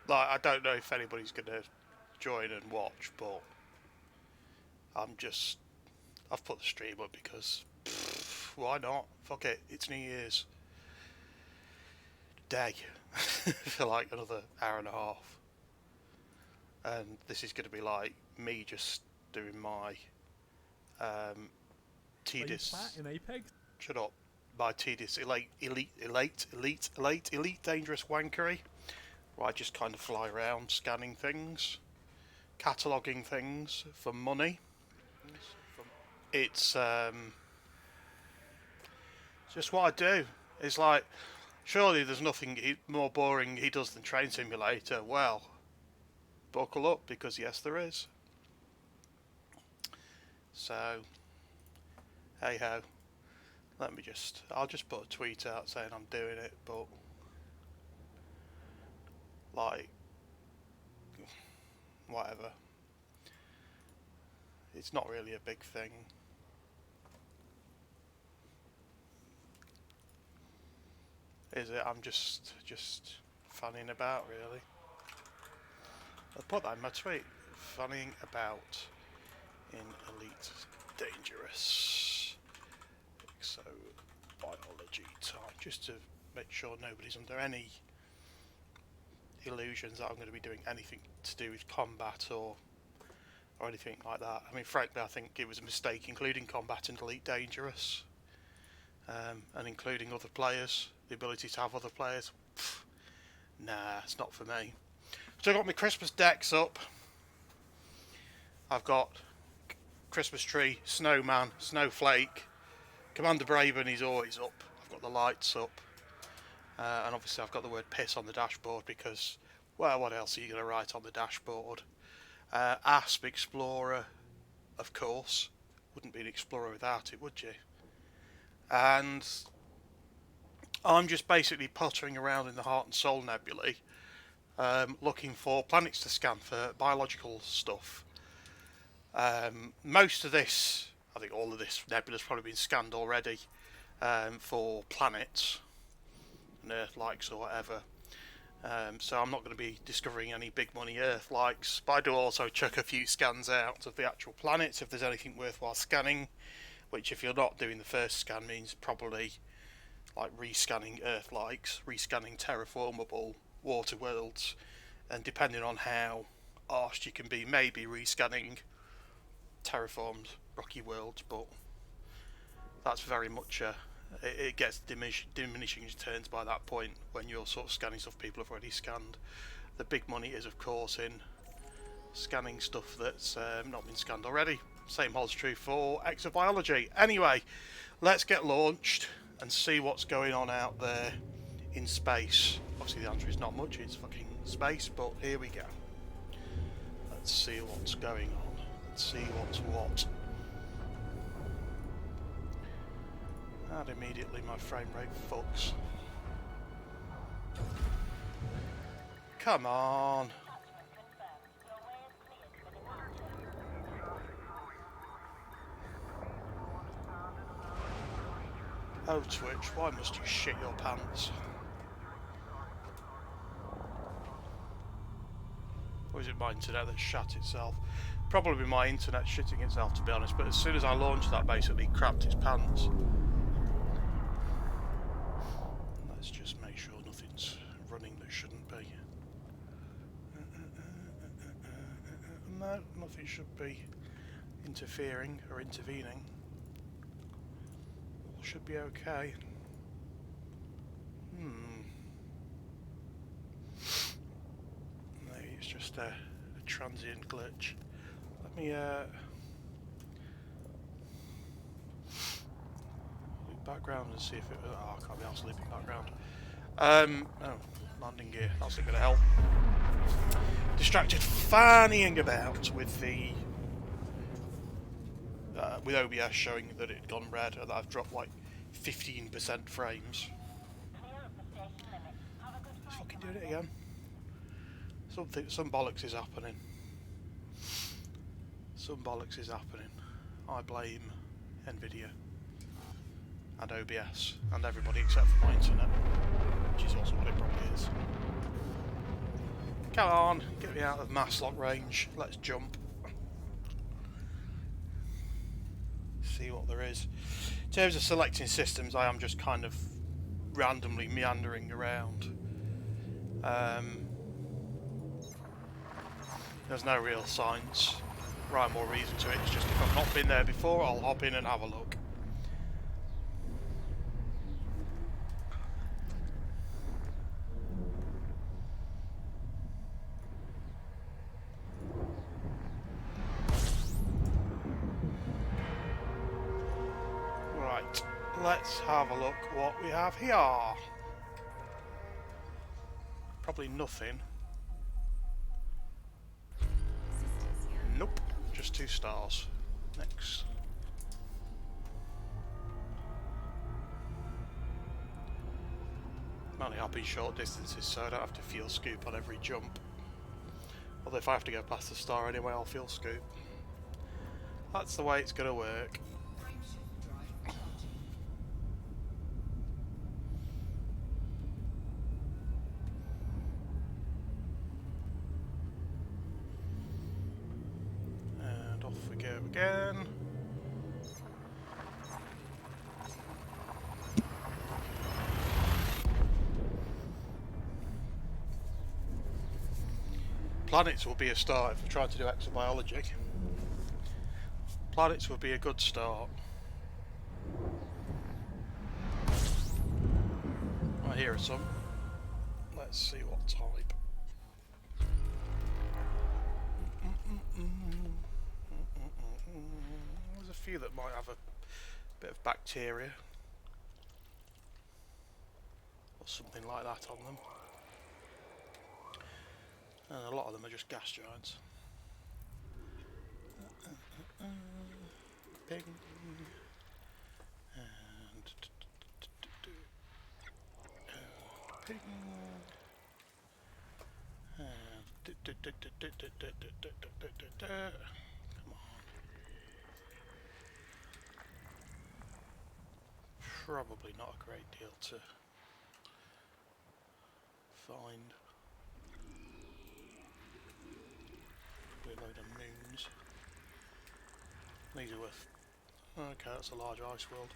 Like, I don't know if anybody's going to join and watch, but I've put the stream up because why not? Fuck it, it's New Year's Day for like another hour and a half, and this is going to be like me just doing my tedious. In Apex? Shut up. My tedious elite dangerous wankery, where I just kind of fly around scanning things, cataloguing things for money. It's just what I do. It's like, surely there's nothing more boring he does than Train Simulator. Well, buckle up, because yes, there is. So, hey ho. I'll just put a tweet out saying I'm doing it, but like, whatever. It's not really a big thing. Is it? I'm just fanning about, really. I'll put that in my tweet. Fanning about in Elite Dangerous Exobiology time, just to make sure nobody's under any illusions that I'm going to be doing anything to do with combat or anything like that. I mean, frankly, I think it was a mistake including combat in Elite Dangerous, and including other players, the ability to have other players. Pfft, nah, it's not for me. So I've got my Christmas decks up. I've got Christmas tree, snowman, snowflake, Commander Braven, he's always up. I've got the lights up, and obviously I've got the word piss on the dashboard because, well, what else are you going to write on the dashboard? Asp Explorer, of course. Wouldn't be an Explorer without it, would you? And I'm just basically puttering around in the Heart and Soul Nebulae, looking for planets to scan for biological stuff. Most of this, I think all of this nebula's probably been scanned already, for planets and Earth-likes or whatever. So I'm not going to be discovering any big money Earth-likes, but I do also chuck a few scans out of the actual planets if there's anything worthwhile scanning, which if you're not doing the first scan means probably like rescanning Earth-likes, rescanning terraformable water worlds, and depending on how arsed you can be, maybe rescanning terraformed rocky worlds, but that's very much it gets diminishing returns by that point when you're sort of scanning stuff people have already scanned. The big money is of course in scanning stuff that's not been scanned already. Same holds true for exobiology. Anyway, let's get launched and see what's going on out there in space. Obviously the answer is not much, it's fucking space, but here we go. Let's see what's going on. Let's see what's what. And immediately my frame rate fucks. Come on. Oh Twitch, why must you shit your pants? Or is it my internet that shat itself? Probably my internet shitting itself, to be honest, but as soon as I launched that, basically crapped its pants. Let's just make sure nothing's running that shouldn't be. No, nothing should be interfering or intervening. All should be okay. Maybe it's just a transient glitch. Let me loop background and see if it. Oh, I can't be arsed looping background. Oh, landing gear. That's not going to help. Distracted fannying about with the with OBS showing that it had gone red and that I've dropped like 15% frames. Let's fucking do it again. Some bollocks is happening. Some bollocks is happening. I blame Nvidia and OBS and everybody except for my internet, which is also what it probably is. Come on, get me out of mass lock range. Let's jump. See what there is. In terms of selecting systems, I am just kind of randomly meandering around. There's no real science, rhyme or reason to it. It's just if I've not been there before, I'll hop in and have a look. Right, let's have a look what we have here. Probably nothing. Nope, just 2 stars. Next. I'm only hopping short distances, so I don't have to fuel scoop on every jump. Although if I have to go past the star anyway, I'll fuel scoop. That's the way it's going to work. And off we go again. Planets will be a start if we try to do exobiology. Planets would be a good start. I hear some. Let's see what type. There's a few that might have a bit of bacteria or something like that on them. And a lot of them are just gas giants. Ping. And ping. Come on. Probably not a great deal to find. A load of moons. These are worth... Okay, that's a large ice world.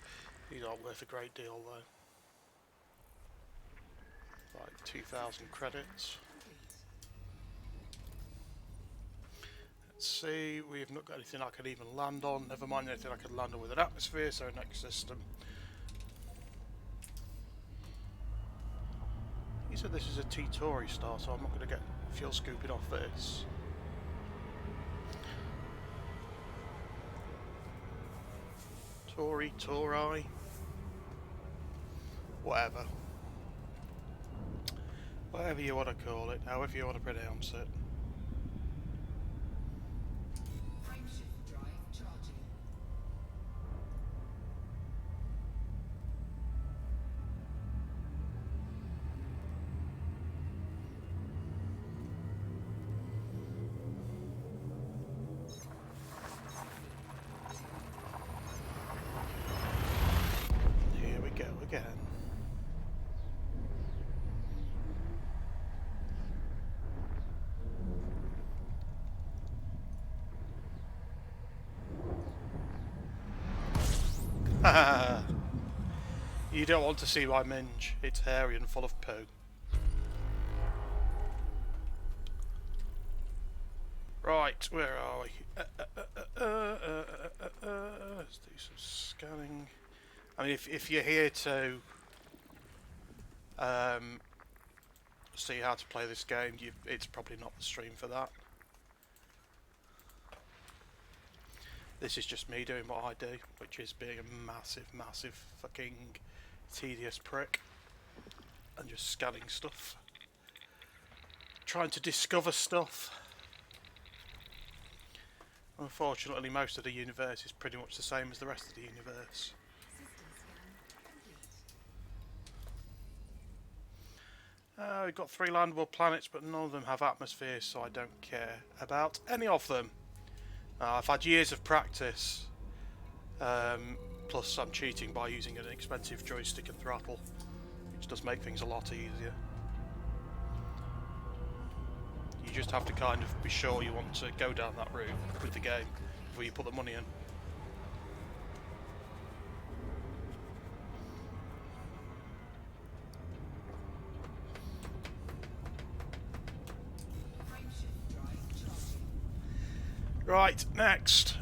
These aren't worth a great deal though. Like 2,000 credits. Let's see, we've not got anything I could even land on. Never mind anything I could land on with an atmosphere, so next system. He said this is a T-Tori star, so I'm not going to get fuel scooping off this. Tori, whatever. Whatever you want to call it, however you want to pronounce it. Frameshift drive charging. Here we go again. You don't want to see my minge. It's hairy and full of poo. Right, where are we? Let's do some scanning. I mean, if you're here to see how to play this game, it's probably not the stream for that. This is just me doing what I do, which is being a massive fucking tedious prick and just scanning stuff, trying to discover stuff. Unfortunately, most of the universe is pretty much the same as the rest of the universe. We've got 3 landable planets, but none of them have atmospheres, so I don't care about any of them. I've had years of practice, plus I'm cheating by using an expensive joystick and throttle, which does make things a lot easier. You just have to kind of be sure you want to go down that route with the game before you put the money in. Right, next.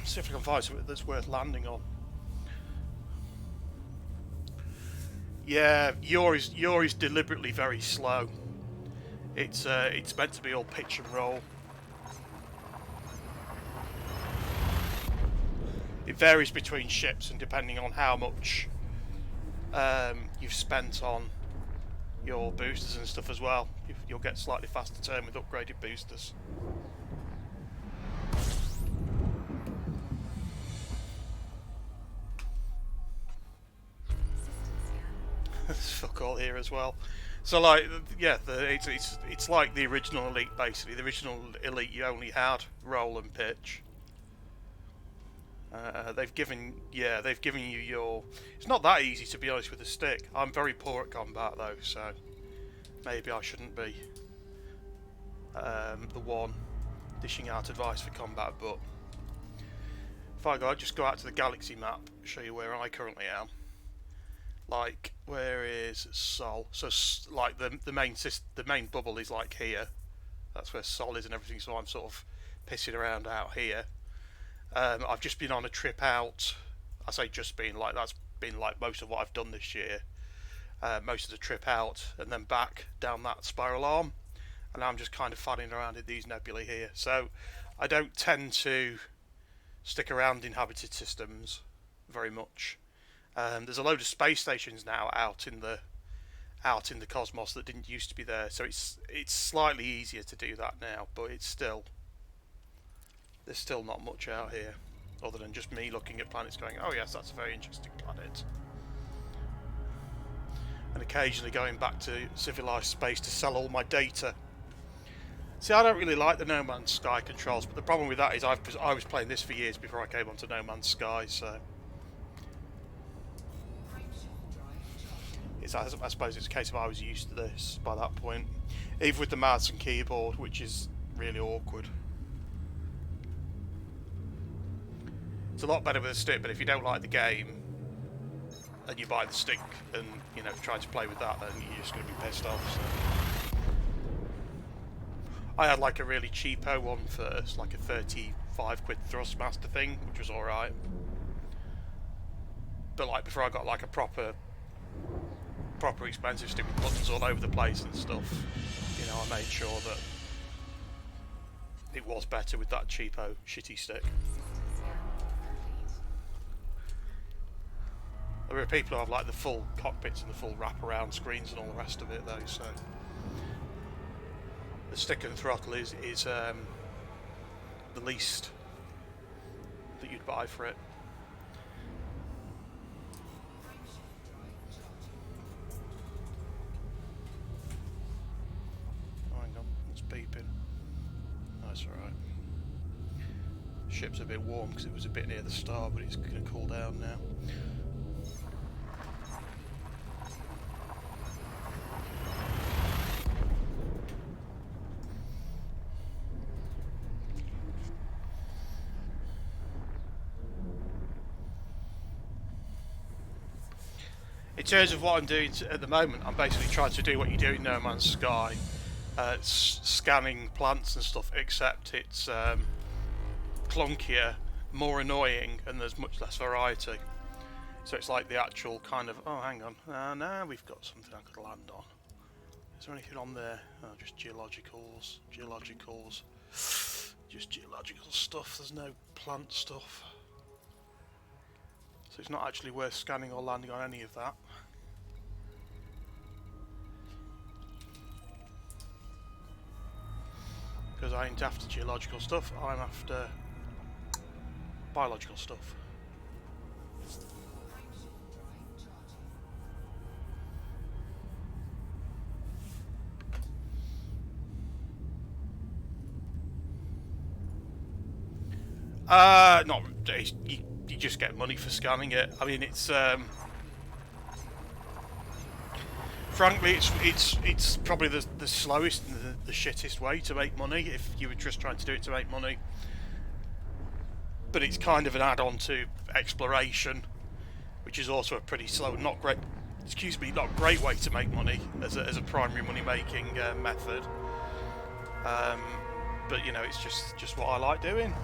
See if I can find something that's worth landing on. Yeah, yours deliberately very slow. It's meant to be all pitch and roll. It varies between ships and depending on how much you've spent on your boosters and stuff as well. You'll get slightly faster turn with upgraded boosters. There's fuck all here as well. So like, yeah, it's like the original Elite basically. The original Elite you only had roll and pitch. They've given you your. It's not that easy to be honest with the stick. I'm very poor at combat though, so maybe I shouldn't be the one dishing out advice for combat. But if I just go out to the galaxy map, show you where I currently am. Like, where is Sol? So, like the main bubble is like here. That's where Sol is and everything. So I'm sort of pissing around out here. I've just been on a trip out. I say just been, like that's been like most of what I've done this year. Most of the trip out and then back down that spiral arm, and I'm just kind of fanning around in these nebulae here. So I don't tend to stick around inhabited systems very much. There's a load of space stations now out in the cosmos that didn't used to be there, so it's slightly easier to do that now, but there's still not much out here other than just me looking at planets going, oh yes, that's a very interesting planet, and occasionally going back to civilized space to sell all my data. See, I don't really like the No Man's Sky controls, but the problem with that is I was playing this for years before I came onto No Man's Sky, so I suppose it's a case of I was used to this by that point. Even with the mouse and keyboard, which is really awkward. It's a lot better with a stick, but if you don't like the game and you buy the stick and try to play with that, then you're just going to be pissed off. So. I had like a really cheapo one first, like a 35 quid Thrustmaster thing, which was alright. But like before I got like a proper expensive stick with buttons all over the place and stuff, I made sure that it was better with that cheapo shitty stick. There are people who have like the full cockpits and the full wraparound screens and all the rest of it though, so the stick and throttle is the least that you'd buy for it. Beeping. That's alright. Ship's a bit warm because it was a bit near the star, but it's going to cool down now. In terms of what I'm doing at the moment, I'm basically trying to do what you do in No Man's Sky. Scanning plants and stuff, except it's clunkier, more annoying, and there's much less variety. So it's like the actual kind of, oh hang on, now we've got something I could land on. Is there anything on there? Oh, just geologicals, just geological stuff, there's no plant stuff. So it's not actually worth scanning or landing on any of that. Because I ain't after geological stuff, I'm after biological stuff. Not you just get money for scanning it. I mean, it's frankly, it's probably the slowest and the shittest way to make money if you were just trying to do it to make money. But it's kind of an add-on to exploration, which is also a pretty slow, not great way to make money as a primary money-making method. But you know, it's just what I like doing.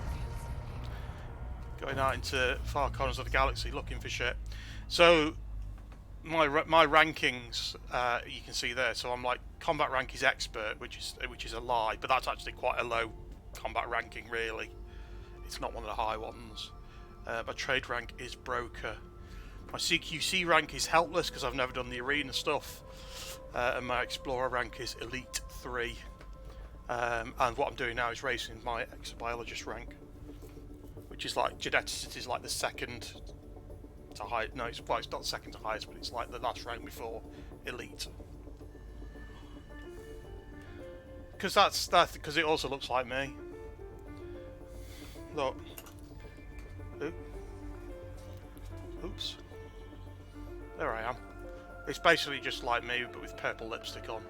Going out into far corners of the galaxy looking for shit. So my rankings, you can see there. So I'm like combat rank is expert, which is a lie, but that's actually quite a low combat ranking, really. It's not one of the high ones. My trade rank is broker. My CQC rank is helpless because I've never done the arena stuff, and my explorer rank is elite 3. And what I'm doing now is raising my exobiologist rank, which is like geneticist is like the second to high. No, it's not second to highest, but it's like the last rank before elite. Because because it also looks like me. Look. Oops. There I am. It's basically just like me, but with purple lipstick on.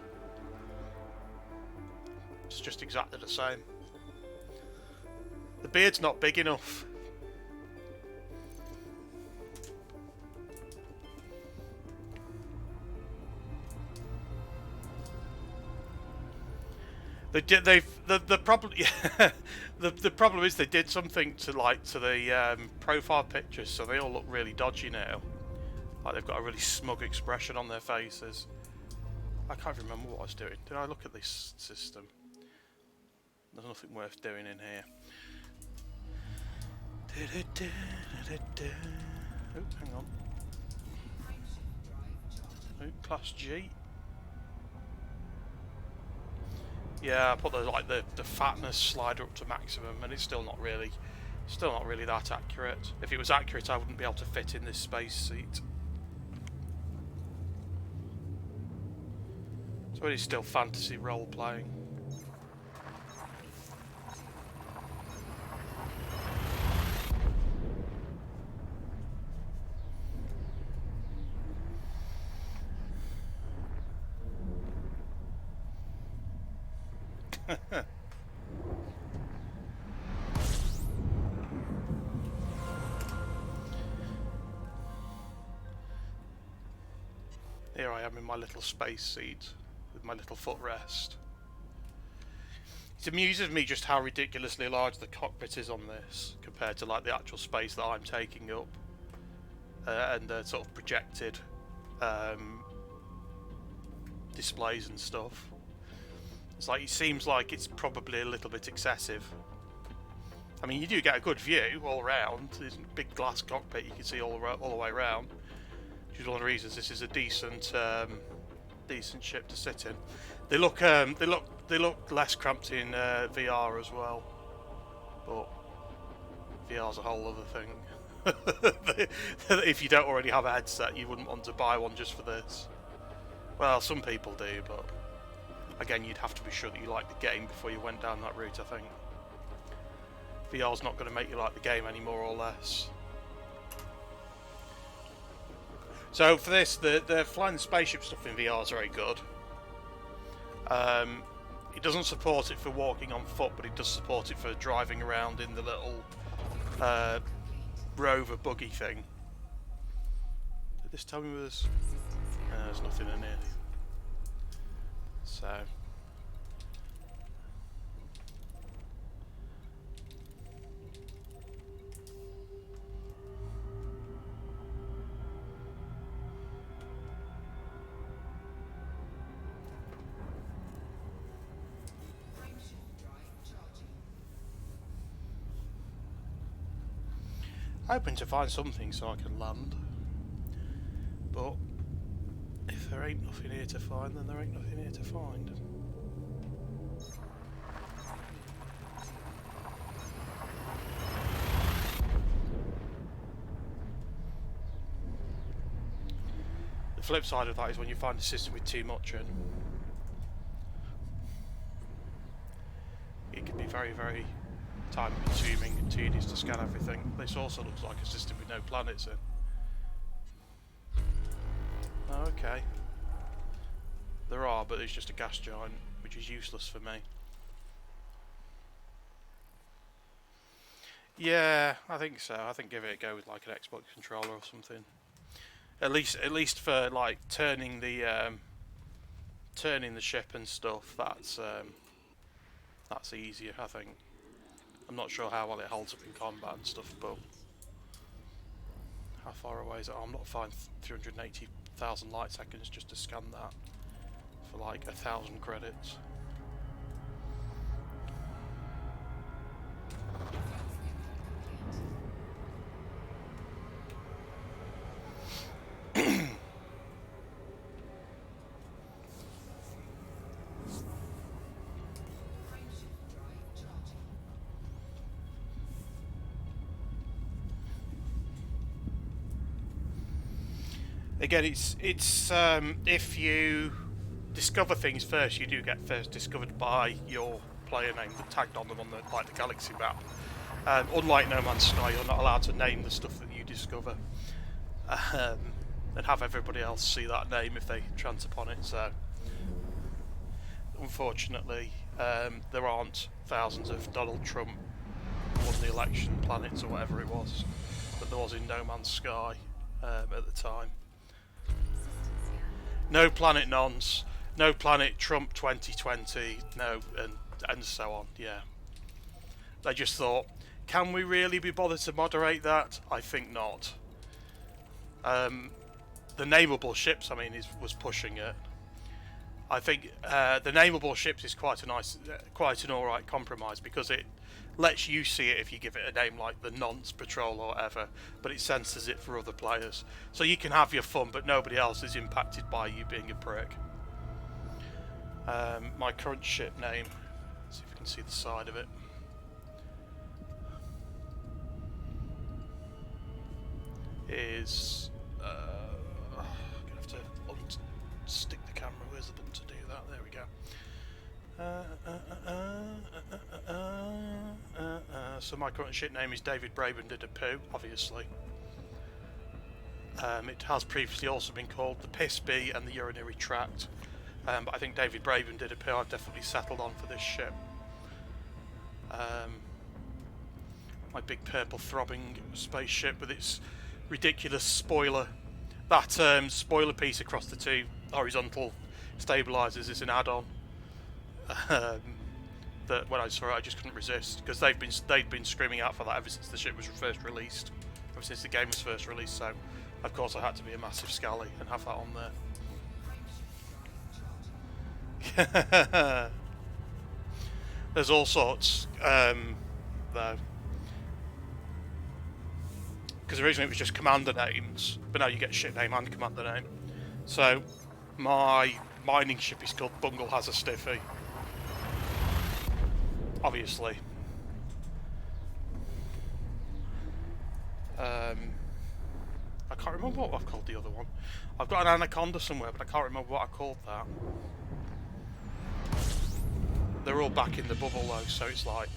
It's just exactly the same. The beard's not big enough. The problem the problem is they did something to the profile pictures, so they all look really dodgy now. Like they've got a really smug expression on their faces. I can't remember what I was doing. Did I look at this system? There's nothing worth doing in here. Oh, hang on. Oh, class G. Yeah, I put the fatness slider up to maximum, and it's still not really that accurate. If it was accurate, I wouldn't be able to fit in this space seat. So it is still fantasy role playing. Here I am in my little space seat with my little footrest. It amuses me just how ridiculously large the cockpit is on this compared to like the actual space that I'm taking up, and the sort of projected displays and stuff. It's like, it seems like it's probably a little bit excessive. I mean, you do get a good view all around. There's a big glass cockpit you can see all the way around, which is one of the reasons this is a decent ship to sit in. They look less cramped in VR as well, but VR's a whole other thing. If you don't already have a headset, you wouldn't want to buy one just for this. Well, some people do, but again, you'd have to be sure that you like the game before you went down that route, I think. VR's not going to make you like the game any more or less. So for this, the flying the spaceship stuff in VR is very good. It doesn't support it for walking on foot, but it does support it for driving around in the little rover buggy thing. Did this tell me there's nothing in here? So hoping to find something so I can land, but if there ain't nothing here to find, then there ain't nothing here to find. The flip side of that is when you find a system with too much in, it can be very, very time consuming and tedious to scan everything. This also looks like a system with no planets in. Okay. There are, but it's just a gas giant, which is useless for me. Yeah, I think so. I think give it a go with like an Xbox controller or something. At least for like turning the ship and stuff. That's easier, I think. I'm not sure how well it holds up in combat and stuff, but how far away is it? Oh, I'm not fine. 380,000 light seconds just to scan that for like 1,000 credits. Again, it's if you discover things first, you do get first discovered by your player name tagged on them on the galaxy map. Unlike No Man's Sky, you're not allowed to name the stuff that you discover, and have everybody else see that name if they chance upon it. So, unfortunately, there aren't thousands of Donald Trump won the election planets or whatever it was that there was in No Man's Sky at the time. No Planet Nons, no Planet Trump 2020, no, and so on, yeah. They just thought, can we really be bothered to moderate that? I think not. The nameable ships, I mean, was pushing it. I think the nameable ships is quite an alright compromise, because it lets you see it if you give it a name like the Nonce Patrol or whatever, but it censors it for other players. So you can have your fun, but nobody else is impacted by you being a prick. My current ship name, let's see if we can see the side of it. Is I'm gonna have to unstick the camera. Where's the button to do that? There we go. So my current ship name is David Braben did a poo, obviously. It has previously also been called the Piss Bee and the Urinary Tract, but I think David Braben did a poo. I've definitely settled on for this ship. My big purple throbbing spaceship with its ridiculous spoiler. That spoiler piece across the two horizontal stabilizers is an add-on. That when I saw it, I just couldn't resist, because they'd been screaming out for that ever since the ship was first released, ever since the game was first released. So, of course, I had to be a massive scally and have that on there. There's all sorts, though, because originally it was just commander names, but now you get ship name and commander name. So, my mining ship is called Bungle Has a Stiffy. Obviously. I can't remember what I've called the other one. I've got an Anaconda somewhere, but I can't remember what I called that. They're all back in the bubble though, so it's like...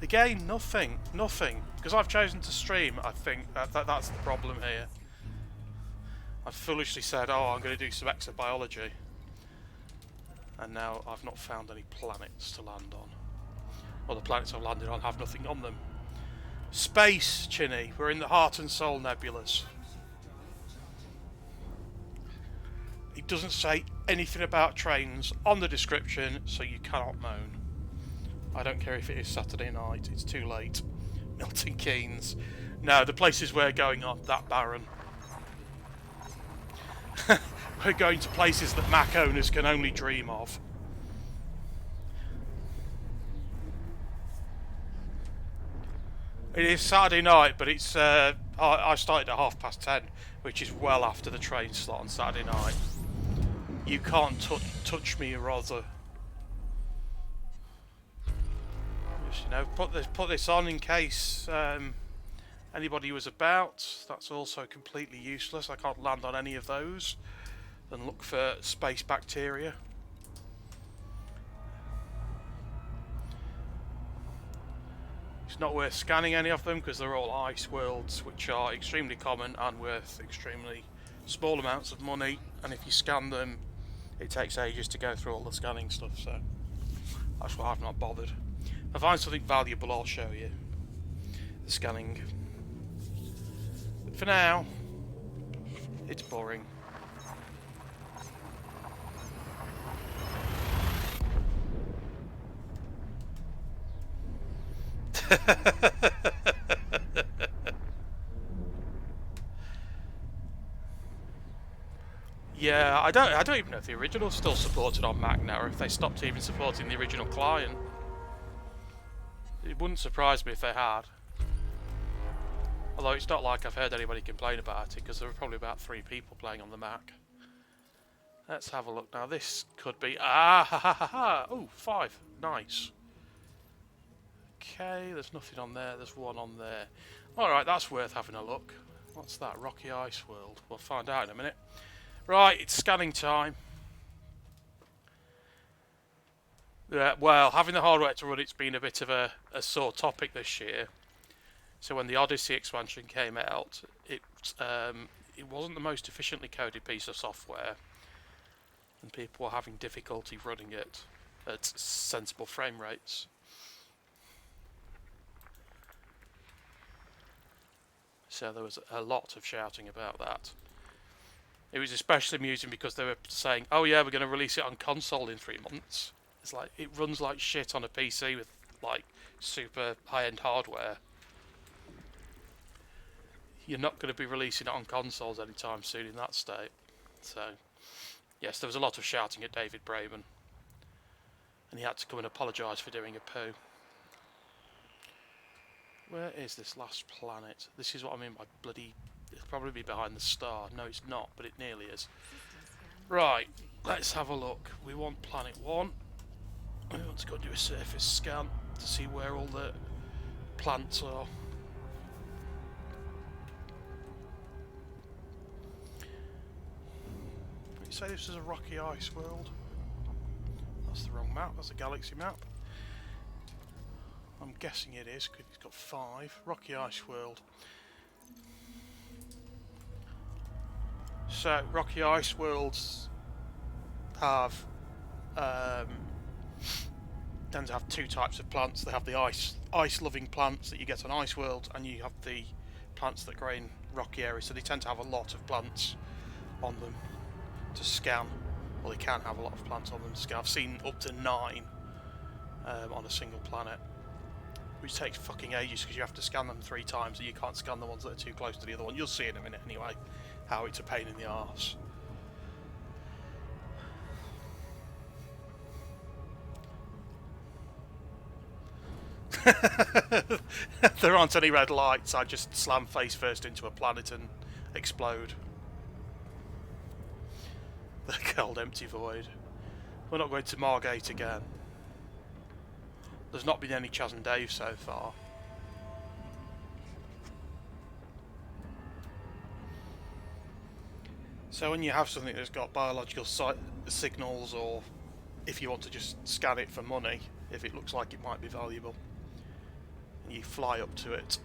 Again, nothing. Because I've chosen to stream, I think that's the problem here. I've foolishly said, oh, I'm going to do some exobiology. And now I've not found any planets to land on. Well, the planets I've landed on have nothing on them. Space, Chinny. We're in the Heart and Soul Nebulas. It doesn't say anything about trains on the description, so you cannot moan. I don't care if it is Saturday night, it's too late. Milton Keynes. No, the places we're going are that barren. We're going to places that Mac owners can only dream of. It is Saturday night, but it's I started at 10:30, which is well after the train slot on Saturday night. You can't touch me, rather. Just, you know, put this on in case anybody was about. That's also completely useless. I can't land on any of those and look for space bacteria. It's not worth scanning any of them because they're all ice worlds, which are extremely common and worth extremely small amounts of money. And if you scan them, it takes ages to go through all the scanning stuff. So that's why I've not bothered. If I find something valuable, I'll show you the scanning. But for now, it's boring. Yeah, I don't even know if the original's still supported on Mac now, or if they stopped even supporting the original client. It wouldn't surprise me if they had. Although it's not like I've heard anybody complain about it, because there were probably about 3 people playing on the Mac. Let's have a look now. This could be... Ah, ha, ha, ha, ha. Oh, 5. Nice. Okay, there's nothing on there. There's one on there. Alright, that's worth having a look. What's that? Rocky Ice World. We'll find out in a minute. Right, it's scanning time. Yeah, well, having the hardware to run it's been a bit of a sore topic this year. So when the Odyssey expansion came out, it wasn't the most efficiently coded piece of software, and people were having difficulty running it at sensible frame rates. So there was a lot of shouting about that. It was especially amusing because they were saying, oh yeah, we're going to release it on console in 3 months. It's like, it runs like shit on a PC with like super high-end hardware. You're not going to be releasing it on consoles anytime soon in that state. So, yes, there was a lot of shouting at David Braben. And he had to come and apologise for doing a poo. Where is this last planet? This is what I mean by bloody... It'll probably be behind the star. No, it's not, but it nearly is. Right, let's have a look. We want planet 1. We want to go do a surface scan to see where all the plants are. You say this is a rocky ice world? That's the wrong map. That's a galaxy map. I'm guessing it is because it's got 5. Rocky Ice World. So, Rocky Ice Worlds have tend to have 2 types of plants. They have the ice-loving plants that you get on Ice World, and you have the plants that grow in rocky areas. So they tend to have a lot of plants on them to scan. Well, they can have a lot of plants on them to scan. I've seen up to 9 on a single planet, which takes fucking ages because you have to scan them 3 times and you can't scan the ones that are too close to the other one. You'll see in a minute anyway how it's a pain in the arse. There aren't any red lights. I just slam face first into a planet and explode. The cold empty void. We're not going to Margate again. There's not been any Chaz and Dave so far. So when you have something that's got biological signals, or if you want to just scan it for money, if it looks like it might be valuable, and you fly up to it.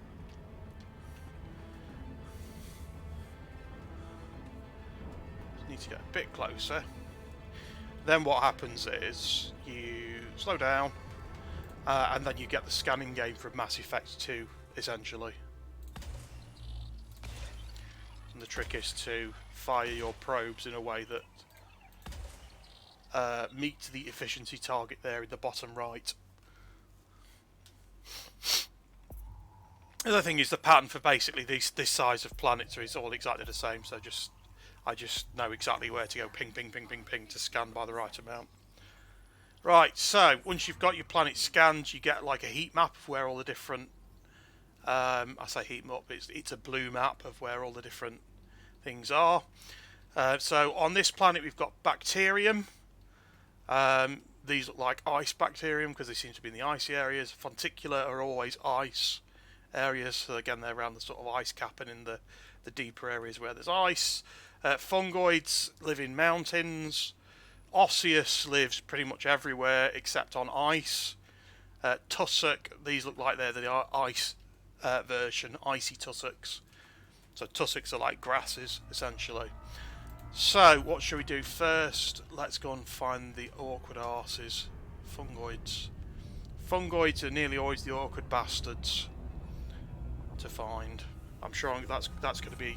Just need to get a bit closer. Then what happens is you slow down, and then you get the scanning game from Mass Effect 2, essentially. And the trick is to fire your probes in a way that meets the efficiency target there in the bottom right. The other thing is the pattern for basically this size of planets is all exactly the same, so I just know exactly where to go ping, ping, ping, ping, ping to scan by the right amount. Right, so once you've got your planet scanned, you get like a heat map of where all the different... I say heat map, it's a blue map of where all the different things are. So on this planet we've got bacterium. These look like ice bacterium because they seem to be in the icy areas. Fonticula are always ice areas, so again they're around the sort of ice cap and in the deeper areas where there's ice. Fungoids live in mountains. Osseous lives pretty much everywhere except on ice. Tussock, these look like they're the ice version, icy tussocks. So tussocks are like grasses, essentially. So, what should we do first? Let's go and find the awkward arses. Fungoids. Fungoids are nearly always the awkward bastards to find. I'm sure that's going to be...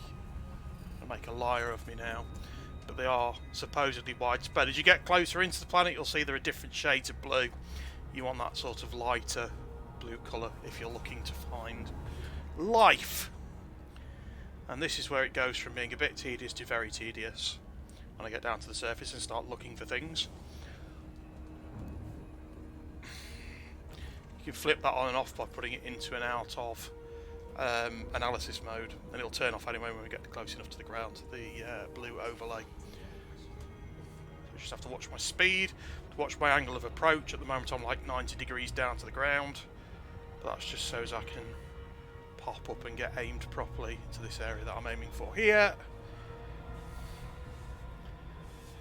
I'll make a liar of me now. But they are supposedly widespread. As you get closer into the planet, you'll see there are different shades of blue. You want that sort of lighter blue colour if you're looking to find life. And this is where it goes from being a bit tedious to very tedious when I get down to the surface and start looking for things. You can flip that on and off by putting it into and out of analysis mode, and it'll turn off anyway when we get close enough to the ground, the blue overlay. So I just have to watch my speed, to watch my angle of approach. At the moment I'm like 90 degrees down to the ground, but that's just so as I can pop up and get aimed properly into this area that I'm aiming for here.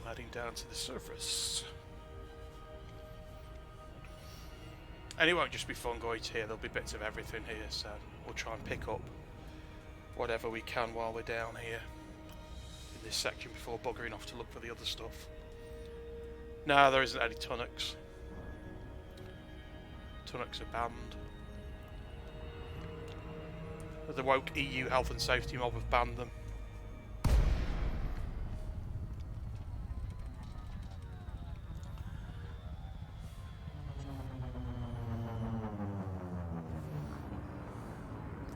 Heading down to the surface. And it won't just be fungoids here, there'll be bits of everything here, so we'll try and pick up whatever we can while we're down here in this section before buggering off to look for the other stuff. No, there isn't any tunnocks. Tunnocks are banned. The woke EU health and safety mob have banned them.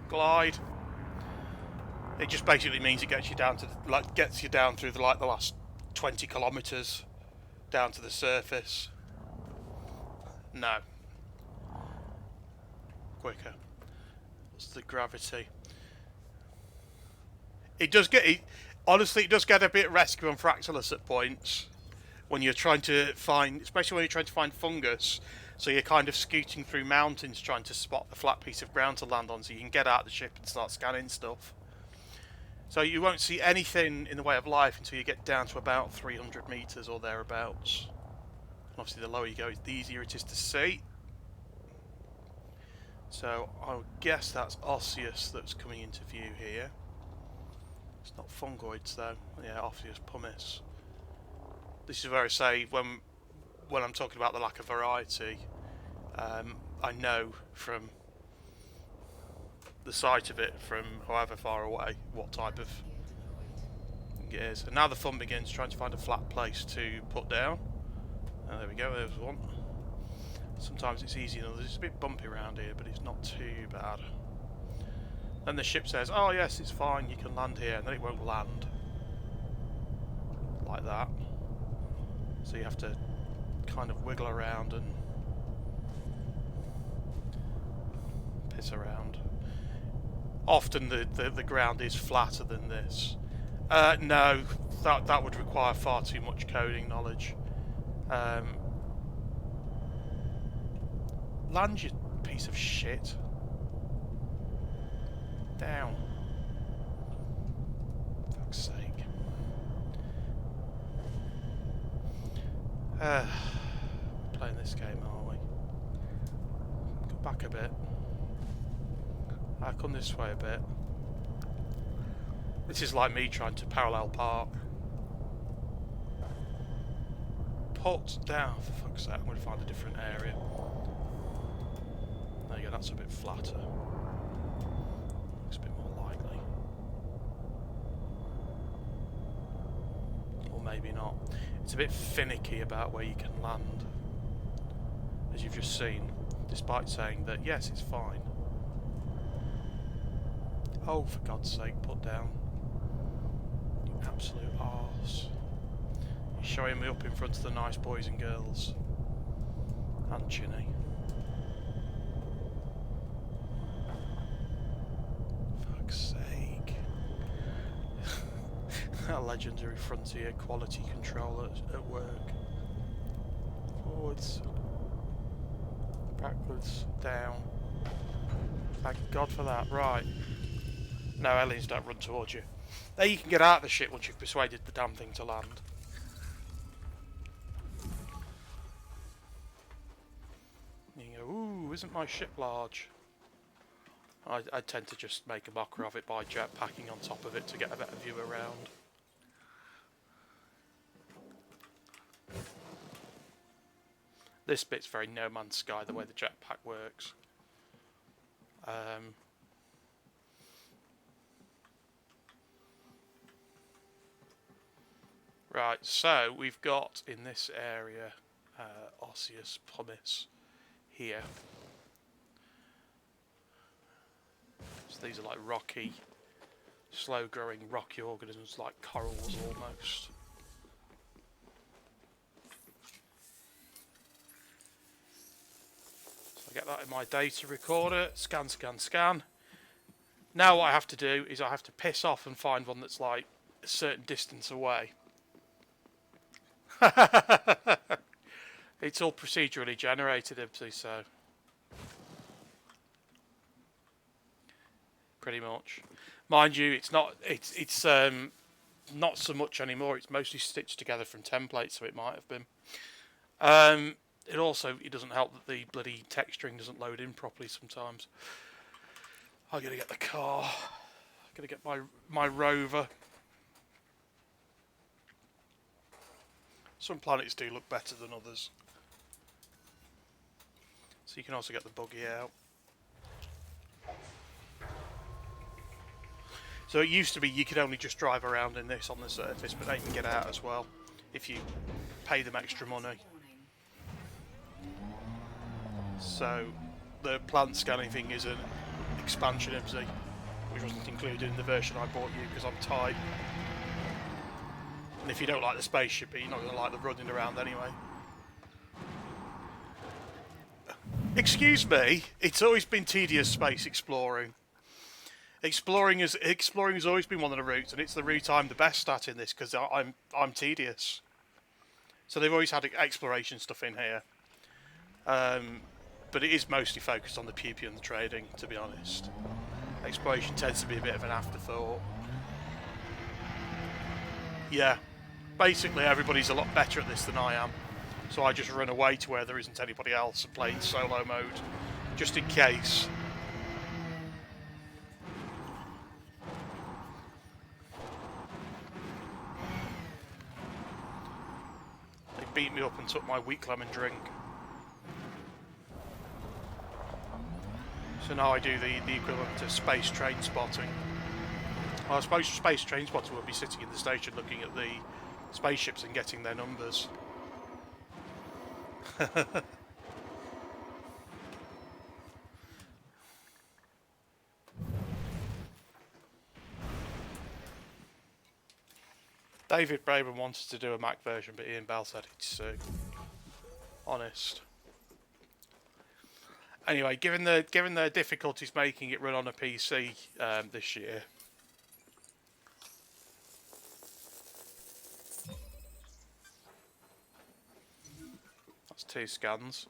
Glide. It just basically means it gets you down to gets you down through the last 20 kilometers down to the surface. No. Quicker. What's the gravity? It does get honestly, it does get a bit rescue and fractalus at points when you're trying to find, especially when you're trying to find fungus. So you're kind of scooting through mountains trying to spot the flat piece of ground to land on so you can get out of the ship and start scanning stuff. So you won't see anything in the way of life until you get down to about 300 meters or thereabouts. And obviously the lower you go, the easier it is to see. So I would guess that's osseous that's coming into view here. It's not fungoids though. Yeah, osseous pumice. This is where I say when I'm talking about the lack of variety, I know from the sight of it from however far away what type of thing it is. And now the fun begins, trying to find a flat place to put down. And there we go, there's one. Sometimes it's easy, it's a bit bumpy around here, but it's not too bad. Then the ship says, oh yes, it's fine, you can land here, and then it won't land. Like that. So you have to kind of wiggle around and piss around. Often the ground is flatter than this. No, that would require far too much coding knowledge. Land, you piece of shit. Down. Fuck's sake. Playing this game, are we? Go back a bit. I'll come this way a bit. This is like me trying to parallel park. Put down, for fuck's sake, I'm going to find a different area. There you go, that's a bit flatter. Looks a bit more likely. Or maybe not. It's a bit finicky about where you can land. As you've just seen, despite saying that, yes, it's fine. Oh, for God's sake, put down. You absolute arse. You're showing me up in front of the nice boys and girls. And Chinny. Fuck's sake. That legendary frontier quality control at work. Forwards. Backwards. Down. Thank God for that. Right. No, aliens don't run towards you. There you can get out of the ship once you've persuaded the damn thing to land. You can go, ooh. Ooh, isn't my ship large? I tend to just make a mocker of it by jetpacking on top of it to get a better view around. This bit's very No Man's Sky, the way the jetpack works. Right, so we've got in this area osseous pumice here. So these are like rocky, slow-growing rocky organisms, like corals almost. So I get that in my data recorder, scan, scan, scan. Now what I have to do is I have to piss off and find one that's like a certain distance away. It's all procedurally generated, so pretty much. Mind you, it's not so much anymore. It's mostly stitched together from templates, so it might have been. It doesn't help that the bloody texturing doesn't load in properly sometimes. I gotta get the car. I gotta get my rover. Some planets do look better than others. So you can also get the buggy out. So it used to be you could only just drive around in this on the surface, but now you can get out as well if you pay them extra money. So the plant scanning thing is an expansion MZ, which wasn't included in the version I bought you because I'm tight. And if you don't like the spaceship, you're not going to like the running around anyway. Excuse me, it's always been tedious space exploring. Exploring has always been one of the routes, and it's the route I'm the best at in this because I'm tedious. So they've always had exploration stuff in here, but it is mostly focused on the PvP and the trading. To be honest, exploration tends to be a bit of an afterthought. Yeah, basically everybody's a lot better at this than I am, so I just run away to where there isn't anybody else and play in solo mode, just in case. Beat me up and took my weak lemon drink. So now I do the equivalent to space train spotting. Well, I suppose space train spotting would be sitting in the station looking at the spaceships and getting their numbers. David Braben wanted to do a Mac version, but Ian Bell said it's honest. Anyway, given the difficulties making it run on a PC this year, that's 2 scans.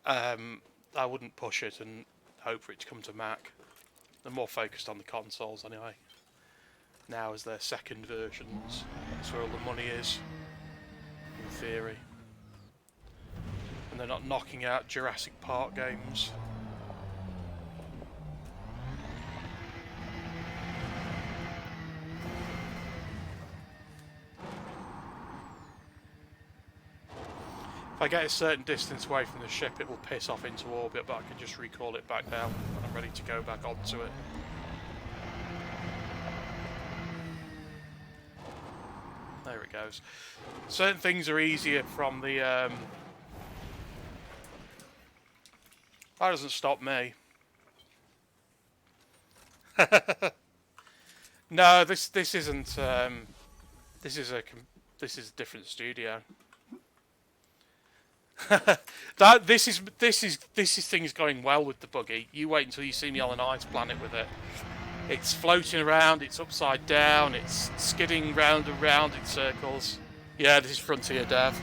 I wouldn't push it and hope for it to come to Mac. They're more focused on the consoles anyway. Now as their second versions, that's where all the money is, in theory. And they're not knocking out Jurassic Park games. If I get a certain distance away from the ship, it will piss off into orbit, but I can just recall it back down when I'm ready to go back onto it. There it goes. Certain things are easier from the... That doesn't stop me. No, this isn't. This is a different studio. This is things going well with the buggy. You wait until you see me on an ice planet with it. It's floating around, it's upside down, it's skidding round and round in circles. Yeah, this is Frontier Dev.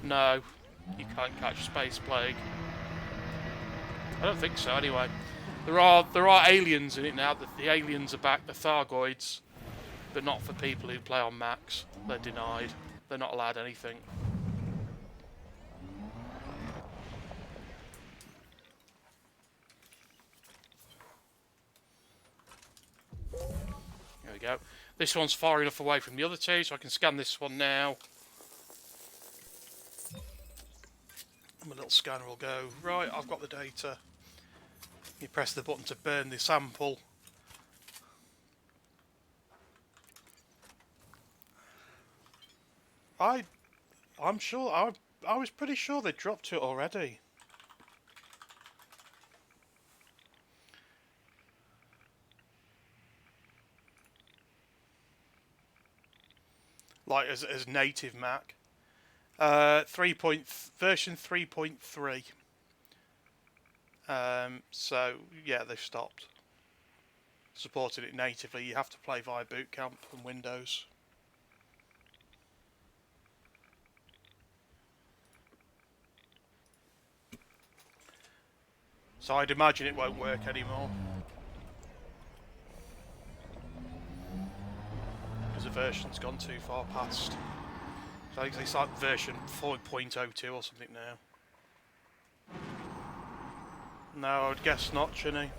No, you can't catch Space Plague. I don't think so. Anyway, there are aliens in it now. The aliens are back. The Thargoids, but not for people who play on Max. They're denied. They're not allowed anything. There we go. This one's far enough away from the other two, so I can scan this one now. My little scanner will go, right, I've got the data. You press the button to burn the sample. I'm sure, I was pretty sure they dropped it already. Like as native Mac. Version 3.3. So yeah, they've stopped supporting it natively. You have to play via Boot Camp from Windows. So I'd imagine it won't work anymore. Because the version's gone too far past. So I think it's like version 4.02 or something now. No, I would guess not, Chinny.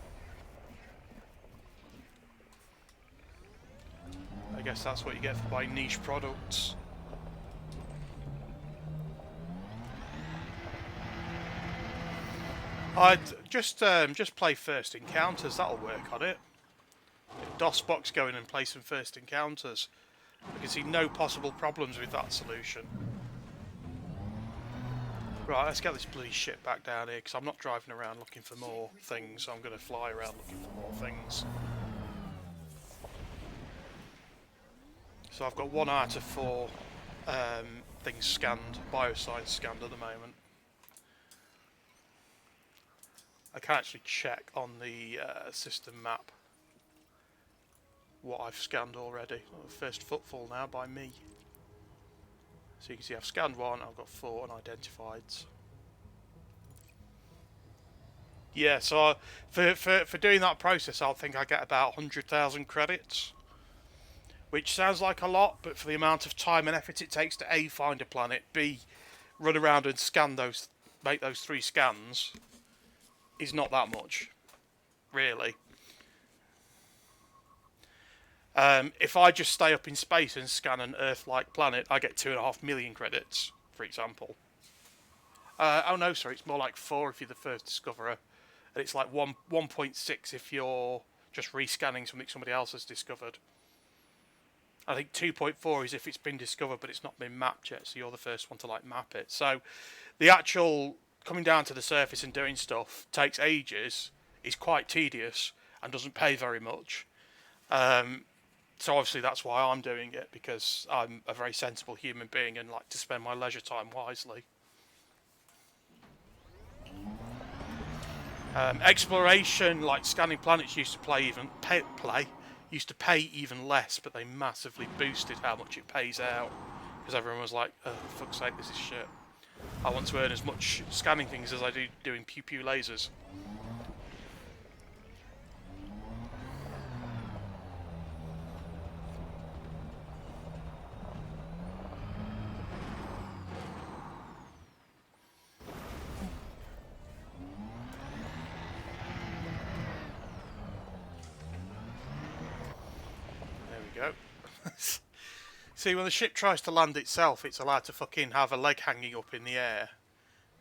I guess that's what you get for buying niche products. I'd just play First Encounters, that'll work on it. Get DOSBox going and play some First Encounters. I can see no possible problems with that solution. Right, let's get this bloody shit back down here, because I'm not driving around looking for more things. I'm going to fly around looking for more things. So I've got 1 out of 4 things scanned, bioscience scanned at the moment. I can actually check on the system map what I've scanned already. First footfall now by me. So you can see I've scanned 1, I've got 4 unidentified. Yeah, so for doing that process, I think I get about 100,000 credits. Which sounds like a lot, but for the amount of time and effort it takes to A, find a planet, B, run around and scan those, make those 3 scans, is not that much, really. If I just stay up in space and scan an Earth-like planet, I get 2.5 million credits, for example. Oh no, sorry, it's more like 4 if you're the first discoverer, and it's like 1.6 if you're just rescanning something somebody else has discovered. I think 2.4 is if it's been discovered but it's not been mapped yet, so you're the first one to like map it. So the actual coming down to the surface and doing stuff takes ages, is quite tedious, and doesn't pay very much. So obviously that's why I'm doing it, because I'm a very sensible human being and like to spend my leisure time wisely. Exploration, like scanning planets, used to pay even less, but they massively boosted how much it pays out, because everyone was like, oh, for fuck's sake, this is shit. I want to earn as much scanning things as I do doing pew-pew lasers. There we go. See, when the ship tries to land itself, it's allowed to fucking have a leg hanging up in the air.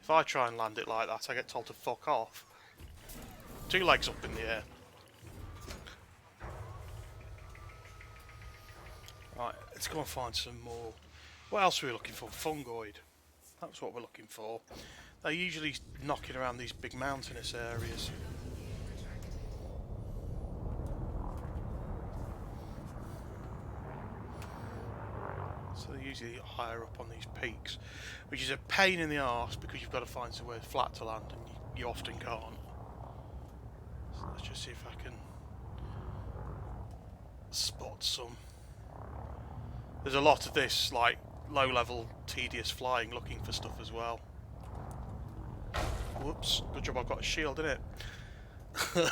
If I try and land it like that, I get told to fuck off. 2 legs up in the air. Right, let's go and find some more. What else are we looking for? Fungoid. That's what we're looking for. They're usually knocking around these big mountainous areas. So they're usually higher up on these peaks, which is a pain in the arse because you've got to find somewhere flat to land, and you often can't. So let's just see if I can spot some. There's a lot of this, like, low-level, tedious flying looking for stuff as well. Whoops, good job I've got a shield, innit? There's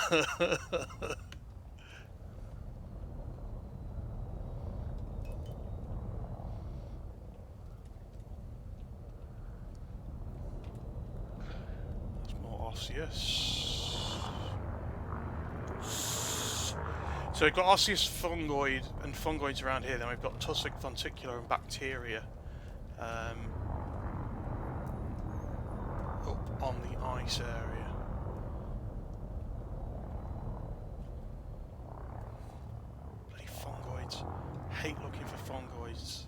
more osseous. So we've got osseous, fungoid, and fungoids around here. Then we've got tussock, fonticular, and bacteria up on the ice area. Bloody fungoids. Hate looking for fungoids.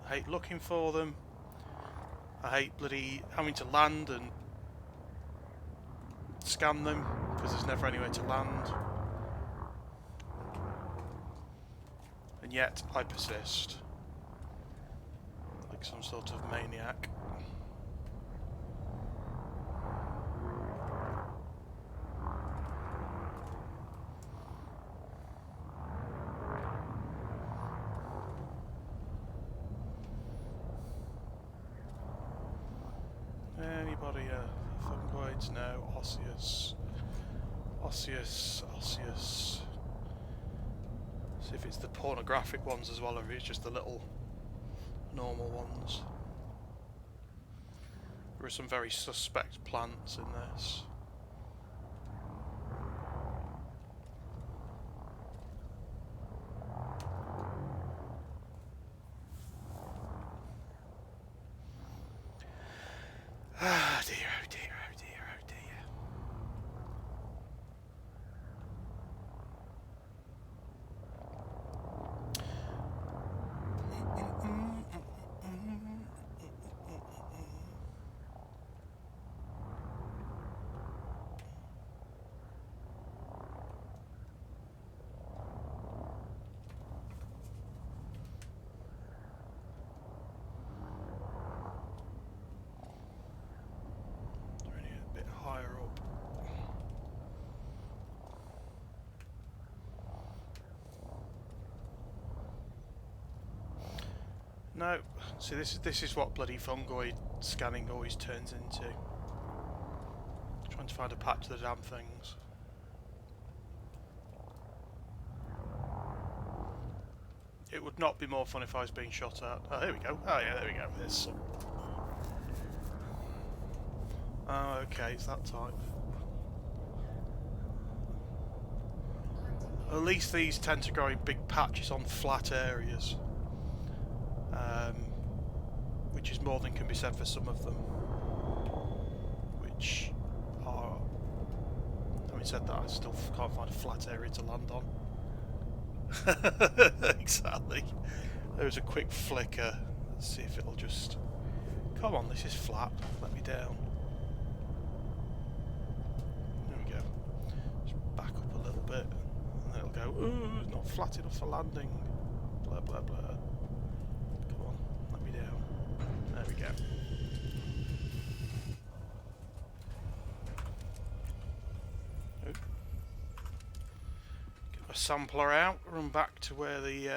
I hate looking for them. I hate bloody having to land and scan them because there's never anywhere to land. And yet I persist. Like some sort of maniac. Anybody fungoids? No. Osseous. Osseous. Osseous. See if it's the pornographic ones as well, or if it's just the little normal ones. There are some very suspect plants in this. Ah dear, oh dear, oh dear, oh dear. A bit higher up. No, see this is what bloody fungoid scanning always turns into. Trying to find a patch of the damn things. It would not be more fun if I was being shot at. Oh, here we go. Oh yeah, there we go. There's some. Oh, okay, it's that type. At least these tend to grow in big patches on flat areas. Which is more than can be said for some of them. Which are... Having said that, I still can't find a flat area to land on. Exactly. There was a quick flicker. Let's see if it'll just... Come on, this is flat. Let me down. There we go. Just back up a little bit. And then it'll go, ooh, not flat enough for landing. Blah, blah, blah. Come on, let me down. There we go. Ooh. Get my sampler out, run back to where the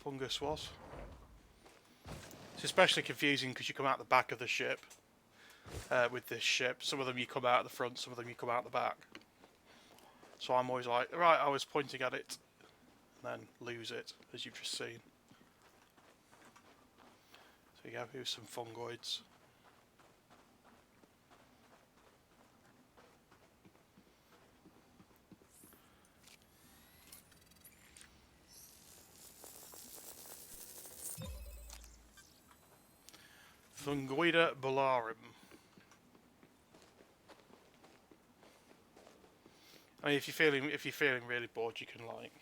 fungus was. It's especially confusing because you come out the back of the ship with this ship. Some of them you come out the front, some of them you come out the back. So I'm always like, right, I was pointing at it, and then lose it, as you've just seen. So you go, here's some fungoids. Fungoida bularum. I mean, if you're feeling really bored, you can like.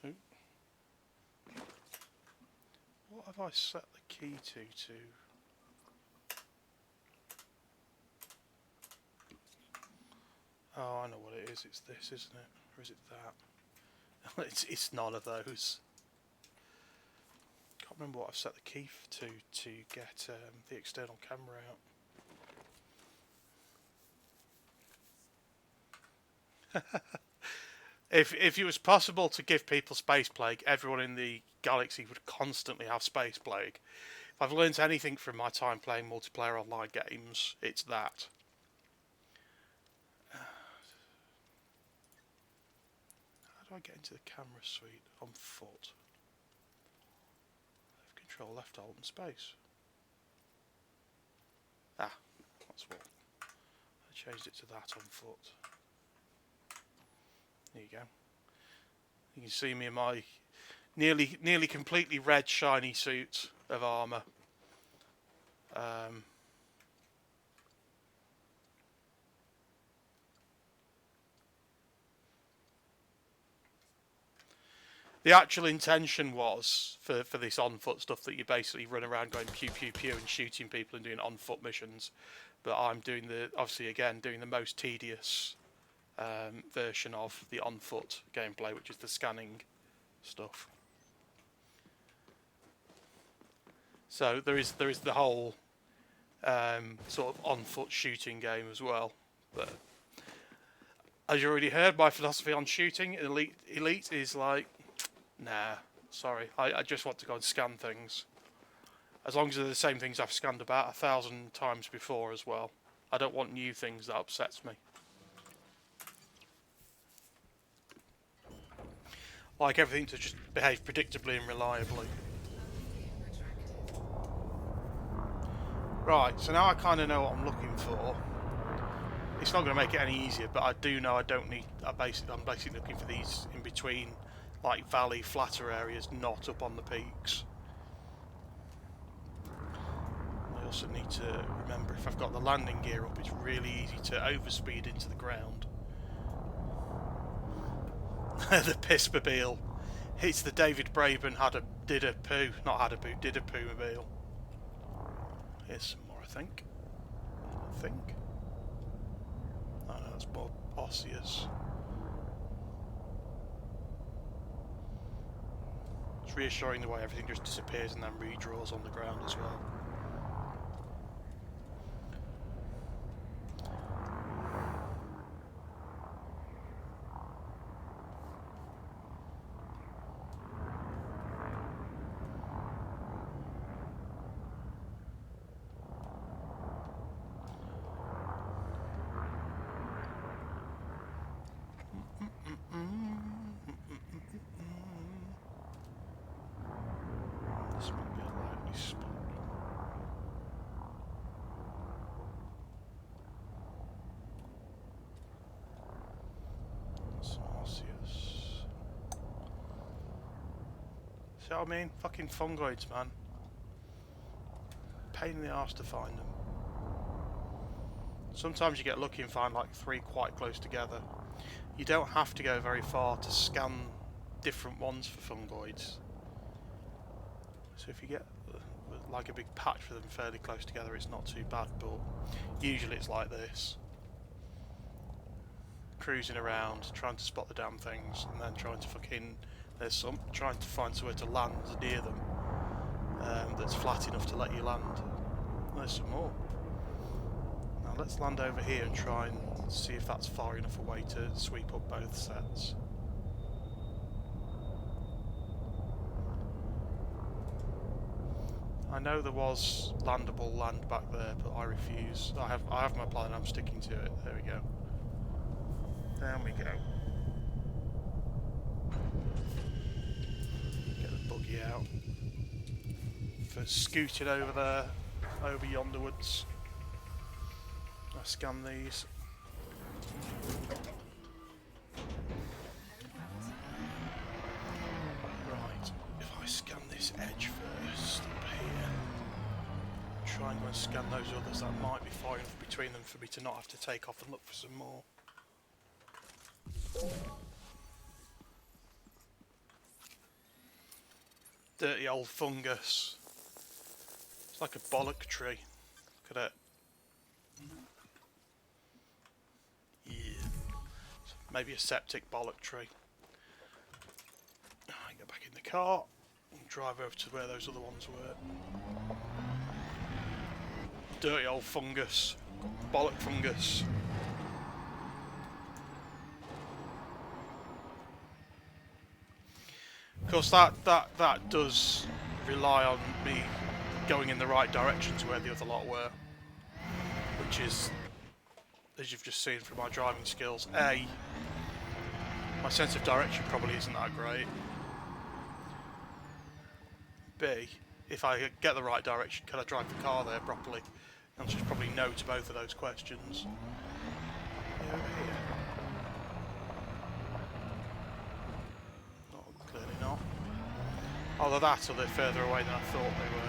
Ooh. What have I set the key to? Oh, I know what it is. It's this, isn't it? Or is it that? It's none of those. Can't remember what I've set the key to get the external camera out. If it was possible to give people space plague, everyone in the galaxy would constantly have space plague. If I've learned anything from my time playing multiplayer online games, it's that. How do I get into the camera suite on foot? Control left, hold, and space. Ah, that's what. I changed it to that on foot. There you go. You can see me in my nearly completely red shiny suit of armour. The actual intention was for this on foot stuff that you basically run around going pew pew pew and shooting people and doing on foot missions, but I'm doing doing the most tedious version of the on foot gameplay, which is the scanning stuff. So there is the whole sort of on foot shooting game as well, but as you already heard, my philosophy on shooting in Elite is like, nah, sorry, I just want to go and scan things. As long as they're the same things I've scanned about 1,000 times before as well. I don't want new things that upsets me. Like everything to just behave predictably and reliably. Right, so now I kind of know what I'm looking for. It's not going to make it any easier, but I do know I don't need. I'm basically looking for these in between, like valley, flatter areas, not up on the peaks. I also need to remember if I've got the landing gear up, it's really easy to overspeed into the ground. The Pismobile. It's the David Braben did a poo mobile. Here's some more, I think. Oh no, that's more osseous. It's reassuring the way everything just disappears and then redraws on the ground as well. This might be a likely spot. Some osseous. See what I mean? Fucking fungoids, man. Pain in the arse to find them. Sometimes you get lucky and find like 3 quite close together. You don't have to go very far to scan different ones for fungoids. So if you get like a big patch for them fairly close together, it's not too bad, but usually it's like this. Cruising around, trying to spot the damn things, and then trying to trying to find somewhere to land near them that's flat enough to let you land. There's some more. Now let's land over here and try and see if that's far enough away to sweep up both sets. I know there was landable land back there, but I refuse. I have my plan and I'm sticking to it. There we go. Down we go. Get the buggy out. First scooted over there, over yonderwards. I scan these. Right, if I scan this edge first up here, try and go and scan those others, that might be far enough between them for me to not have to take off and look for some more. Dirty old fungus. It's like a bollock tree. Look at it. Yeah. Maybe a septic bollock tree. I get back in the car and drive over to where those other ones were. Dirty old fungus. Bollock fungus. course, that does rely on me going in the right direction to where the other lot were, which is, as you've just seen from my driving skills, A, my sense of direction probably isn't that great. B, if I get the right direction, can I drive the car there properly? The answer is probably no to both of those questions. Over here. No, clearly not. Either that or they're further away than I thought they were.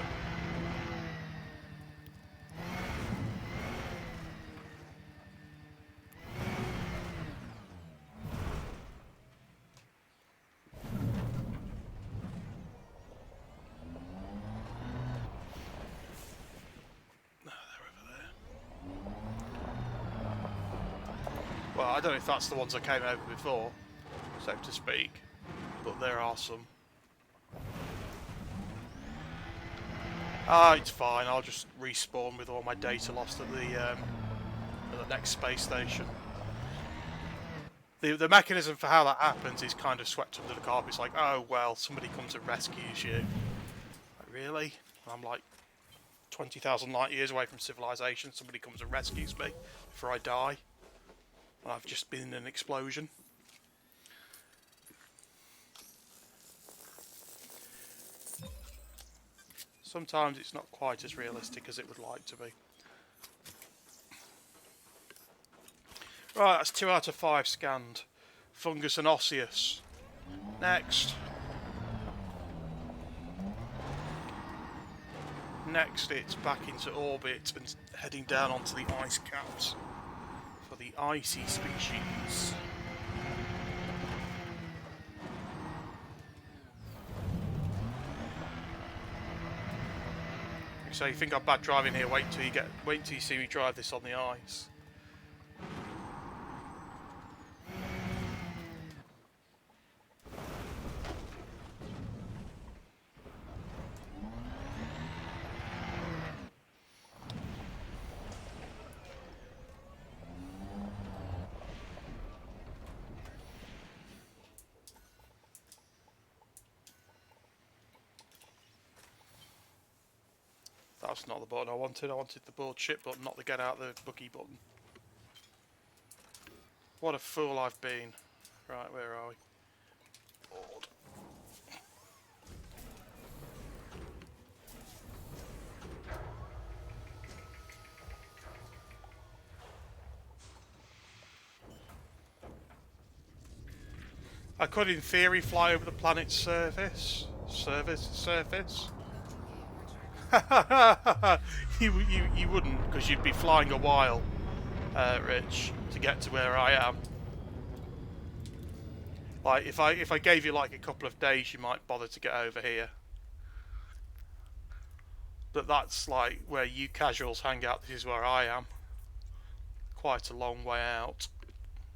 Well, I don't know if that's the ones I came over before, so to speak, but there are some. Ah, it's fine, I'll just respawn with all my data lost at the next space station. The mechanism for how that happens is kind of swept under the carpet. It's like, oh well, somebody comes and rescues you. Like, really? And I'm like 20,000 light years away from civilization, somebody comes and rescues me before I die. And I've just been in an explosion. Sometimes it's not quite as realistic as it would like to be. Right, that's 2 out of 5 scanned. Fungus and osseous. Next. Next, it's back into orbit and heading down onto the ice caps for the icy species. So you think I'm bad driving here? Wait till you see me drive this on the ice. That's not the button I wanted. I wanted the board ship button, not the get out the buggy button. What a fool I've been. Right, where are we? Board. I could, in theory, fly over the planet's surface. Surface. you wouldn't, because you'd be flying a while, Rich, to get to where I am. Like, if I gave you like a couple of days, you might bother to get over here. But that's like where you casuals hang out. This is where I am. Quite a long way out.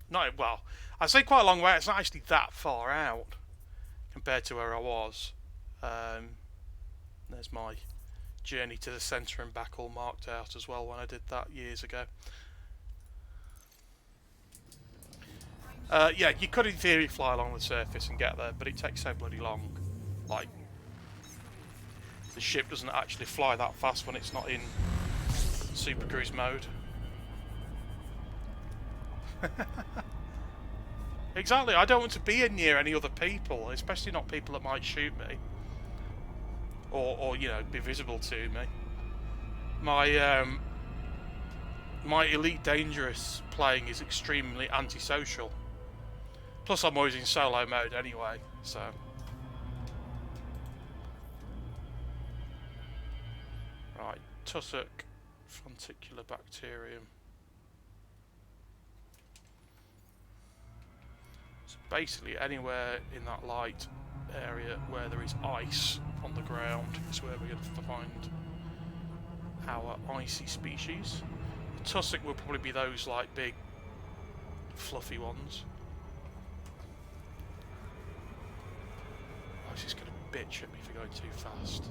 Not well. I say quite a long way. It's not actually that far out compared to where I was. There's my journey to the centre and back all marked out as well when I did that years ago. Yeah, you could in theory fly along the surface and get there, but it takes so bloody long. Like, the ship doesn't actually fly that fast when it's not in Super Cruise mode. Exactly, I don't want to be near any other people, especially not people that might shoot me. Or you know, be visible to me. My my Elite Dangerous playing is extremely antisocial. Plus I'm always in solo mode anyway, so... Right, tussock fonticular bacterium. So basically anywhere in that light area where there is ice on the ground is where we're going to find our icy species. The tussock will probably be those like big fluffy ones. Oh, this is going to bitch at me for going too fast.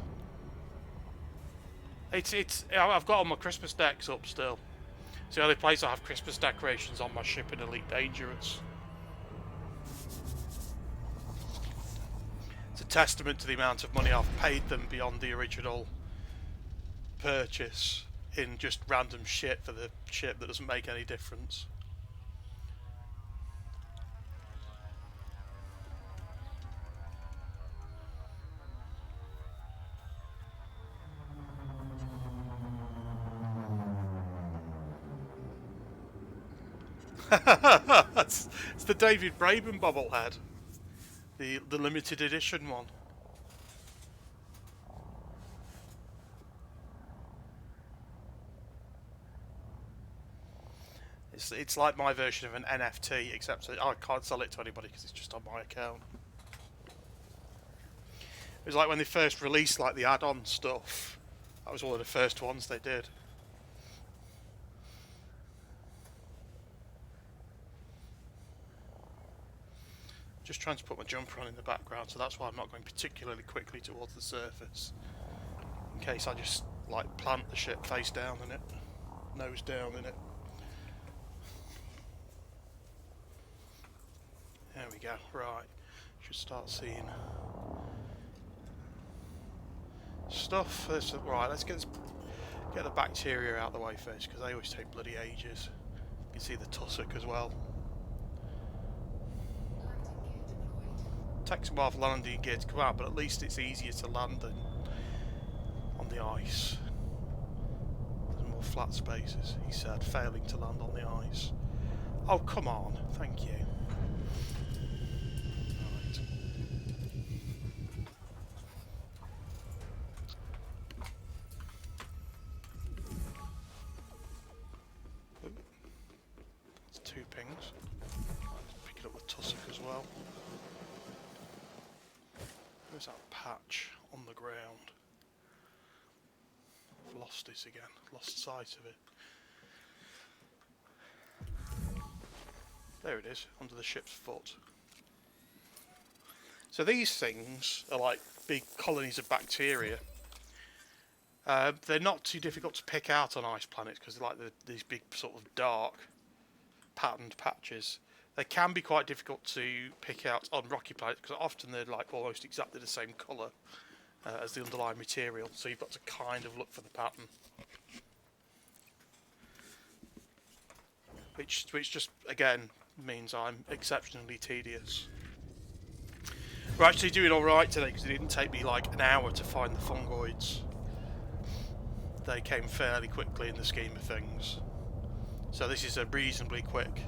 I've got all my Christmas decks up still. It's the only place I have Christmas decorations on my ship in Elite Dangerous. It's a testament to the amount of money I've paid them beyond the original purchase in just random shit for the ship that doesn't make any difference. It's the David Braben bobblehead, the limited edition one. It's like my version of an NFT, except I can't sell it to anybody because it's just on my account. It was like when they first released like the add-on stuff. That was one of the first ones they did. Just trying to put my jumper on in the background, so that's why I'm not going particularly quickly towards the surface. In case I just like plant the ship face down in it, nose down in it. There we go, right. Should start seeing stuff. Right, let's get the bacteria out of the way first, because they always take bloody ages. You can see the tussock as well. Takes a while for landing gear to come out, but at least it's easier to land than on the ice. There's more flat spaces, he said, failing to land on the ice. Oh, come on, thank you. Two pings. Picking up the tussock as well. Where's that patch on the ground? I've lost it again. Lost sight of it. There it is, under the ship's foot. So these things are like big colonies of bacteria. They're not too difficult to pick out on ice planets because they're like these big sort of dark patterned patches. They can be quite difficult to pick out on rocky planets because often they're like almost exactly the same colour as the underlying material, so you've got to kind of look for the pattern. Which just again means I'm exceptionally tedious. We're actually doing alright today because it didn't take me like an hour to find the fungoids. They came fairly quickly in the scheme of things. So this is a reasonably quick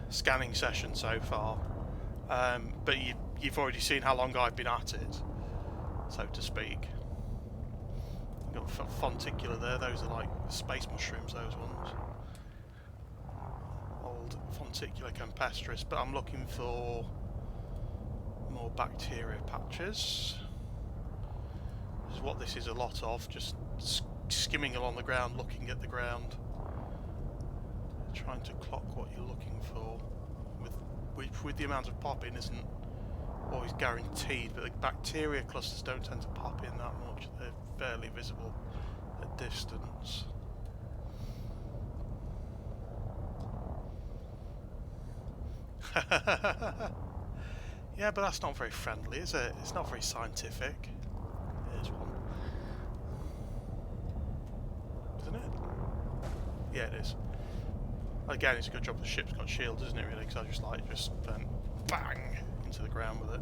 scanning session so far. But you've already seen how long I've been at it, so to speak. You've got fonticula there, those are like space mushrooms, those ones. Old fonticula campestris, but I'm looking for more bacteria patches. This is what this is a lot of, just skimming along the ground, looking at the ground, trying to clock what you're looking for. With the amount of popping isn't always guaranteed, but the bacteria clusters don't tend to pop in that much. They're fairly visible at distance. Yeah, but that's not very friendly, is it? It's not very scientific. Here's one. Isn't it? Yeah, it is. Again, it's a good job the ship's got shields, isn't it, really? Because I just went bang into the ground with it.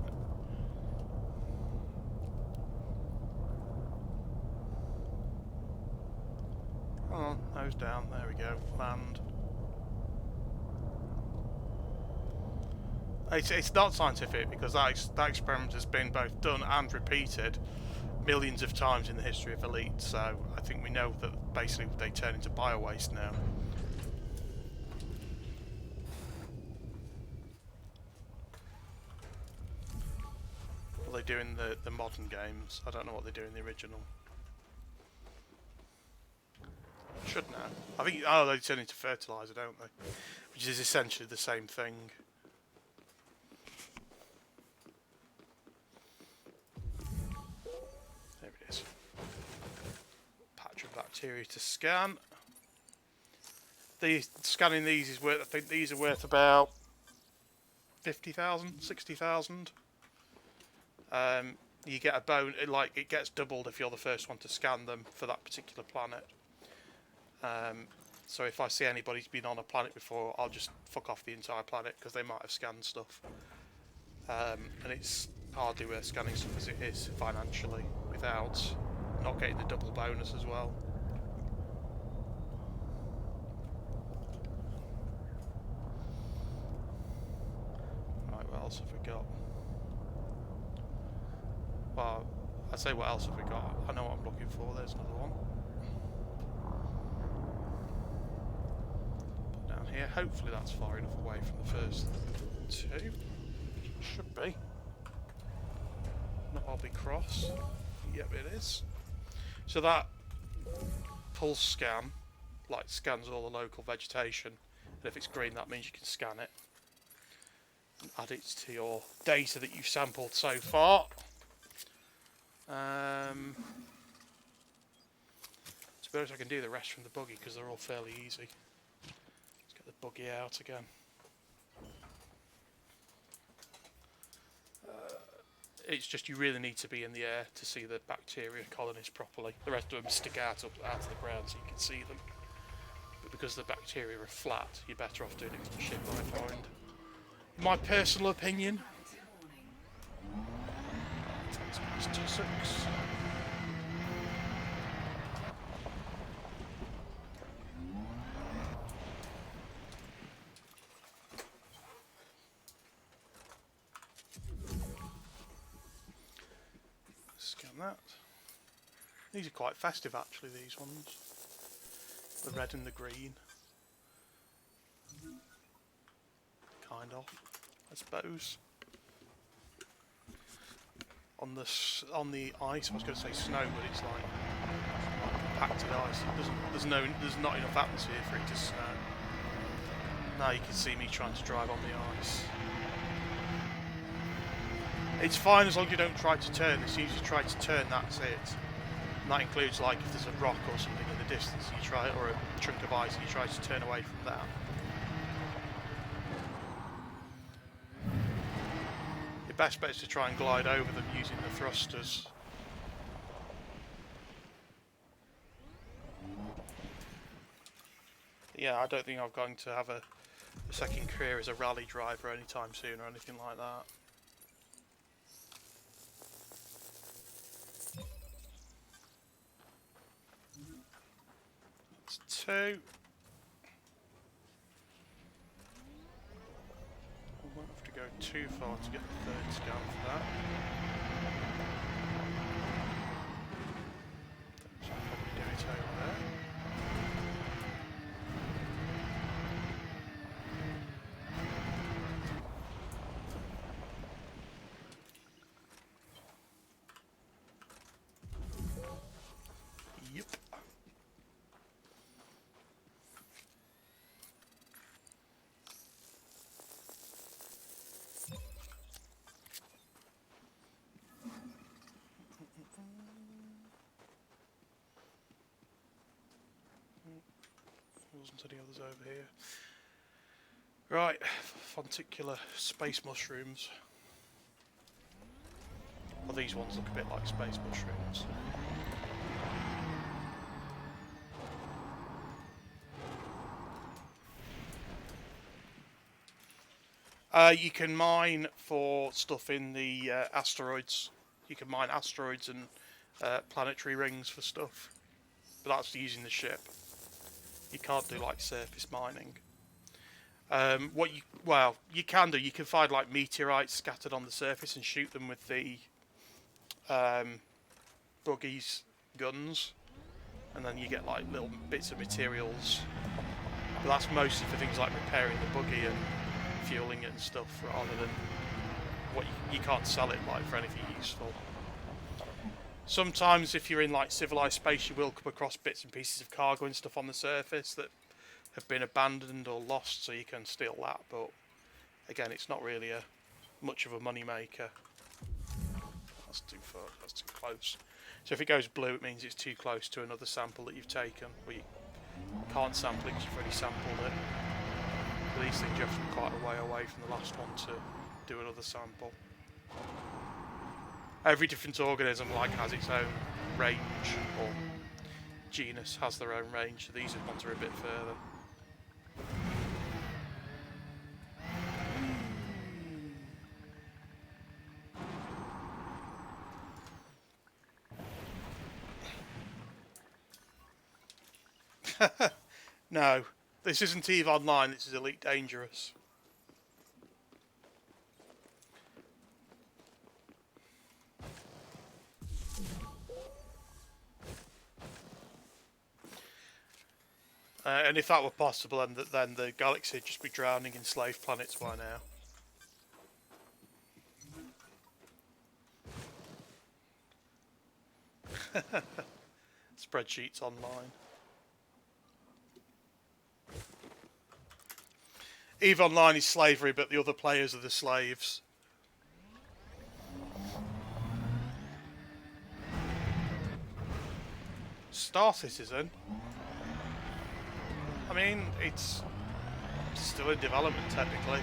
Come on, nose down. There we go. Land. It's not scientific because that experiment has been both done and repeated millions of times in the history of Elite. So I think we know that basically they turn into bio-waste now. They do in the modern games. I don't know what they do in the original. Should know. I think they turn into fertilizer, don't they? Which is essentially the same thing. There it is. Patch of bacteria to scan. Scanning these is worth. I think these are worth about 50,000, 60,000. you get a like it gets doubled if you're the first one to scan them for that particular planet. So if I see anybody who's been on a planet before, I'll just fuck off the entire planet because they might have scanned stuff. And it's hardly worth scanning stuff as it is financially without not getting the double bonus as well. Right, what else have we got? Well, I'd say what else have we got? I know what I'm looking for. There's another one. Put down here. Hopefully that's far enough away from the first two. Should be. Not I'll be cross. Yep, it is. So that pulse scan, like, scans all the local vegetation, and if it's green, that means you can scan it and add it to your data that you've sampled so far. Suppose I can do the rest from the buggy because they're all fairly easy. Let's get the buggy out again. It's just you really need to be in the air to see the bacteria colonies properly. The rest of them stick out of the ground so you can see them. But because the bacteria are flat, you're better off doing it from the ship, I find. My personal opinion. These tussocks. Scan that. These are quite festive actually, these ones. The red and the green. Kind of, I suppose. On the ice, I was going to say snow, but it's like compacted ice. There's not enough atmosphere for it to snow. Now you can see me trying to drive on the ice. It's fine as long as you don't try to turn. As soon as you try to turn, that's it. And that includes like if there's a rock or something in the distance, you try, or a chunk of ice, and you try to turn away from that. Your best bet is to try and glide over them using the thrusters. Yeah, I don't think I'm going to have a second career as a rally driver anytime soon or anything like that. That's 2. I won't have to go too far to get the third scan for that. So I'll probably do it over there. Yep. There wasn't any others over here. Right, fonticular space mushrooms. Well, these ones look a bit like space mushrooms. You can mine for stuff in the asteroids. You can mine asteroids and planetary rings for stuff, but that's using the ship. You can't do like surface mining. You can do. You can find like meteorites scattered on the surface and shoot them with the buggy's guns, and then you get like little bits of materials. But that's mostly for things like repairing the buggy and fueling it and stuff, rather than what you can't sell it like for anything useful. Sometimes if you're in like civilized space, you will come across bits and pieces of cargo and stuff on the surface that have been abandoned or lost, so you can steal that, but again, it's not really much of a money maker. That's too far, that's too close. So if it goes blue, it means it's too close to another sample that you've taken. Well, you can't sample it because you've already sampled it. So these things you have to be quite a way away from the last one to do another sample. Every different organism like has its own range, or genus has their own range. So these ones are a bit further. No, this isn't EVE Online, this is Elite Dangerous. And if that were possible, then the galaxy would just be drowning in slave planets by now. Spreadsheets online. EVE Online is slavery, but the other players are the slaves. Star Citizen? I mean, it's still in development technically.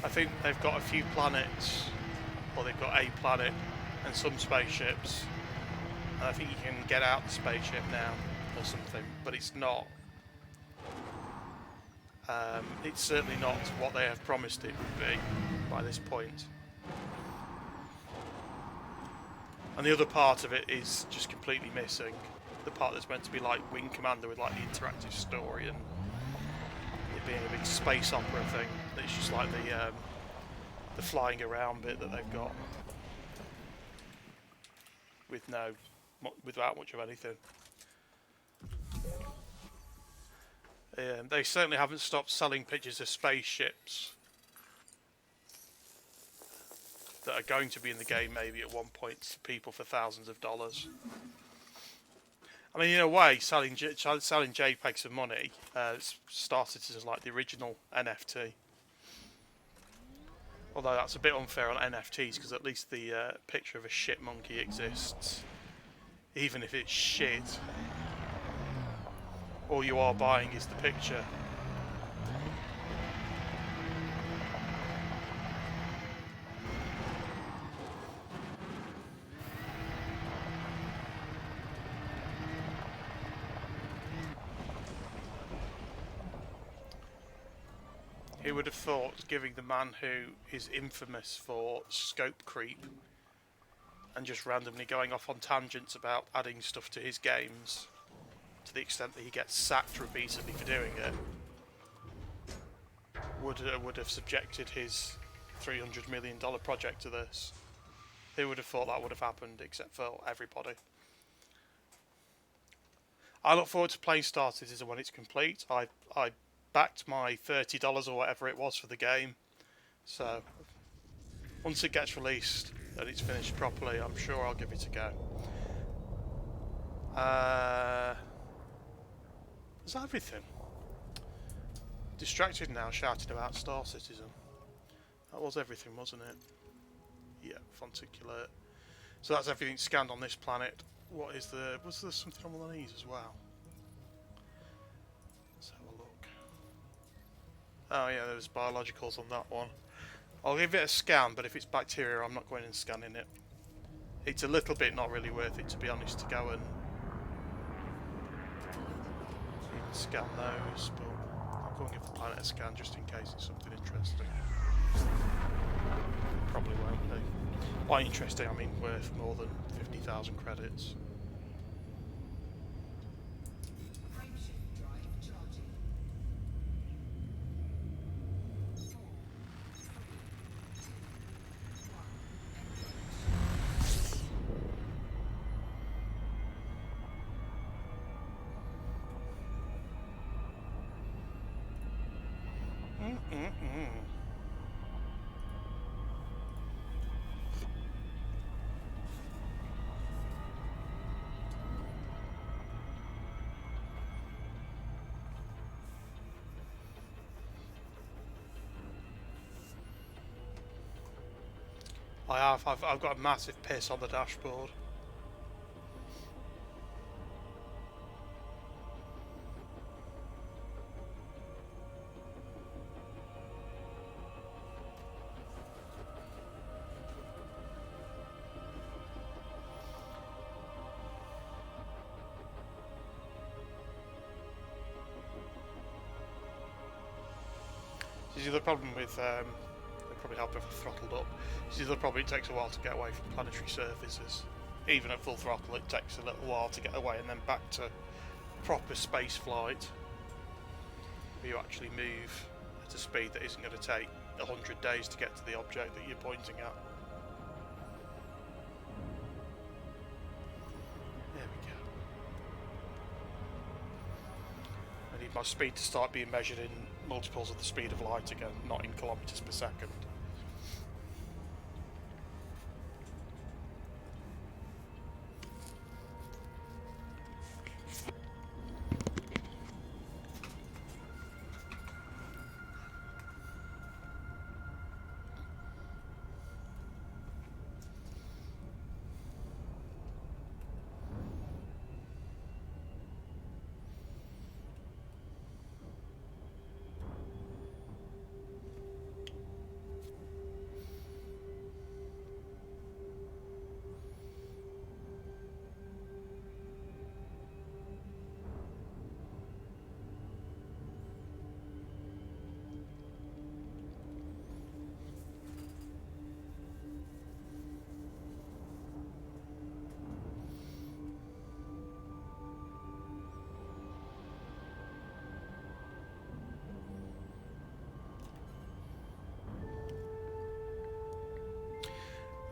I think they've got a few planets, or they've got a planet and some spaceships. And I think you can get out the spaceship now or something, but it's not. It's certainly not what they have promised it would be by this point. And the other part of it is just completely missing. The part that's meant to be like Wing Commander with like the interactive story and it being a big space opera thing. It's just like the flying around bit that they've got without much of anything. They certainly haven't stopped selling pictures of spaceships that are going to be in the game maybe at one point to people for thousands of dollars. I mean, in a way, selling JPEGs for money started as like the original NFT. Although that's a bit unfair on NFTs because at least the picture of a shit monkey exists. Even if it's shit, all you are buying is the picture. Who would have thought giving the man who is infamous for scope creep and just randomly going off on tangents about adding stuff to his games to the extent that he gets sacked repeatedly for doing it would have subjected his $300 million project to this. Who would have thought that would have happened except for everybody? I look forward to playing Star Citizen when it's complete. I backed my $30 or whatever it was for the game, so once it gets released and it's finished properly, I'm sure I'll give it a go. Is that everything? Distracted now, shouting about Star Citizen. That was everything, wasn't it? Yeah, Fonticulate. So that's everything scanned on this planet. What is the... Was there something on one of these as well? Let's have a look. Oh yeah, there's biologicals on that one. I'll give it a scan, but if it's bacteria, I'm not going and scanning it. It's a little bit not really worth it, to be honest, to go and even scan those, but I'll go and give the planet a scan just in case it's something interesting. Probably won't be. By interesting, I mean worth more than 50,000 credits. Frameshift drive charging. 4, 3, 2, 1. I've got a massive piss on the dashboard. This is the other problem with, they probably help if I throttled up. This is the other problem, it takes a while to get away from planetary surfaces. Even at full throttle it takes a little while to get away and then back to proper space flight. Where you actually move at a speed that isn't going to take 100 days to get to the object that you're pointing at. There we go. I need my speed to start being measured in multiples of the speed of light again, not in kilometers per second.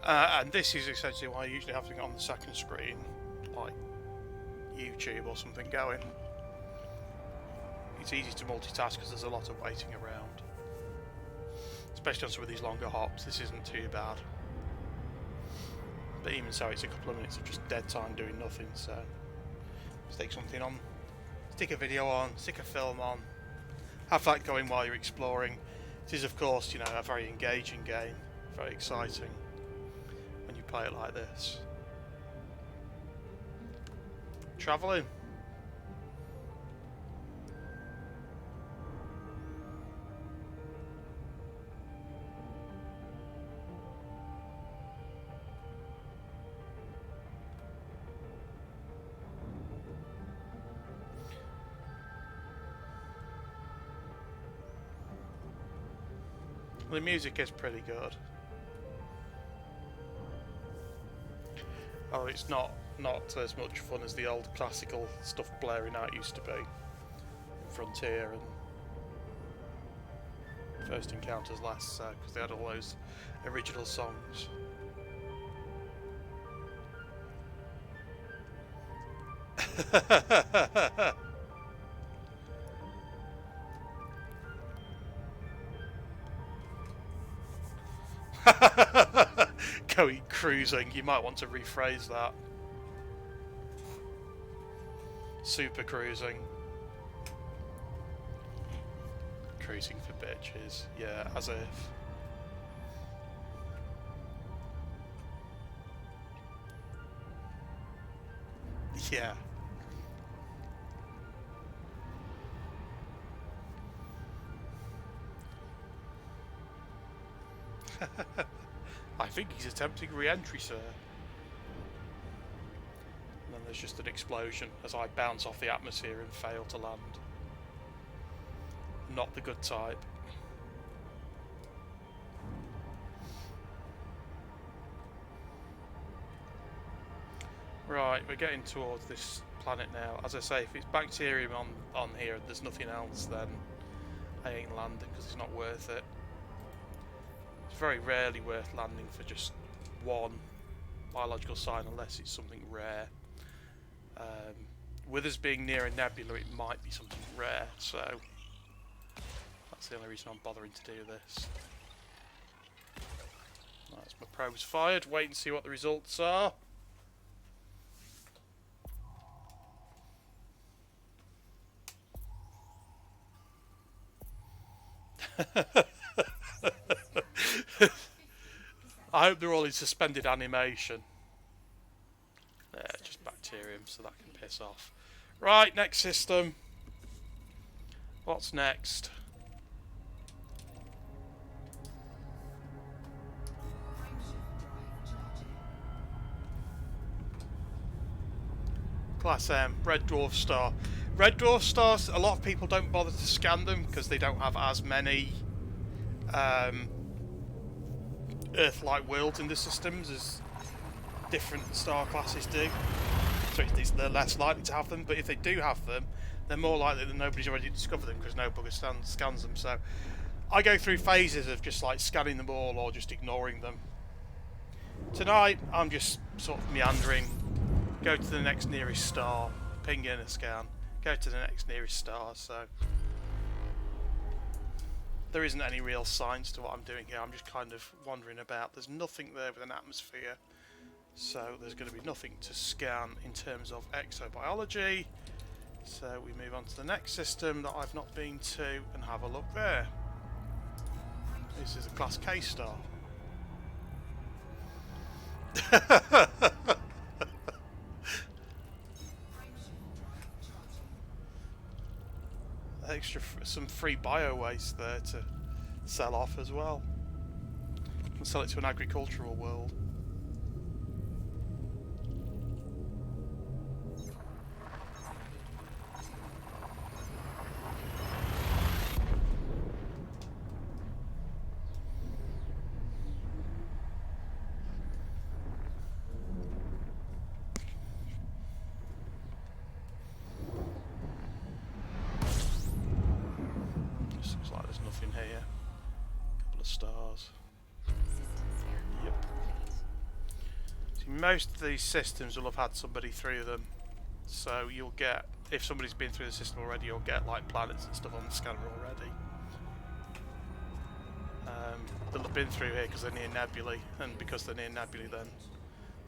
And this is essentially why I usually have to go on the second screen, like YouTube or something going. It's easy to multitask because there's a lot of waiting around. Especially on some of these longer hops, this isn't too bad. But even so, it's a couple of minutes of just dead time doing nothing, so stick something on, stick a video on, stick a film on, have that going while you're exploring. It is, of course, you know, a very engaging game, very exciting when you play it like this. Travelling. The music is pretty good. Oh, it's not as much fun as the old classical stuff blaring out used to be in Frontier and First Encounters less, because they had all those original songs. Going cruising, you might want to rephrase that. Super cruising. Cruising for bitches, yeah, as if. Yeah. I think he's attempting re-entry, sir. And then there's just an explosion as I bounce off the atmosphere and fail to land. Not the good type. Right, we're getting towards this planet now. As I say, if it's bacterium on here and there's nothing else, then I ain't landing because it's not worth it. It's very rarely worth landing for just one biological sign unless it's something rare. With us being near a nebula, it might be something rare, so that's the only reason I'm bothering to do this. That's my probes fired. Wait and see what the results are. I hope they're all in suspended animation. Yeah, just bacterium, so that can piss off. Right, next system. What's next? Class M, Red Dwarf Star. Red Dwarf Stars, a lot of people don't bother to scan them because they don't have as many Earth-like worlds in the systems as different star classes do. So they're less likely to have them, but if they do have them, they're more likely that nobody's already discovered them because no bugger scans them. So I go through phases of just like scanning them all or just ignoring them. Tonight I'm just sort of meandering, go to the next nearest star, ping in a scan, go to the next nearest star. So there isn't any real science to what I'm doing here. I'm just kind of wandering about. There's nothing there with an atmosphere, so there's going to be nothing to scan in terms of exobiology. So we move on to the next system that I've not been to and have a look there. This is a Class K star. Some free bio waste there to sell off as well. And sell it to an agricultural world. Looks like there's nothing here. Couple of stars. Yep. See, most of these systems will have had somebody through them, so you'll get, if somebody's been through the system already, you'll get like planets and stuff on the scanner already. They'll have been through here because they're near nebulae, and because they're near nebulae, then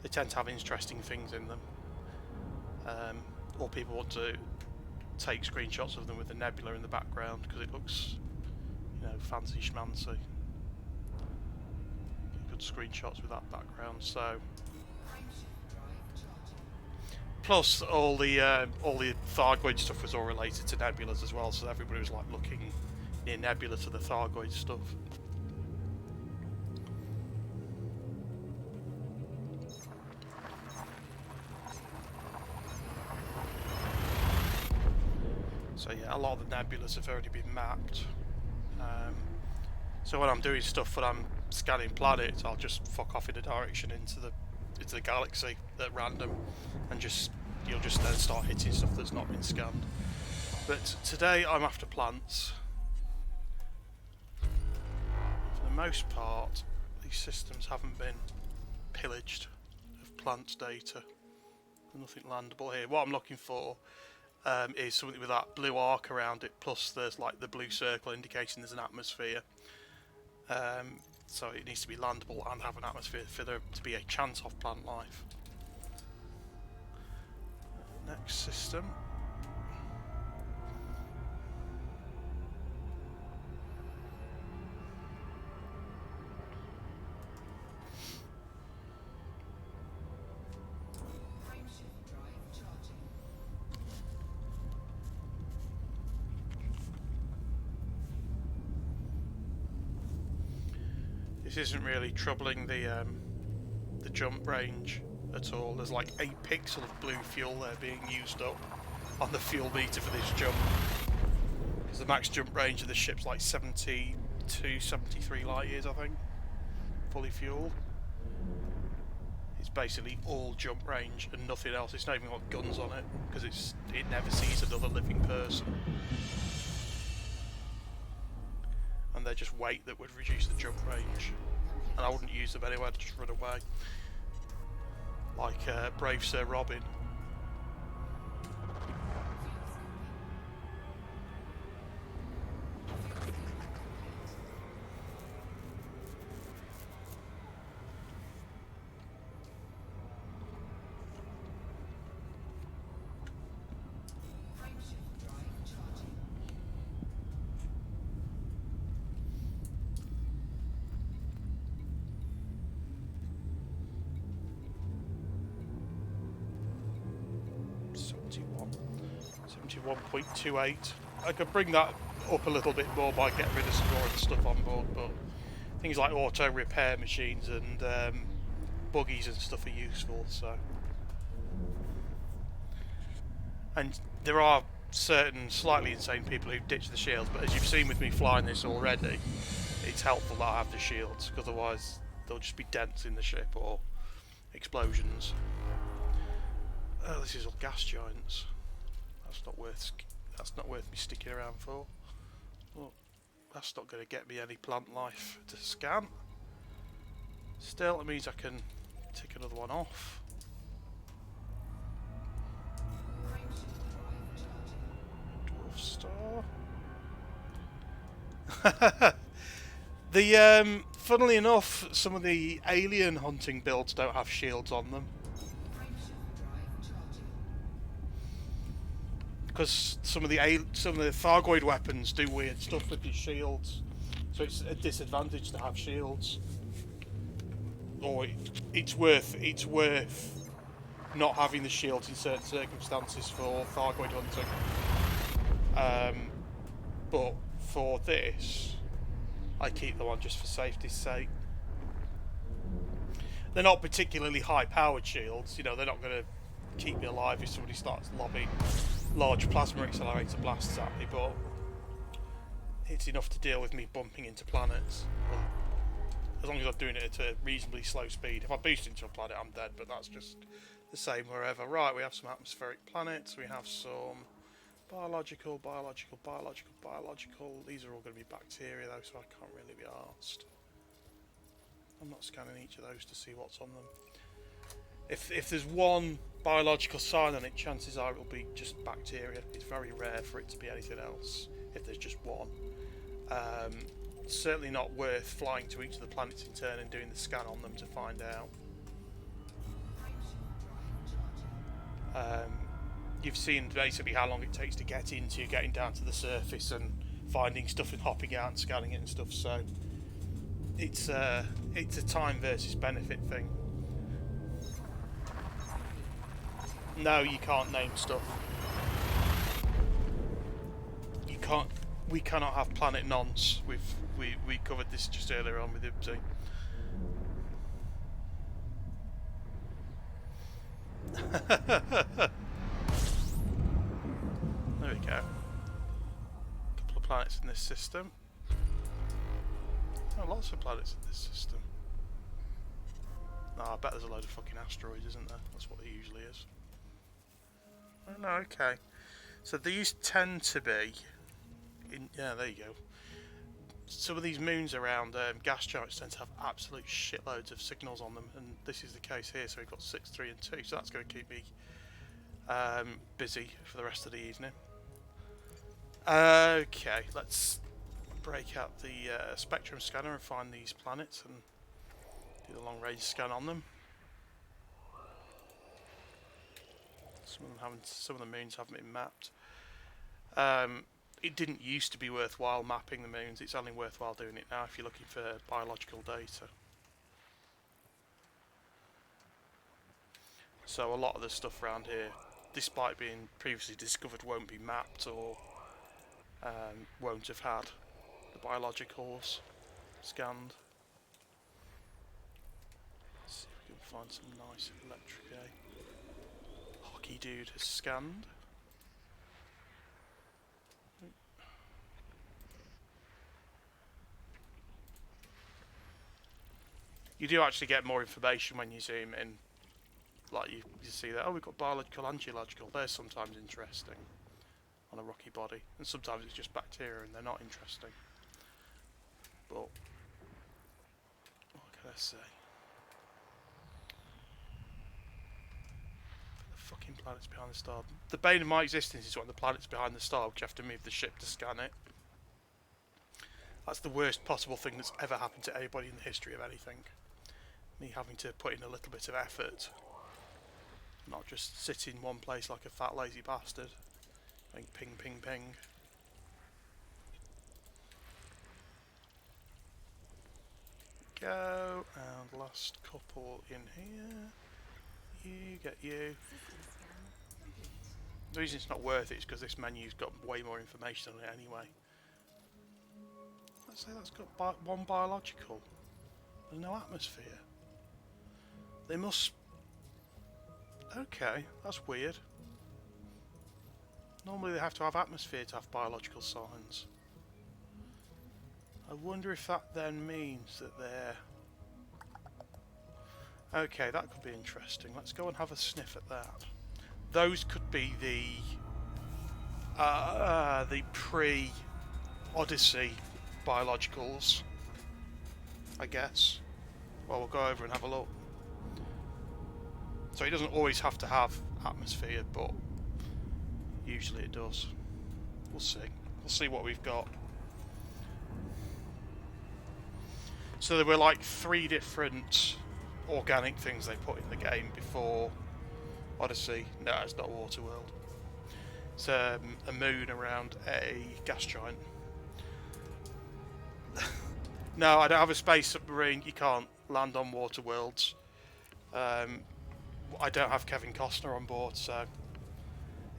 they tend to have interesting things in them. Or people want to take screenshots of them with the nebula in the background because it looks, you know, fancy schmancy. Get good screenshots with that background. So, plus all the Thargoid stuff was all related to nebulas as well. So everybody was like looking near nebula to the Thargoid stuff. So yeah, a lot of the nebulas have already been mapped. So when I'm doing stuff, when I'm scanning planets, I'll just fuck off in a direction into the galaxy at random, and you'll just then start hitting stuff that's not been scanned. But today I'm after plants. For the most part, these systems haven't been pillaged of plant data. There's nothing landable here. What I'm looking for is something with that blue arc around it, plus there's like the blue circle indicating there's an atmosphere. So it needs to be landable and have an atmosphere for there to be a chance of plant life. Next system. This isn't really troubling the jump range at all. There's like 8 pixels of blue fuel there being used up on the fuel meter for this jump. Because the max jump range of the ship's like 72, 73 light years, I think. Fully fueled. It's basically all jump range and nothing else. It's not even got guns on it because it never sees another living person. And they're just weight that would reduce the jump range, and I wouldn't use them anyway. I'd just run away, like brave Sir Robin. .28. I could bring that up a little bit more by getting rid of some more of the stuff on board, but things like auto repair machines and buggies and stuff are useful. So, and there are certain slightly insane people who ditch the shields, but as you've seen with me flying this already, it's helpful that I have the shields, because otherwise there'll just be dents in the ship or explosions. Oh, this is all gas giants. That's not worth. That's not worth me sticking around for. Well, that's not going to get me any plant life to scan. Still, it means I can tick another one off. Dwarf star. Funnily enough, some of the alien hunting builds don't have shields on them. Because some of the Thargoid weapons do weird stuff with these shields, so it's a disadvantage to have shields. Or it's worth not having the shields in certain circumstances for Thargoid hunting. But for this, I keep them on just for safety's sake. They're not particularly high-powered shields. You know, they're not going to keep me alive if somebody starts lobbing large plasma accelerator blasts at me, but it's enough to deal with me bumping into planets. Well, as long as I'm doing it at a reasonably slow speed. If I boost into a planet, I'm dead, but that's just the same wherever. Right, we have some atmospheric planets. We have some biological. These are all going to be bacteria, though, so I can't really be arsed. I'm not scanning each of those to see what's on them. If there's one biological sign on it, chances are it will be just bacteria. It's very rare for it to be anything else if there's just one. Certainly not worth flying to each of the planets in turn and doing the scan on them to find out. You've seen basically how long it takes to get into you, getting down to the surface and finding stuff and hopping out and scanning it and stuff, so it's a time versus benefit thing. No, you can't name stuff. You can't. We cannot have planet nonce. We covered this just earlier on with Ibsy. There we go. A couple of planets in this system. Oh, lots of planets in this system. No, I bet there's a load of fucking asteroids, isn't there? That's what it usually is. Oh no, okay. So these tend to be yeah, there you go. Some of these moons around gas giants tend to have absolute shitloads of signals on them, and this is the case here. So we've got 6, 3 and 2, so that's going to keep me busy for the rest of the evening. Okay, let's break out the spectrum scanner and find these planets and do the long range scan on them. Some of the moons haven't been mapped. It didn't used to be worthwhile mapping the moons. It's only worthwhile doing it now if you're looking for biological data. So a lot of the stuff around here, despite being previously discovered, won't be mapped or won't have had the biologicals scanned. Let's see if we can find some nice electric. Hockey dude has scanned. You do actually get more information when you zoom in. Like you see that, oh, we've got biological and geological. They're sometimes interesting on a rocky body, and sometimes it's just bacteria and they're not interesting. But what can I say? The fucking planets behind the star. The bane of my existence is when the planet's behind the star, which you have to move the ship to scan it. That's the worst possible thing that's ever happened to anybody in the history of anything. Me having to put in a little bit of effort, not just sit in one place like a fat lazy bastard, going ping ping ping. Go, and last couple in here. You get you. The reason it's not worth it is because this menu's got way more information on it anyway. Let's say that's got one biological. There's no atmosphere. They must... Okay, that's weird. Normally they have to have atmosphere to have biological signs. I wonder if that then means that they're... Okay, that could be interesting. Let's go and have a sniff at that. Those could be the pre-Odyssey biologicals, I guess. Well, we'll go over and have a look. So it doesn't always have to have atmosphere, but usually it does. We'll see. We'll see what we've got. So there were like 3 different organic things they put in the game before Odyssey. No, it's not Waterworld. It's a moon around a gas giant. No, I don't have a space submarine. You can't land on Waterworlds. I don't have Kevin Costner on board, so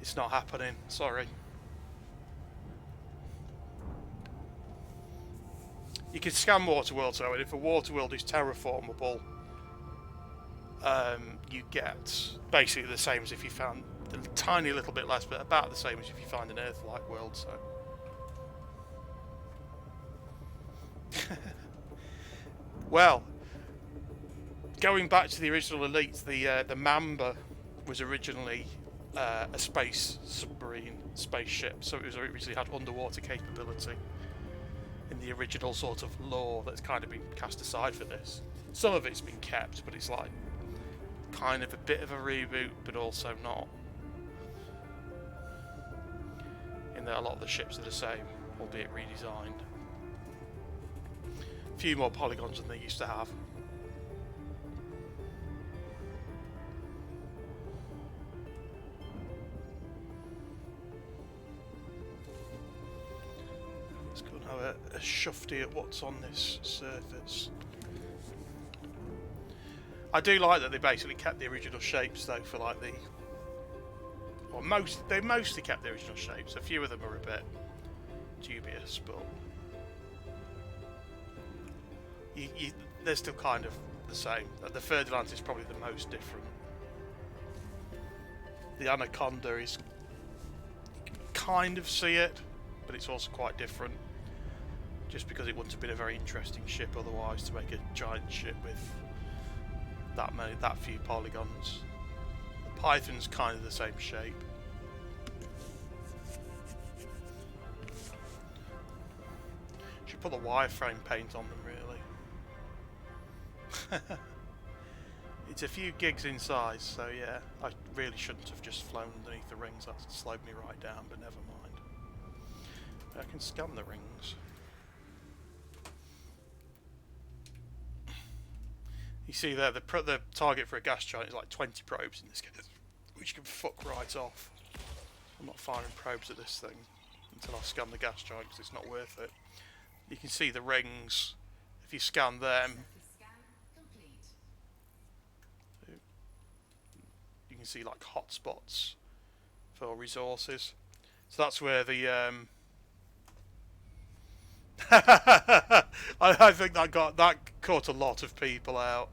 it's not happening. Sorry. You can scan Waterworld, so if a Waterworld is terraformable, you get basically the same as if you found a tiny little bit less, but about the same as if you find an Earth-like world. So, well, going back to the original Elites, the Mamba was originally a space submarine spaceship, so it was originally had underwater capability. In the original sort of lore that's kind of been cast aside for this. Some of it's been kept, but it's like kind of a bit of a reboot, but also not. In that a lot of the ships are the same, albeit redesigned. A few more polygons than they used to have. Let's go and have a shufty at what's on this surface. I do like that they basically kept the original shapes though for like the... Well, they mostly kept the original shapes. A few of them are a bit dubious, but... they're still kind of the same. The Ferdinand is probably the most different. The Anaconda is... You can kind of see it, but it's also quite different. Just because it wouldn't have been a very interesting ship otherwise to make a giant ship with that few polygons. The Python's kind of the same shape. Should put the wireframe paint on them really. It's a few gigs in size, so yeah, I really shouldn't have just flown underneath the rings. That slowed me right down, but never mind. I can scan the rings. You see there, the target for a gas giant is like 20 probes in this case, which can fuck right off. I'm not firing probes at this thing until I scan the gas giant because it's not worth it. You can see the rings. If you scan them, you can see like hotspots for resources. So that's where the I think that caught a lot of people out.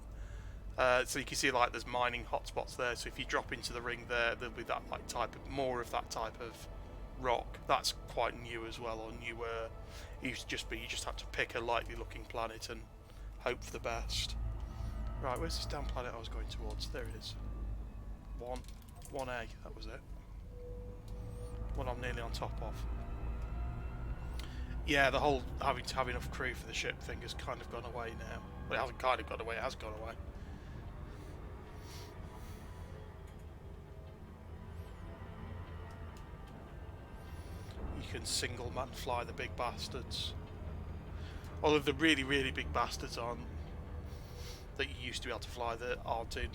So you can see like there's mining hotspots there. So if you drop into the ring there, there'll be that like more of that type of rock. That's quite new as well, or newer. You just have to pick a likely looking planet and hope for the best. Right, where's this damn planet I was going towards? There it is. 1A, that was it. One I'm nearly on top of. Yeah, the whole having to have enough crew for the ship thing has kind of gone away now. Well, it hasn't kind of gone away, it has gone away. You can single man fly the big bastards. Although the really, really big bastards aren't, that you used to be able to fly, that aren't in.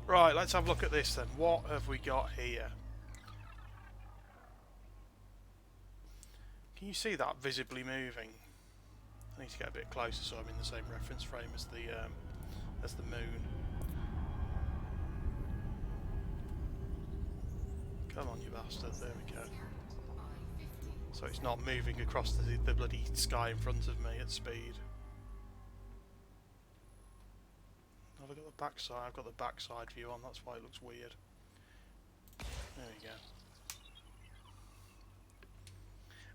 Right, let's have a look at this then. What have we got here? Can you see that visibly moving? I need to get a bit closer so I'm in the same reference frame as the moon. Come on, you bastard. There we go. So it's not moving across the bloody sky in front of me at speed. I've got the backside. I've got the backside view on. That's why it looks weird. There we go.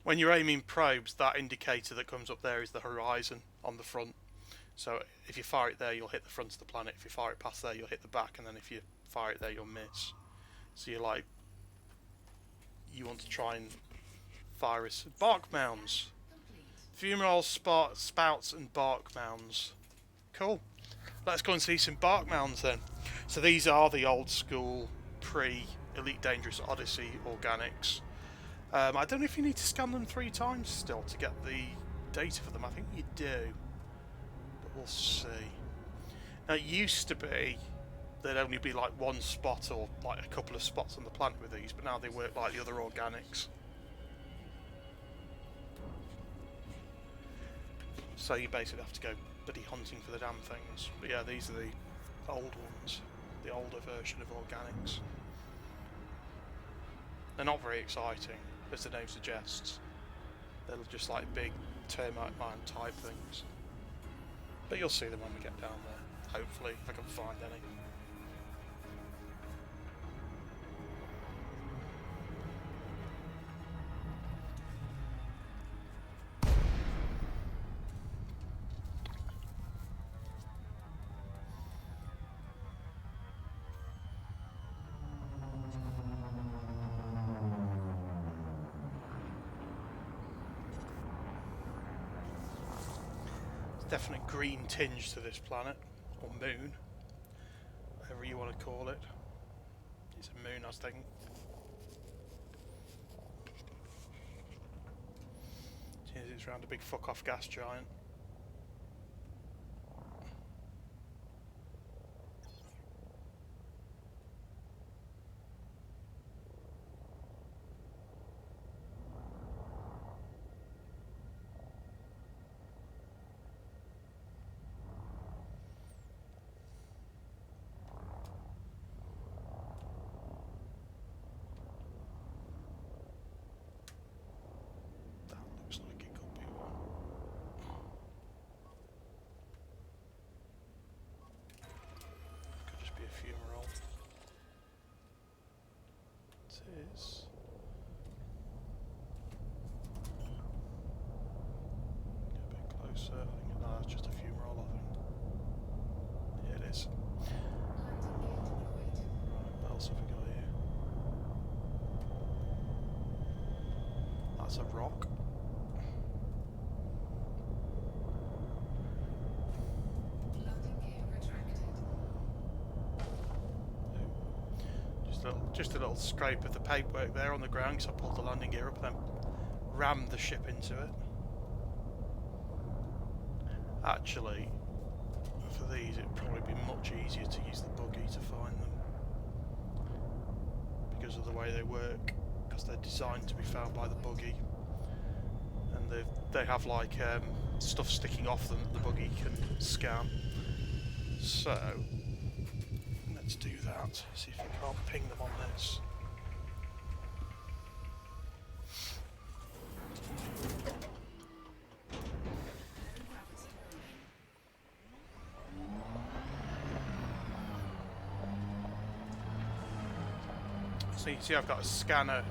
When you're aiming probes, that indicator that comes up there is the horizon on the front. So if you fire it there, you'll hit the front of the planet. If you fire it past there, you'll hit the back, and then if you fire it there, you'll miss. So you want to try and fire us. Bark mounds. Fumarole spouts and bark mounds. Cool. Let's go and see some bark mounds then. So these are the old school pre-Elite Dangerous Odyssey organics. I don't know if you need to scan them 3 times still to get the data for them. I think you do. But we'll see. Now it used to be there'd only be like one spot or like a couple of spots on the planet with these, but now they work like the other organics. So you basically have to go bloody hunting for the damn things. But yeah, these are the old ones, the older version of organics. They're not very exciting, as the name suggests. They're just like big termite mine type things. But you'll see them when we get down there, hopefully, if I can find any. Definite green tinge to this planet, or moon, whatever you want to call it. It's a moon, I think. It's around a big fuck off gas giant. Is a bit closer. I think no, it's just a fumarole, I think. Yeah, it is. Right, what else have we got here? That's a rock. Just a little scrape of the paintwork there on the ground, because I pulled the landing gear up and then rammed the ship into it. Actually, for these it'd probably be much easier to use the buggy to find them, because of the way they work, because they're designed to be found by the buggy, and they have like stuff sticking off them that the buggy can scan. So let's do that, see if we can't ping them on this. So you can see I've got a scanner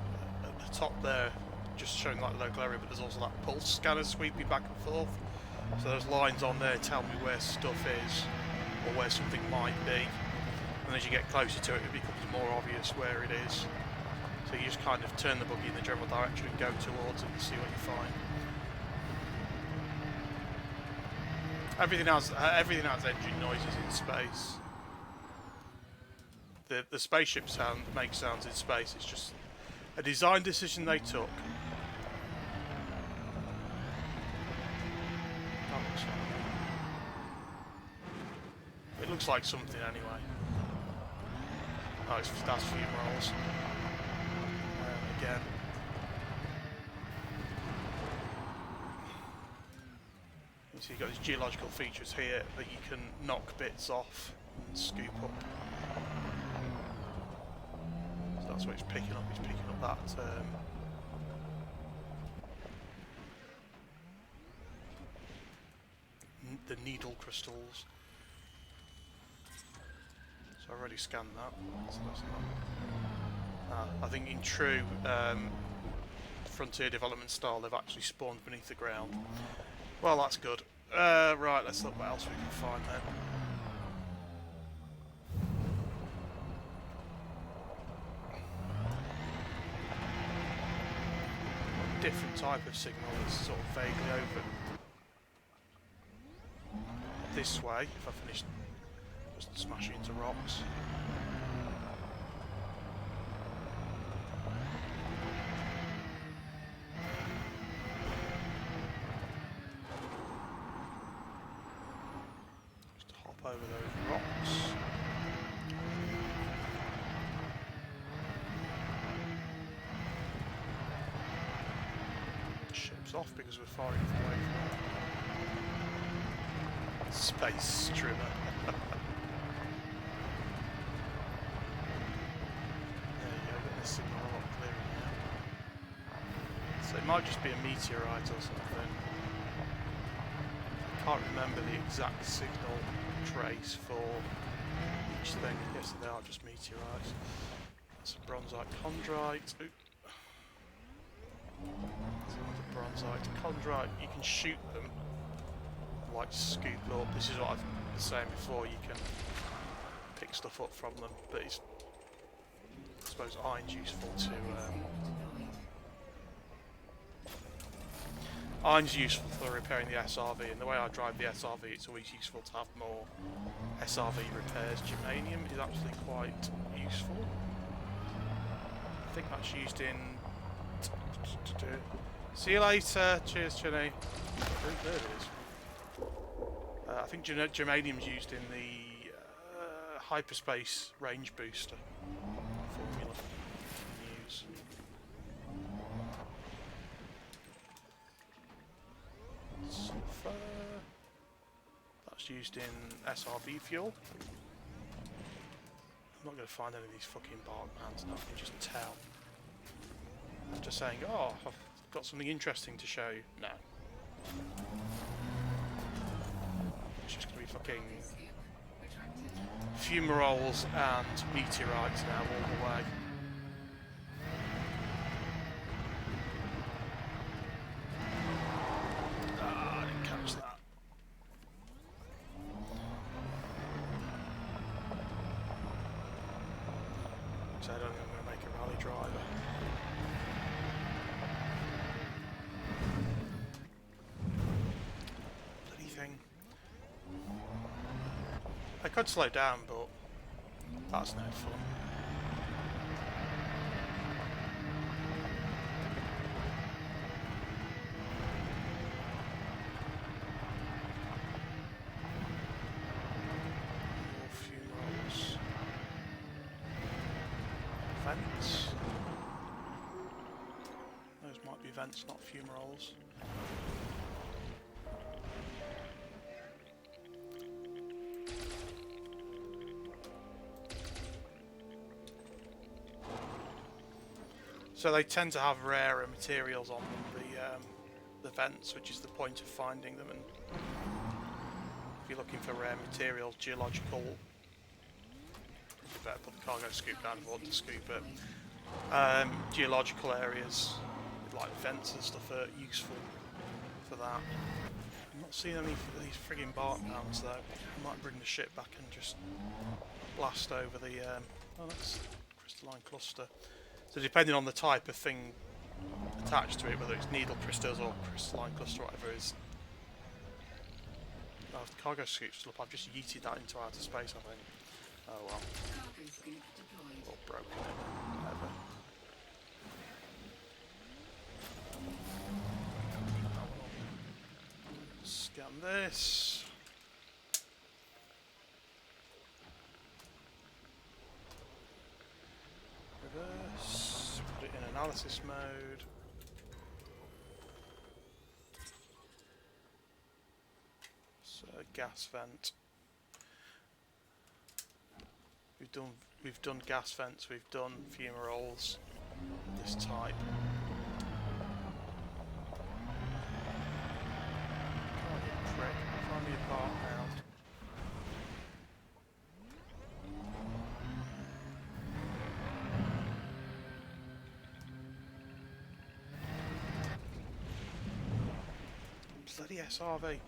at the top there, just showing like the local area, but there's also that pulse scanner sweeping back and forth. So those lines on there tell me where stuff is, or where something might be. And as you get closer to it, it becomes more obvious where it is. So you just kind of turn the buggy in the general direction and go towards it and see what you find. Everything has engine noises in space. The spaceship makes sounds in space. It's just a design decision they took. It looks like something anyway. Oh, that's fumaroles. Again. So you've got these geological features here that you can knock bits off and scoop up. So that's what it's picking up. It's picking up that the needle crystals. So I already scanned that. So that's not. I think in true Frontier development style, they've actually spawned beneath the ground. Well, that's good. Right, let's look what else we can find then. Different type of signal is sort of vaguely over this way. If I finish just smashing into rocks. Just hop over those rocks. Ship's off because we're firing away from space trimmer. There you go, getting the signal a lot clearer now. So it might just be a meteorite or something. I can't remember the exact signal trace for each thing. Yes, they are just meteorites. That's a bronzite chondrite. Ooh. Bronzite chondrite, you can shoot them, like scoop up. This is what I was saying before, you can pick stuff up from them, but it's, I suppose iron's useful to iron's useful for repairing the SRV, and the way I drive the SRV, it's always useful to have more SRV repairs. Germanium is actually quite useful. I think that's used in see you later. Cheers, Chinny. Oh, there it is. I think germanium's used in the hyperspace range booster formula we use. Sulfur. That's used in SRV fuel. I'm not going to find any of these fucking bark bands now. I can just tell. After saying, oh, I've got something interesting to show you. No. It's just going to be fucking fumaroles and meteorites now all the way. Ah, I didn't catch that. So I don't think I'm going to make a rally driver. I could slow down, but that's no fun. More funerals. Vents. Those might be vents, not fumaroles. So they tend to have rarer materials on them, the vents, which is the point of finding them. And if you're looking for rare materials, geological, you better put the cargo scoop down if you want to scoop it. Geological areas, like vents and stuff, are useful for that. I'm not seeing any of these frigging bark mounts though. I might bring the ship back and just blast over the. Oh, that's crystalline cluster. So depending on the type of thing attached to it, whether it's needle crystals or crystalline cluster or whatever it is. Oh, if the cargo scoop's still up, I've just yeeted that into outer space, I think. Oh well. Or broken it. Whatever. Scan this. Reverse, put it in analysis mode. So gas vent. We've done gas vents, we've done fumaroles of this type. Oh, you prick, find me a part now. Bloody SRV.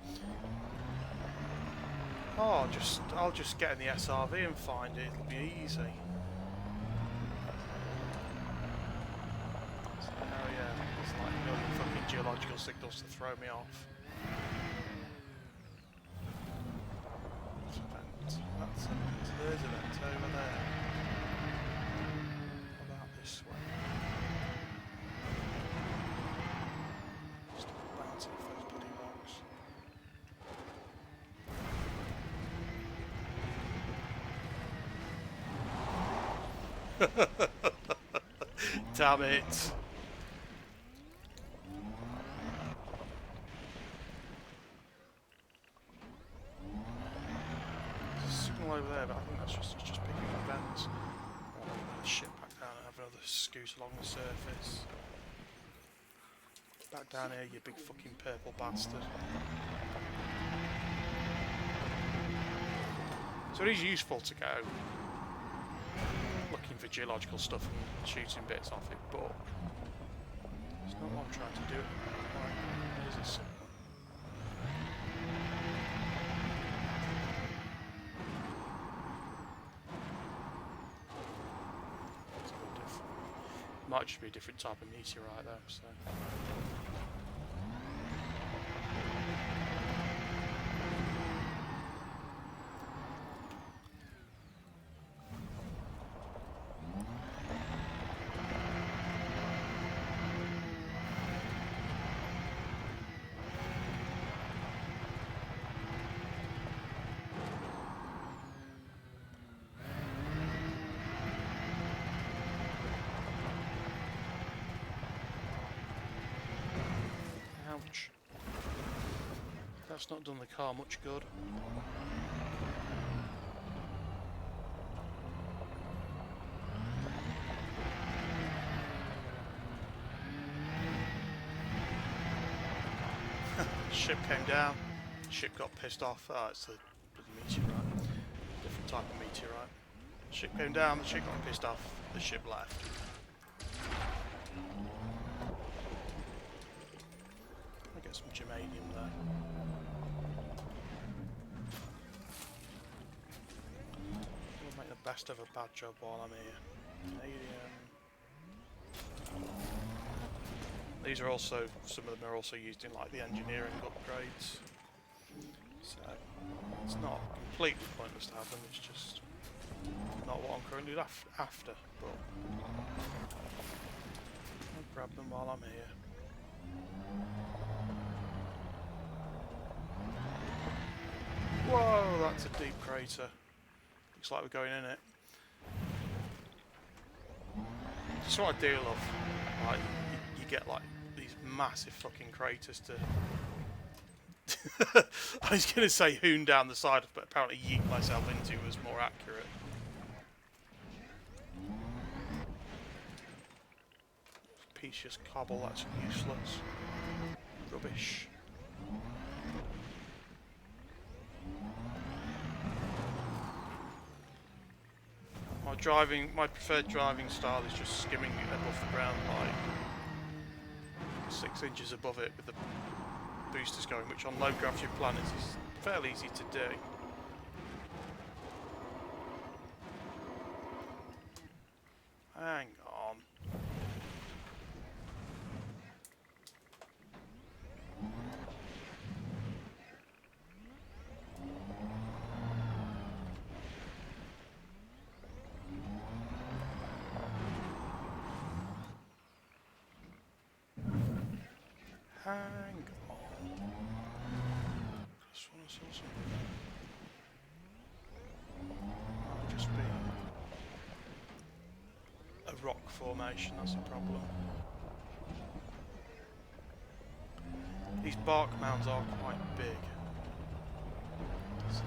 Oh, I'll just get in the SRV and find it. It'll be easy. Oh yeah, there's like a million fucking geological signals to throw me off. That's a vent. That's a vent. There's a vent over there. How about this way? Stop bouncing off those bloody rocks. Damn it! There's a signal over there, but I think that's just picking up vents. I'll let the ship back down and have another scoot along the surface. Back down here, you big fucking purple bastard. So it is useful to go looking for geological stuff and shooting bits off it, but it's not what I'm trying to do. Right, there's a signal. It's a bit different. Might just be a different type of meteorite though, so. Ouch. That's not done the car much good. Ship came down, ship got pissed off. Oh, it's a bloody meteorite. Different type of meteorite. Ship came down, the ship got pissed off, the ship left. Some germanium there. We'll make the best of a bad job while I'm here. Canadian. These are also, some of them are also used in like the engineering upgrades. So it's not completely pointless to have them, it's just not what I'm currently after, but I'll grab them while I'm here. Whoa, that's a deep crater. Looks like we're going in it. That's what I do love. Like, you get like these massive fucking craters to... I was going to say hoon down the side, but apparently yeet myself into was more accurate. Specious cobble, that's useless. Rubbish. My preferred driving style is just skimming above the ground, like 6 inches above it with the boosters going, which on low gravity planets is fairly easy to do. Hang on. Hang on. Just want to saw something. Might just be a rock formation, that's a problem. These bark mounds are quite big. So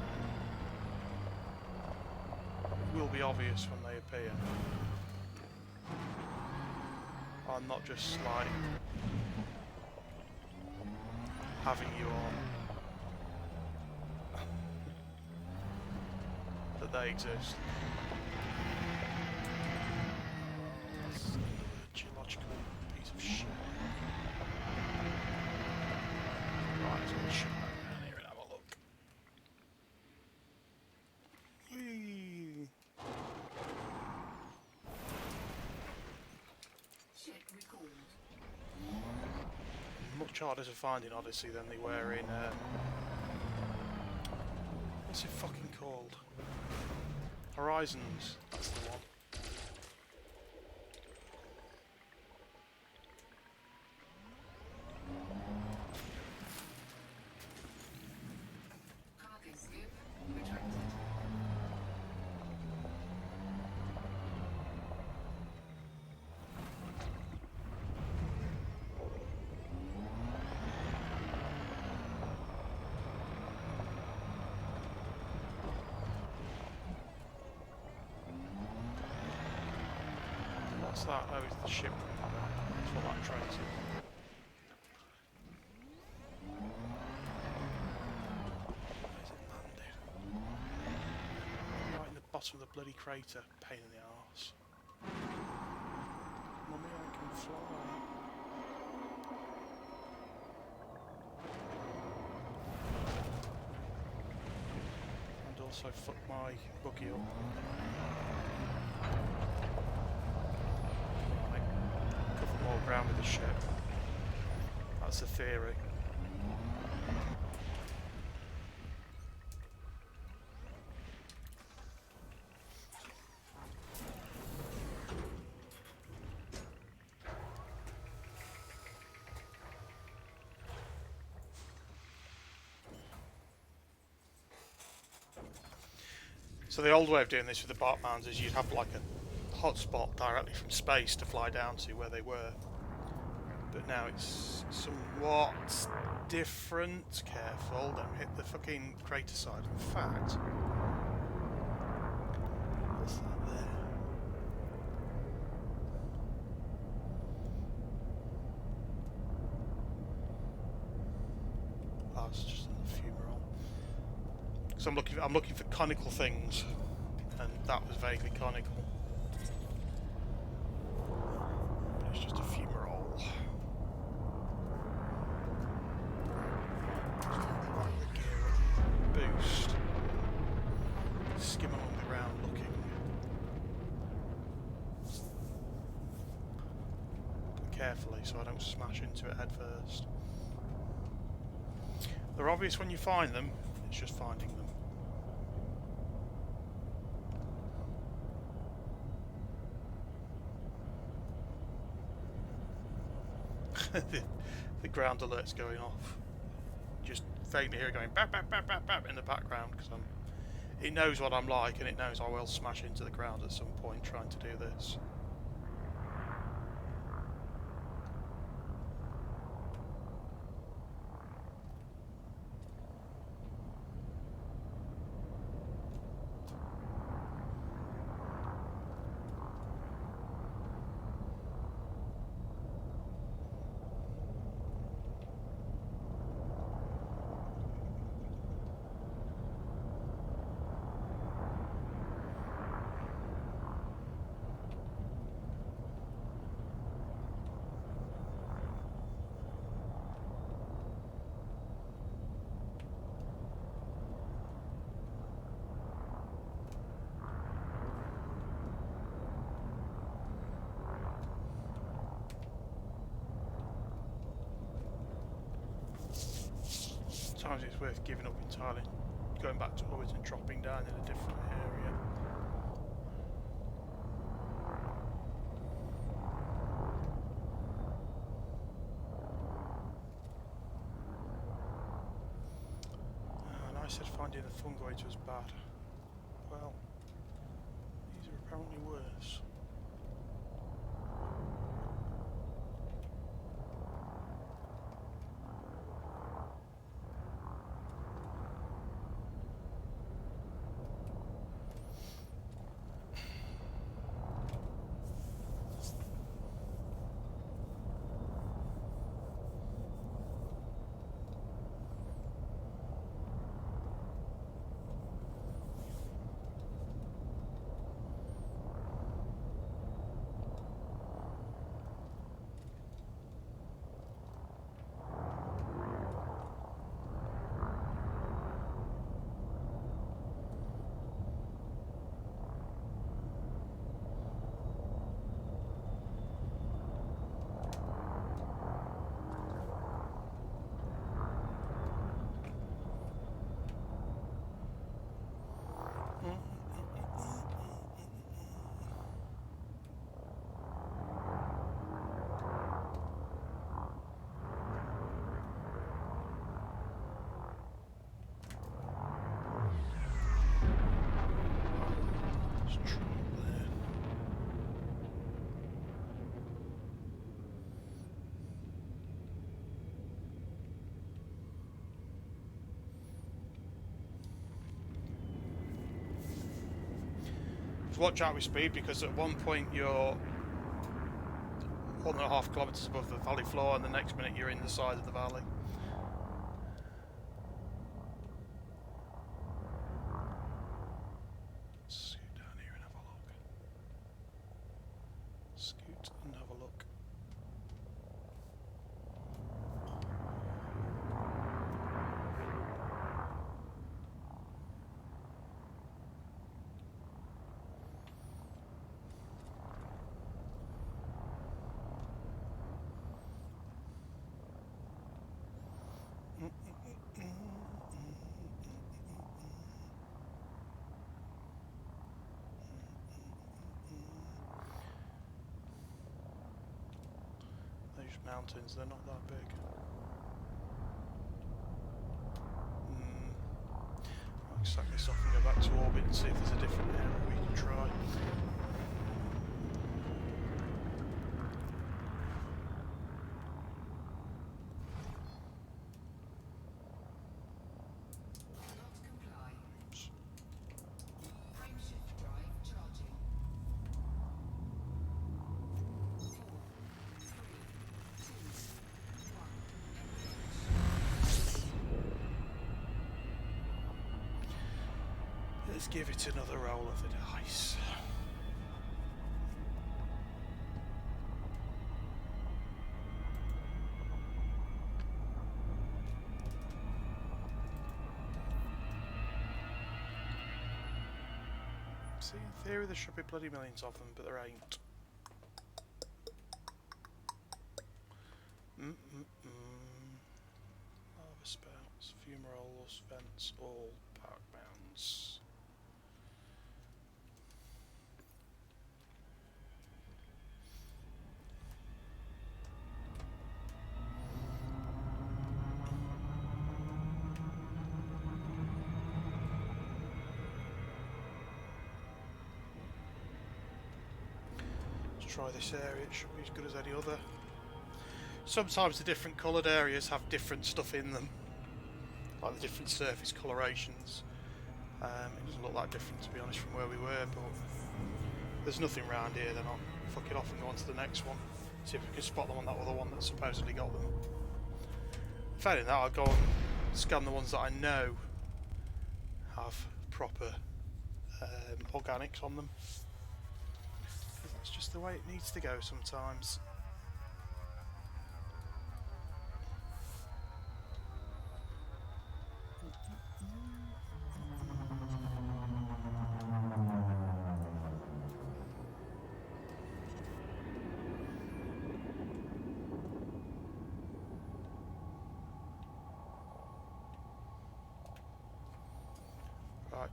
it will be obvious when they appear. I'm not just like having you on that they exist. That's a geological piece of shit. Right, much harder to find in Odyssey than they were in what's it fucking called? Horizons, that's the one. Cargo scoop retracted. What's that? Oh, it's the ship. That's what that train's in. Where's it landed? Right in the bottom of the bloody crater. Pain in the arse. Mummy, I can fly. And also fuck my buggy up. Right. Cover more ground with the ship. That's the theory. So the old way of doing this with the Bartmans is you'd have like a hotspot directly from space to fly down to where they were. But now it's somewhat different. Careful, don't hit the fucking crater side. In fact, what's that there? Oh, it's just a fumarole. So I'm looking for conical things, and that was vaguely conical. But it's just a fumarole. Boost. Skim along the ground looking. But carefully so I don't smash into it head first. They're obvious when you find them, it's just finding them. the ground alert's going off. Just vaguely hear it going bap bap bap bap bap in the background because it knows what I'm like and it knows I will smash into the ground at some point trying to do this. Sometimes it's worth giving up entirely, going back to upwards and dropping down in a different area. And I said finding the fungoids was bad. Well, these are apparently worse. watch out with speed, because at one point you're 1.5 kilometres above the valley floor, and the next minute you're in the side of the valley. Scoot down here and have a look. Scoot and have a look. Those mountains, they're not that big. I'll sack this off and go back to orbit and see if there's a different area we can try. Not comply. Frame shift drive charging. 4, 3, 2, 1. Let's give it another roll of the dice. See, in theory there should be bloody millions of them, but there ain't. Lava spouts, fumaroles, vents, all park mounds. Try this area, it should be as good as any other. Sometimes the different coloured areas have different stuff in them, like the different surface colorations. It doesn't look that different, to be honest, from where we were, but there's nothing around here, then I'll fuck it off and go on to the next one, see if we can spot them on that other one that supposedly got them. Failing that, I'll go and scan the ones that I know have proper organics on them. That's just the way it needs to go sometimes. Right.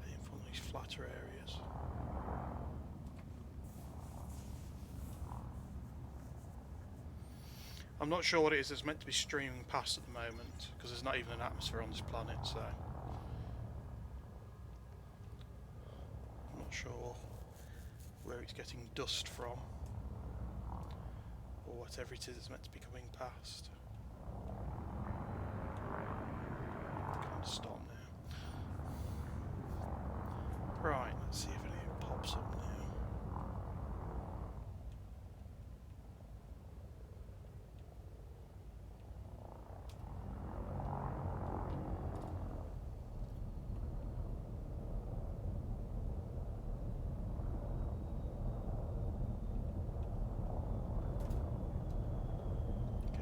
Aim for these flatter areas. I'm not sure what it is that's meant to be streaming past at the moment, because there's not even an atmosphere on this planet, so I'm not sure where it's getting dust from, or whatever it is that's meant to be coming past. Kind of stop now. Right, let's see if anything pops up now.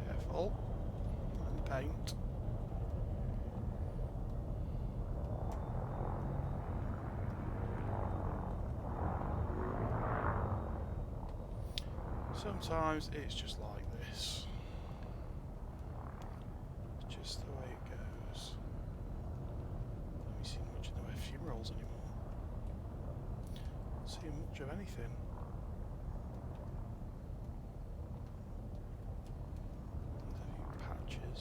Careful. And paint. Sometimes it's just like this. It's just the way it goes. I haven't seen much in the way of fumaroles anymore. Not seeing much of anything. There's a few patches.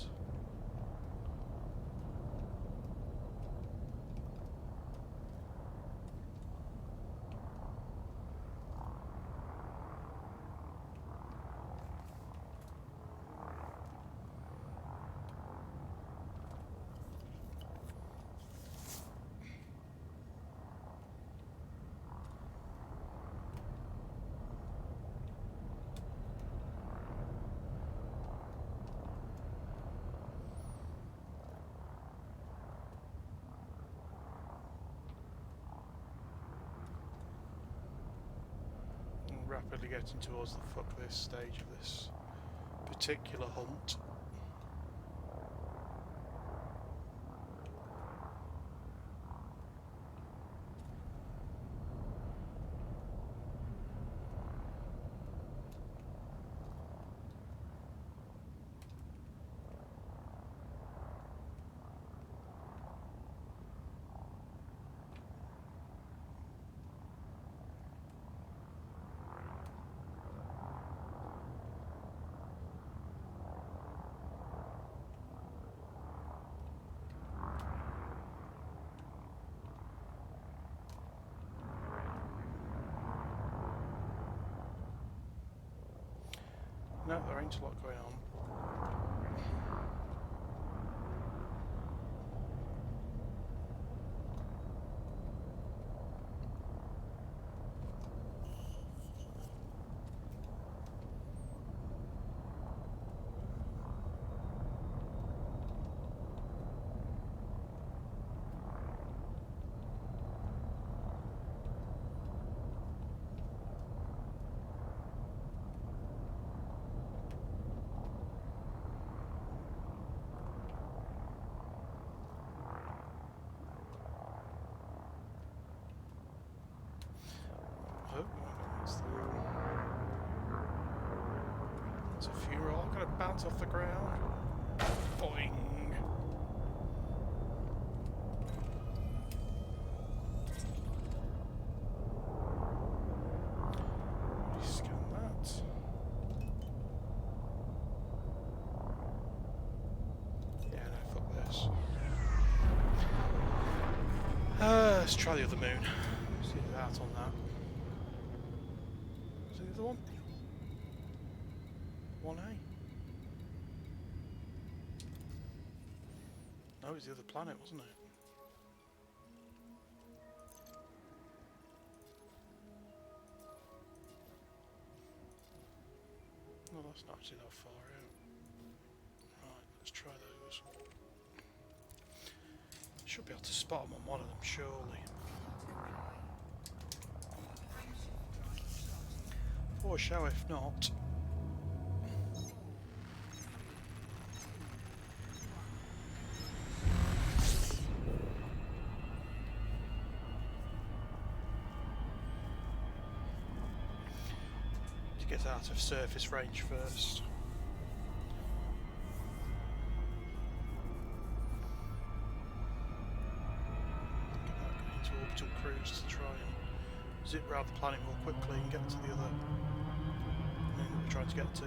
rapidly getting towards the fuck this stage of this particular hunt. No, there ain't a lot going on. Oh, it's a funeral. I'm gonna bounce off the ground. Boing. Scan that. Yeah, no, fuck this. Let's try the other moon. See that on that. Is it the other one? 1A. No, it was the other planet, wasn't it? Well, that's not actually that far out. Right, let's try those. Should be able to spot them on one of them, surely. Or show if not. To get out of surface range first. Get that going into orbital cruise to try and zip round the planet more quickly and get to the other moon that we're trying to get to.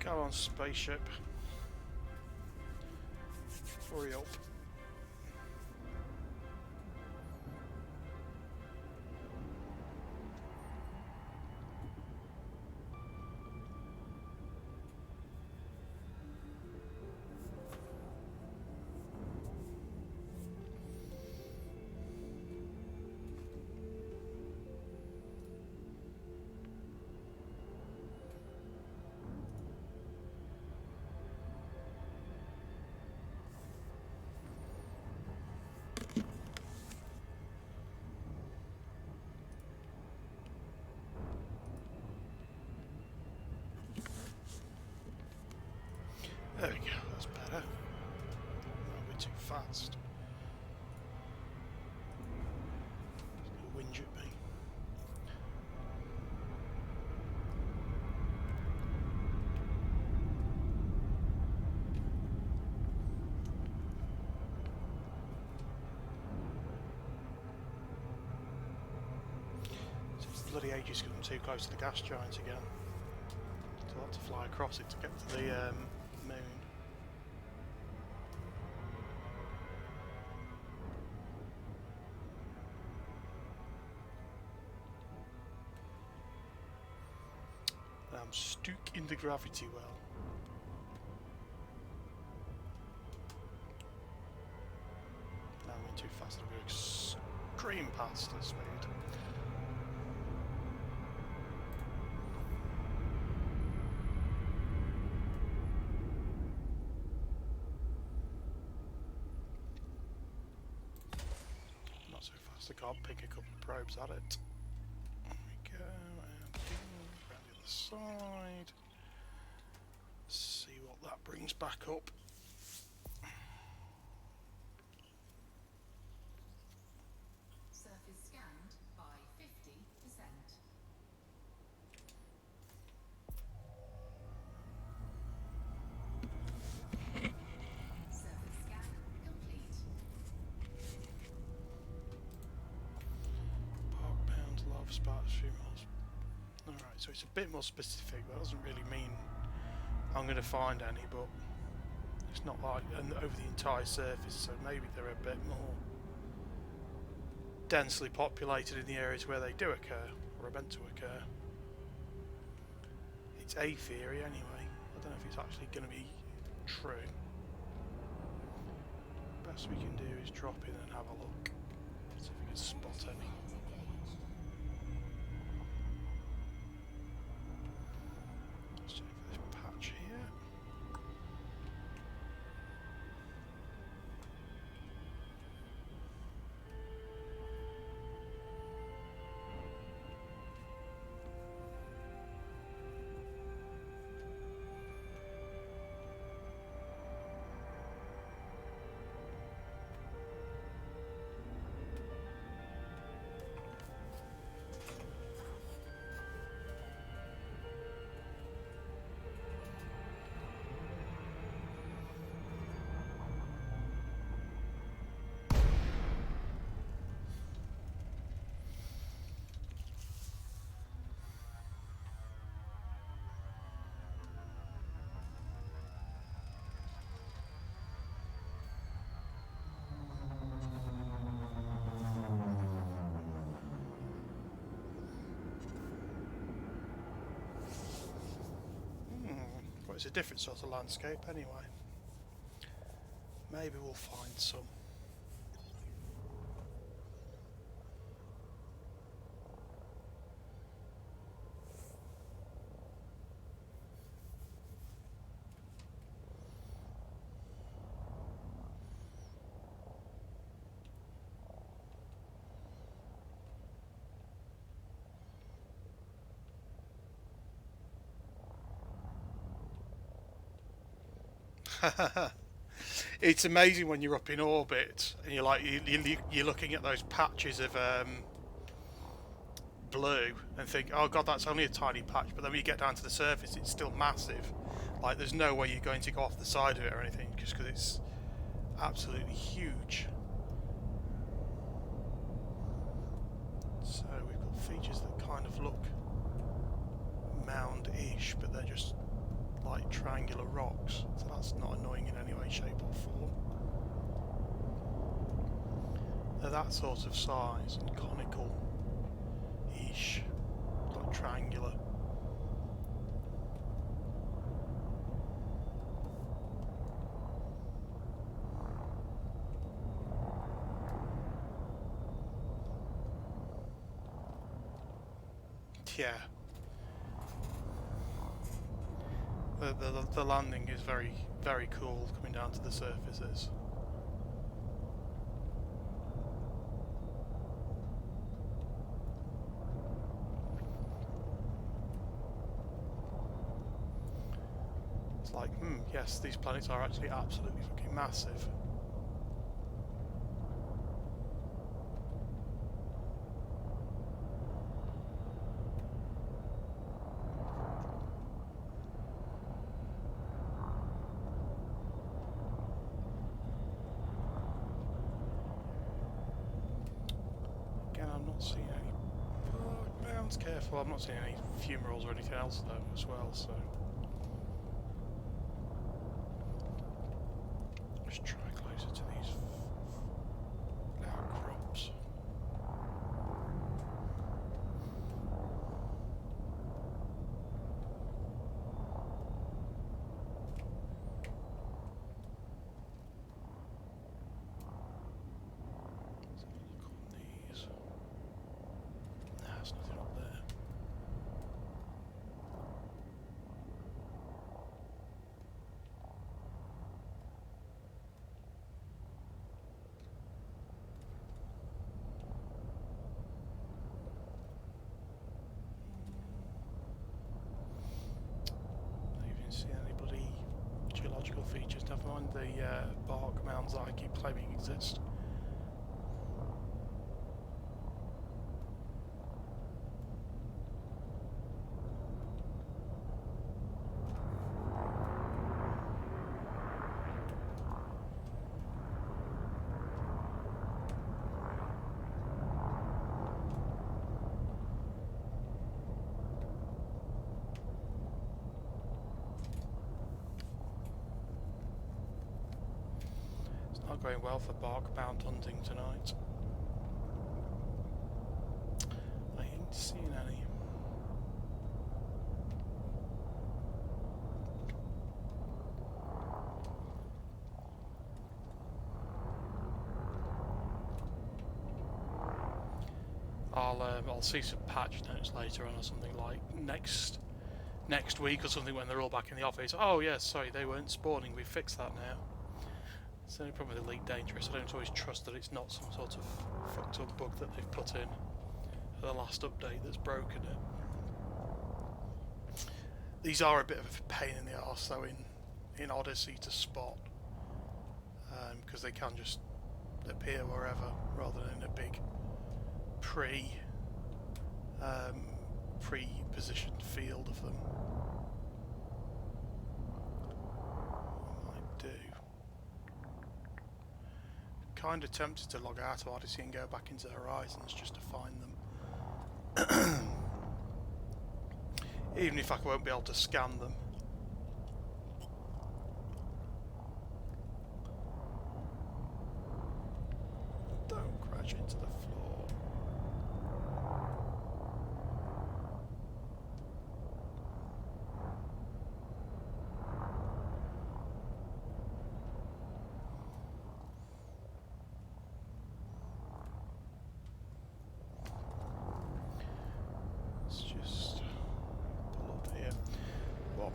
Go on, spaceship. Hurry up. fast. It's gonna whinge at me. It's bloody ages because I'm too close to the gas giant again. So I'll have to fly across it to get to the moon. I'm stuck in the gravity well. Now I'm going too fast, I'm going to scream past the speed. Not so fast, I can't pick a couple of probes at it. There we go, and around the other side. See what that brings back up. Surface scanned by 50%. Surface scan complete. Park pounds, lava sparks, few miles. Alright, so it's a bit more specific. That doesn't really mean I'm going to find any, but it's not like over the entire surface, so maybe they're a bit more densely populated in the areas where they do occur, or are meant to occur. It's a theory anyway. I don't know if it's actually going to be true. Best we can do is drop in and have a look. See if we can spot any. Let's check for this patch here. Well, it's a different sort of landscape anyway. Maybe we'll find some. It's amazing when you're up in orbit and you're like you're looking at those patches of blue and think, oh god, that's only a tiny patch, but then when you get down to the surface it's still massive. Like there's no way you're going to go off the side of it or anything, just because it's absolutely huge. So we've got features that kind of look mound-ish, but they're just like triangular rocks, so that's not annoying in any way, shape or form. They're that sort of size and conical-ish, like triangular. Yeah. The landing is very, very cool coming down to the surfaces. It's like, yes, these planets are actually absolutely fucking massive. Not seeing any bog mounds. Careful, I'm not seeing any fumaroles or anything else though as well. So just try closer to these outcrops. There's nothing up there. Not even seen any bloody geological features, never mind the bark mounds that I keep claiming exist. Not going well for bark mount hunting tonight. I ain't seen any. I'll see some patch notes later on or something like next week or something when they're all back in the office. Oh yes, sorry, they weren't spawning. We fixed that now. It's the only problem with Elite Dangerous. I don't always trust that it's not some sort of fucked up bug that they've put in at the last update that's broken it. These are a bit of a pain in the arse though in Odyssey to spot, because they can just appear wherever rather than in a big pre-positioned field of them. What I might do. Kind of tempted to log out of Odyssey and go back into Horizons just to find them. Even if I won't be able to scan them. Don't crash into the floor.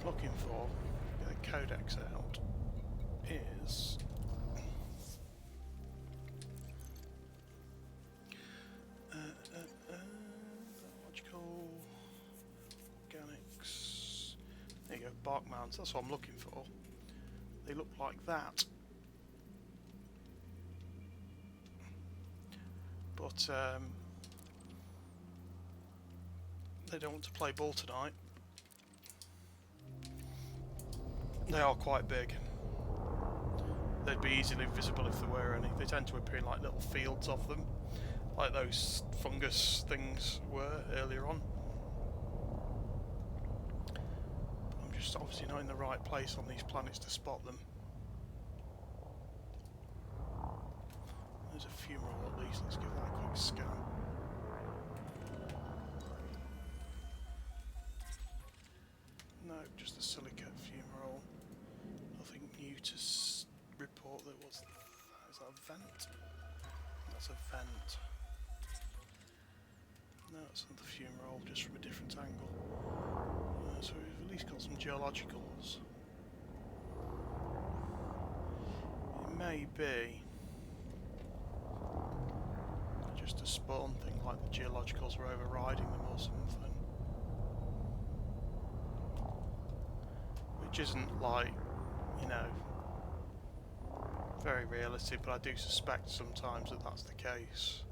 Looking for, get the codex out, is biological organics. There you go, bark mounds. That's what I'm looking for. They look like that, but they don't want to play ball tonight. They are quite big. They'd be easily visible if there were any. They tend to appear in like little fields of them, like those fungus things were earlier on. I'm just obviously not in the right place on these planets to spot them. There's a fumarole at least. Let's give that a quick scan. No, just a silicate fumarole. Nothing new to report. There was. Is that a vent? That's a vent. No, it's another fumarole, just from a different angle. So we've at least got some geologicals. It may be just a spawn thing, like the geologicals were overriding them or something. Which isn't like, you know, very realistic, but I do suspect sometimes that that's the case.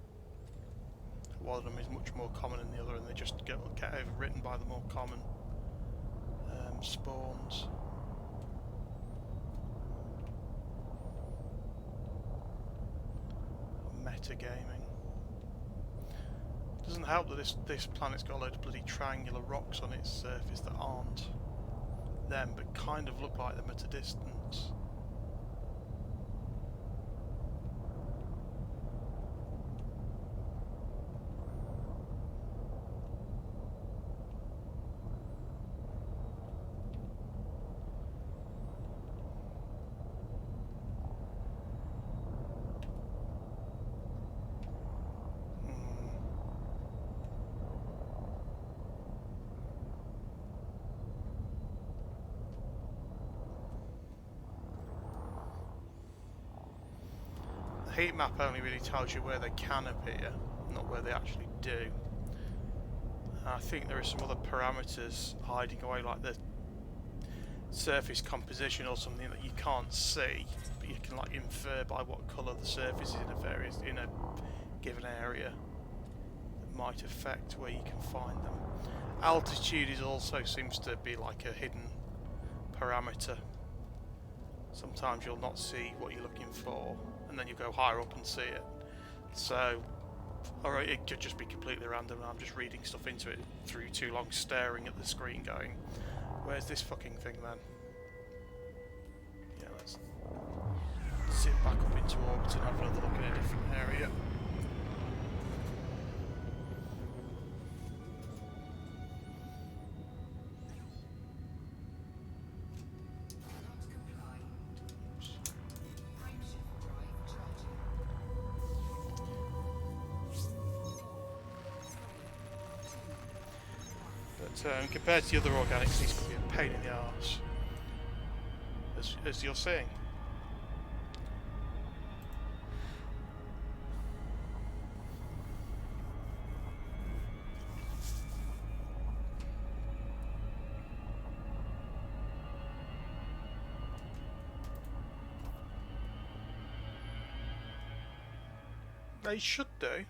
One of them is much more common than the other, and they just get overwritten by the more common spawns. Metagaming. Doesn't help that this planet's got a load of bloody triangular rocks on its surface that aren't them, but kind of look like them at a distance. The heat map only really tells you where they can appear, not where they actually do. I think there are some other parameters hiding away, like the surface composition or something that you can't see, but you can like infer by what colour the surface is in a given area that might affect where you can find them. Altitude is also seems to be like a hidden parameter. Sometimes you'll not see what you're looking for, and then you go higher up and see it. So, alright, it could just be completely random and I'm just reading stuff into it through too long staring at the screen going, where's this fucking thing then? Yeah, let's zip back up into orbit and have another look in a different area. Not comply. Frameshift drive charging. 4, 3, 2, 1. But compared to the other organics, these could be a pain in the arse, as you're seeing. They should do.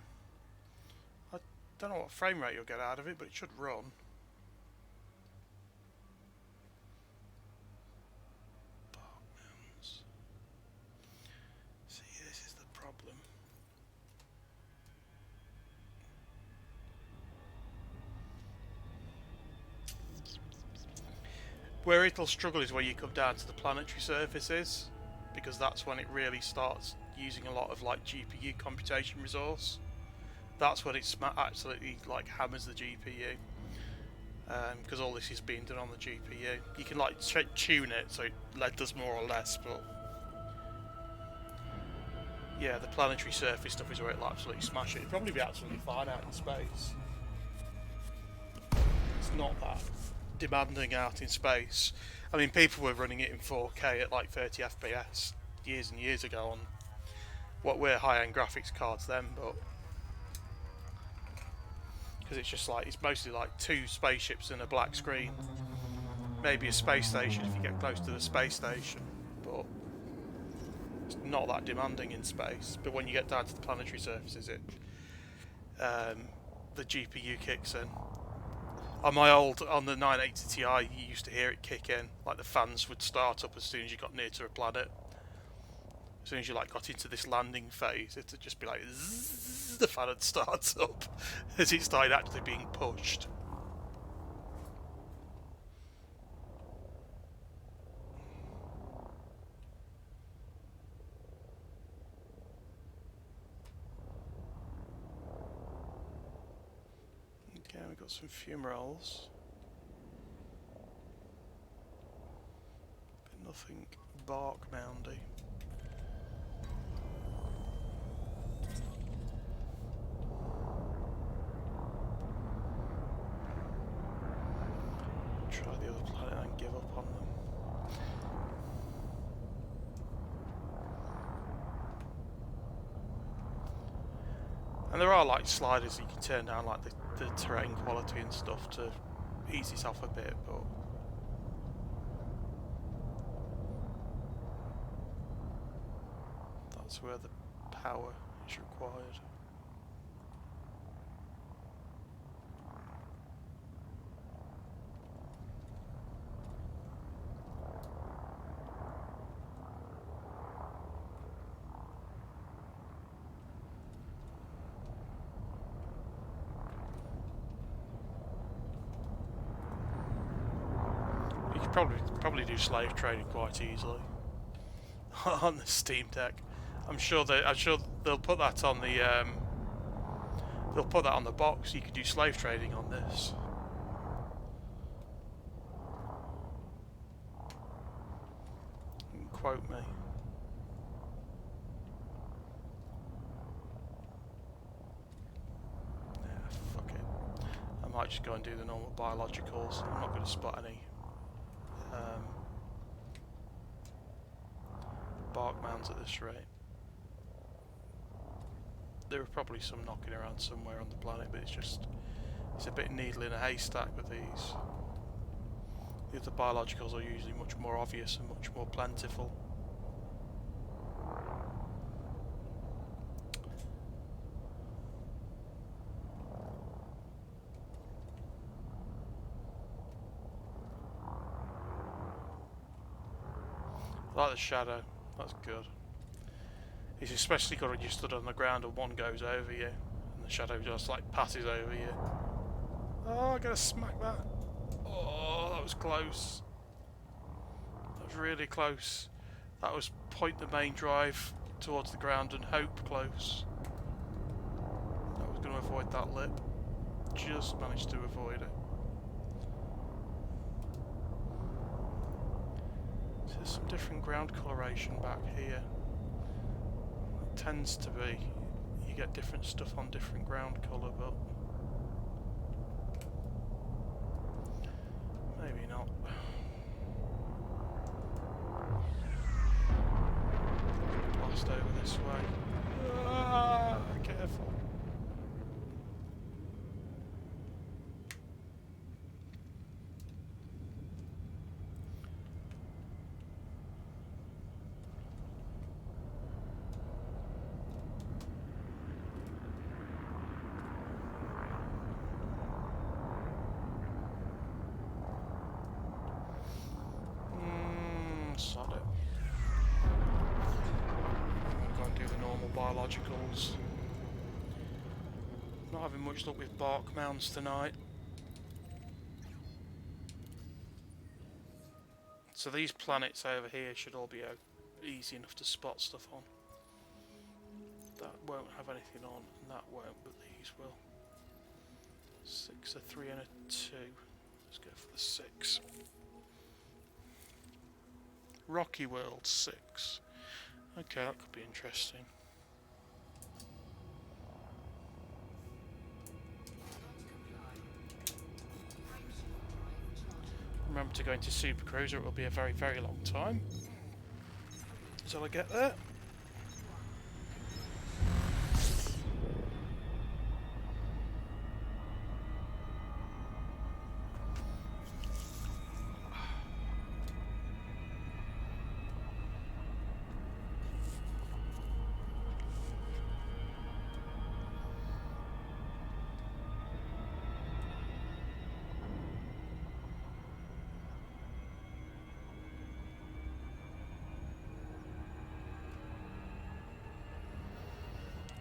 I don't know what frame rate you'll get out of it, but it should run. Barkmans. See, this is the problem. Where it'll struggle is where you come down to the planetary surfaces, because that's when it really starts using a lot of like GPU computation resource. That's when it absolutely like hammers the GPU, because all this is being done on the GPU. You can like tune it so it does more or less, but yeah, the planetary surface stuff is where it'll absolutely smash it. It'll probably be absolutely fine out in space. It's not that demanding out in space. I mean, people were running it in 4K at like 30 FPS years and years ago on what were high-end graphics cards then, but because it's just like, it's mostly like 2 spaceships and a black screen, maybe a space station if you get close to the space station, but it's not that demanding in space. But when you get down to the planetary surfaces, the GPU kicks in. On the 980 Ti, you used to hear it kick in, like the fans would start up as soon as you got near to a planet. As soon as you like got into this landing phase, it'd just be like zzz, the fan would start up as it started actually being pushed. Okay, we've got some fumaroles, but nothing bark moundy. Try the other planet and give up on them. And there are like sliders you can turn down, like the terrain quality and stuff to ease this off a bit, but that's where the power is required. probably do slave trading quite easily on the Steam Deck. I'm sure they'll put that on the box. You could do slave trading on this. You can quote me. Yeah, fuck it. I might just go and do the normal biologicals. I'm not going to spot any bark mounds at this rate. There are probably some knocking around somewhere on the planet, but it's a bit needle in a haystack with these. The other biologicals are usually much more obvious and much more plentiful. I like the shadow, that's good. It's especially good when you're stood on the ground and one goes over you and the shadow just like passes over you. Oh, I gotta smack that. Oh, that was close. That was really close. That was point the main drive towards the ground and hope close. I was going to avoid that lip. Just managed to avoid it. So there's some different ground coloration back here. It tends to be you get different stuff on different ground colour, but maybe not. Blast over this way. Ah, careful. Sod it. I'm going to do the normal biologicals. Not having much luck with bark mounds tonight. So these planets over here should all be easy enough to spot stuff on. That won't have anything on, and that won't, but these will. 6, a 3 and a 2. Let's go for the 6. Rocky World 6. Okay, that could be interesting. Remember to go into Super Cruiser, it will be a very, very long time until I get there.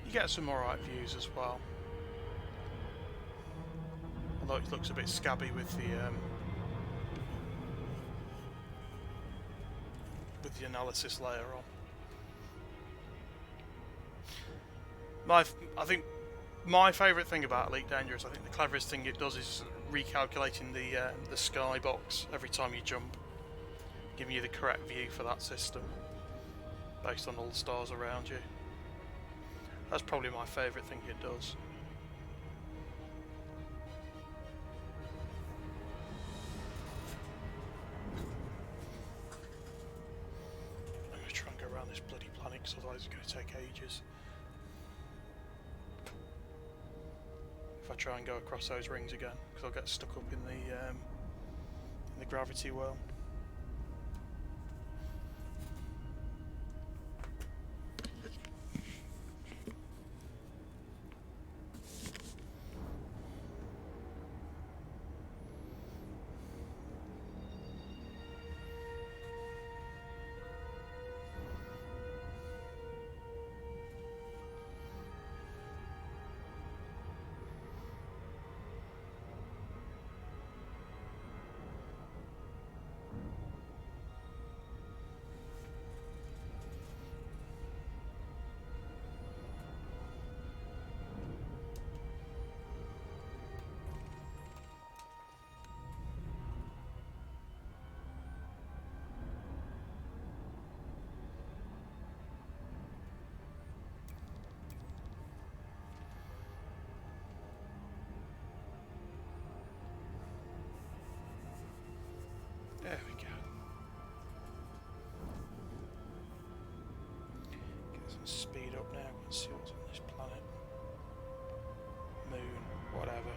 You get some alright views as well. Although it looks a bit scabby with the analysis layer on. I think my favourite thing about Elite Dangerous, I think the cleverest thing it does is recalculating the skybox every time you jump, giving you the correct view for that system based on all the stars around you. That's probably my favourite thing it does. I'm going to try and go around this bloody planet because otherwise it's going to take ages. If I try and go across those rings again, because I'll get stuck up in the gravity well. can speed up now and see what's on this planet. Moon, whatever.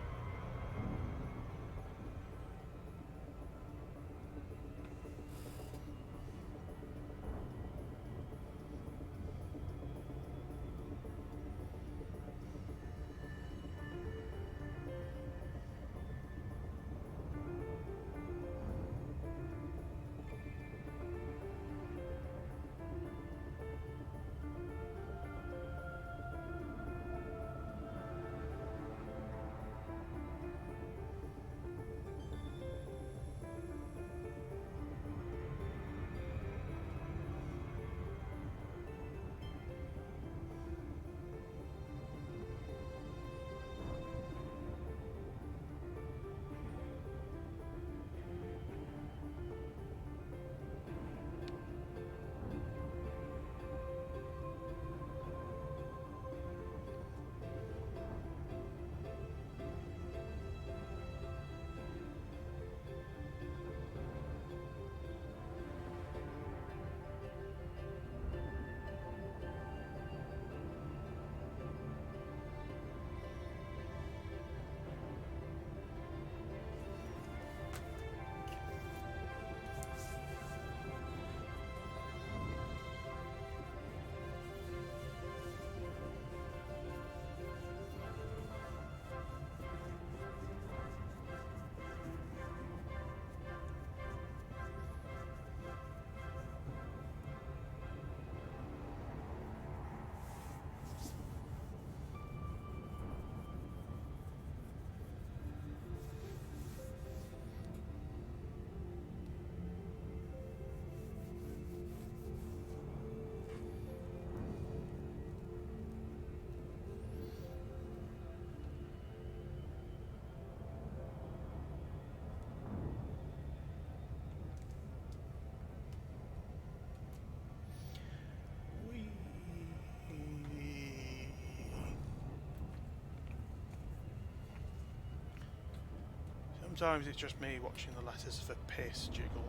Sometimes it's just me watching the letters for piss jiggle.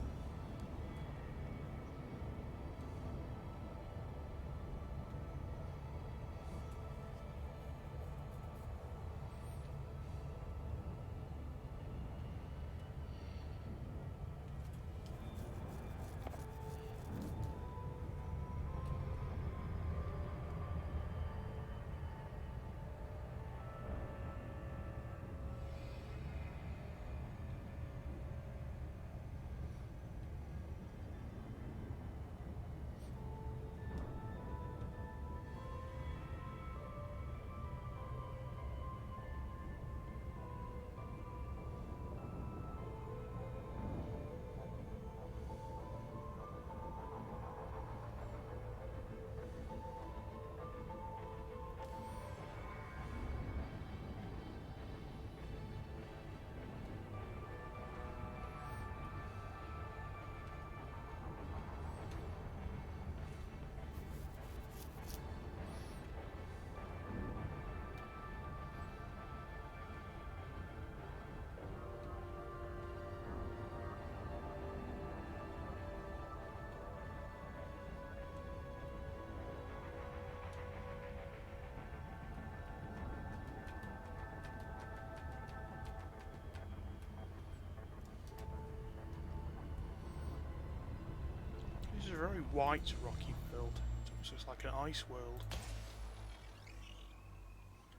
This is a very white rocky field. It's almost like an ice world.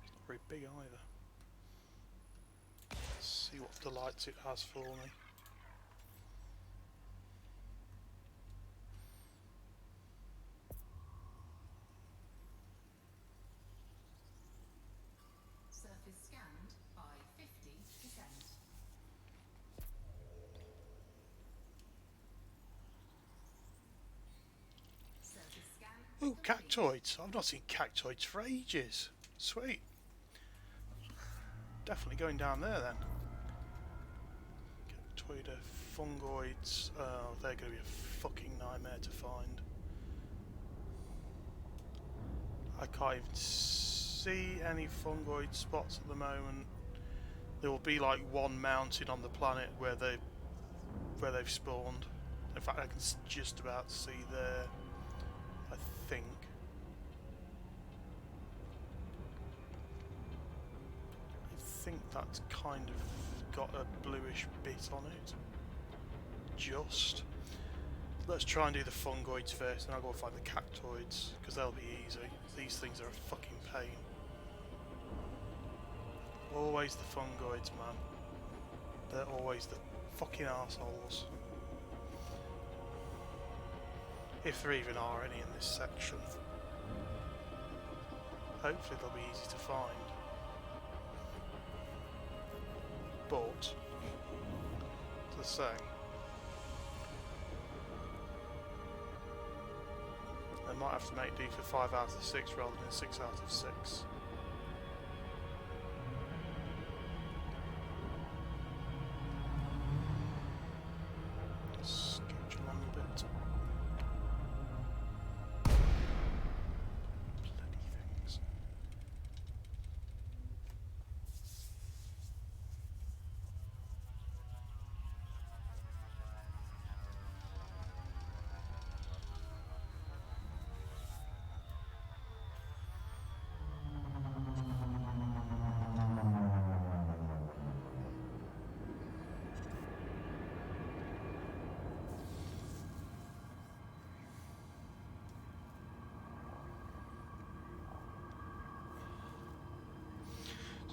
It's not very big either. Let's see what delights it has for me. Surface scanned by 50%. Surface scan. Ooh, cactoids. I've not seen cactoids for ages. Sweet. Definitely going down there then. Cactoida, fungoids. Oh, they're going to be a fucking nightmare to find. I can't even see any fungoid spots at the moment. There will be like one mountain on the planet where they've spawned. In fact, I can just about see there. I think. think that's kind of got a bluish bit on it. Just. Let's try and do the fungoids first, and I'll go find the cactoids, because they'll be easy. These things are a fucking pain. Always the fungoids, man. They're always the fucking arseholes. If there even are any in this section. Hopefully they'll be easy to find. But, as I say, I might have to make do for 5 out of 6 rather than 6 out of 6. Scooch along a bit. Bloody things.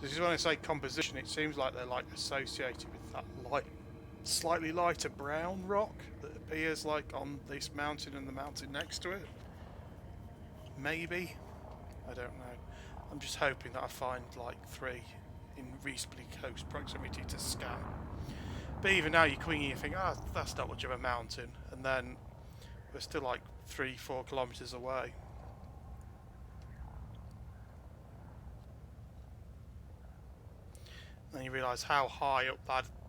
This is when I say composition, it seems like they're like associated with that light, slightly lighter brown rock that appears like on this mountain and the mountain next to it. Maybe? I don't know. I'm just hoping that I find like 3 in reasonably close proximity to scan. But even now you're coming in and you think, ah, that's not much of a mountain, and then we're still like 3-4 kilometres away. Then you realise how high up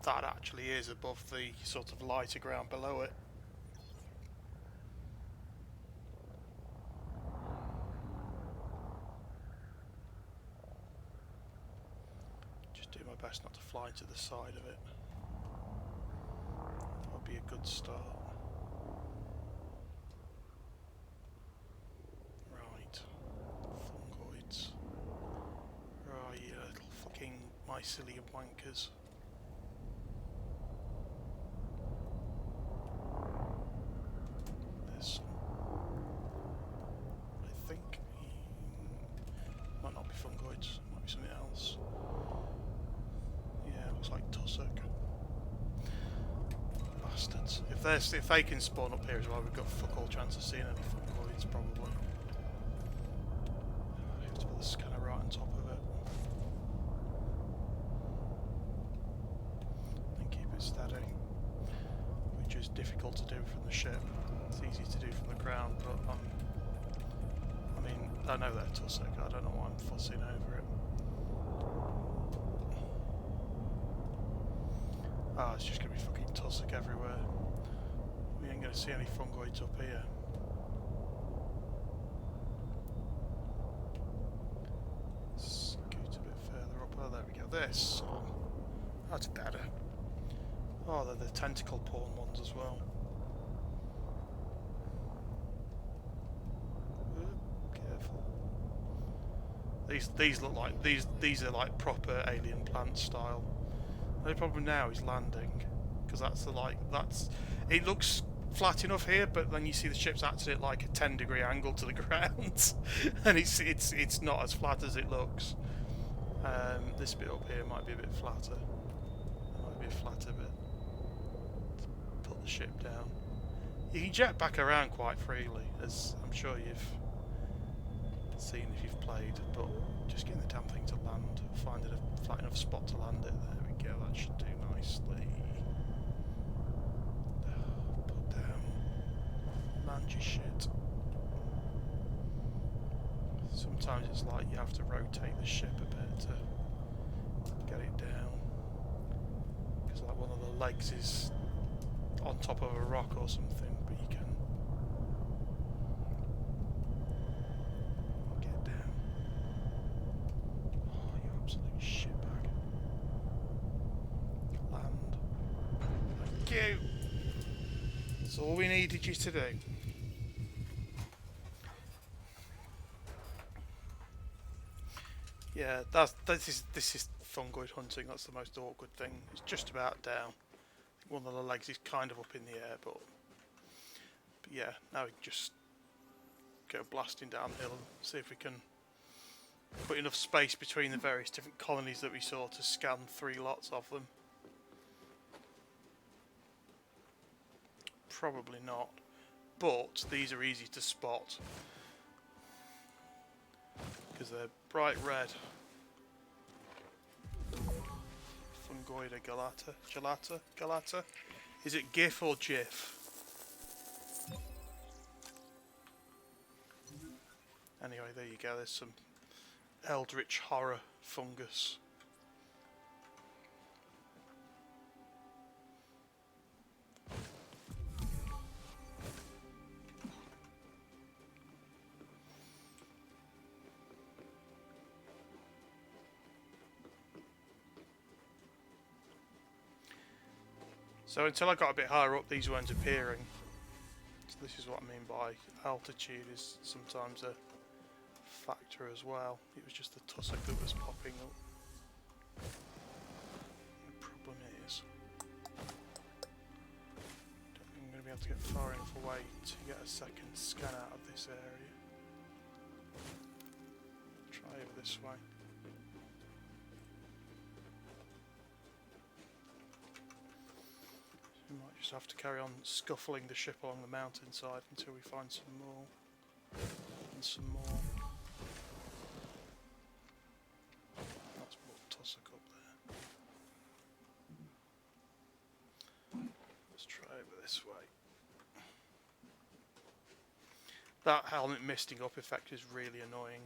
that actually is above the sort of lighter ground below it. Just do my best not to fly into the side of it. That would be a good start. Right. Fungoids. Right, you little fucking mycelium wankers. There's some. I think. Might not be fungoids, might be something else. Yeah, looks like tussock. Bastards. If they can spawn up here as well, we've got fuck all chance of seeing any fungoids probably. I have to put the scanner right on top of it. And keep it steady. Which is difficult to do from the ship. It's easy to do from the ground, but I mean, I know they're tussock, I don't know why I'm fussing over it. Ah, it's just going to be fucking tussock everywhere. We ain't going to see any fungoids up here. Scoot a bit further up. Oh, there we go. This. Oh, that's better. Oh, they're the tentacle porn ones as well. Careful. These look like these are like proper alien plant style. The only problem now is landing, because it looks flat enough here, but then you see the ship's acting at like a 10-degree angle to the ground, and it's not as flat as it looks. This bit up here might be a bit flatter. It might be a flatter bit. To put the ship down. You can jet back around quite freely, as I'm sure you've seen if you've played, but just getting the damn thing to land, finding a flat enough spot to land it. There we go, that should do nicely. Put down mangy shit. Sometimes it's like you have to rotate the ship a bit to get it down, because like one of the legs is on top of a rock or something, but you can get down. Oh, you absolute shitbag. Land. Thank you. That's all we needed you to do. Yeah, this is fungoid hunting. That's the most awkward thing. It's just about down. One of the legs is kind of up in the air, but yeah, now we can just go blasting downhill and see if we can put enough space between the various different colonies that we saw to scan 3 lots of them. Probably not, but these are easy to spot because they're bright red. Fungoida Galata. Is it GIF or GIF? Anyway, there you go. There's some eldritch horror fungus. So until I got a bit higher up, these weren't appearing. So this is what I mean by altitude is sometimes a factor as well. It was just the tussock that was popping up. The problem is, I don't think I'm going to be able to get far enough away to get a second scan out of this area. Try over this way. We might just have to carry on scuffling the ship along the mountainside until we find some more and some more. That's more tussock up there. Let's try over this way. That helmet misting up effect is really annoying.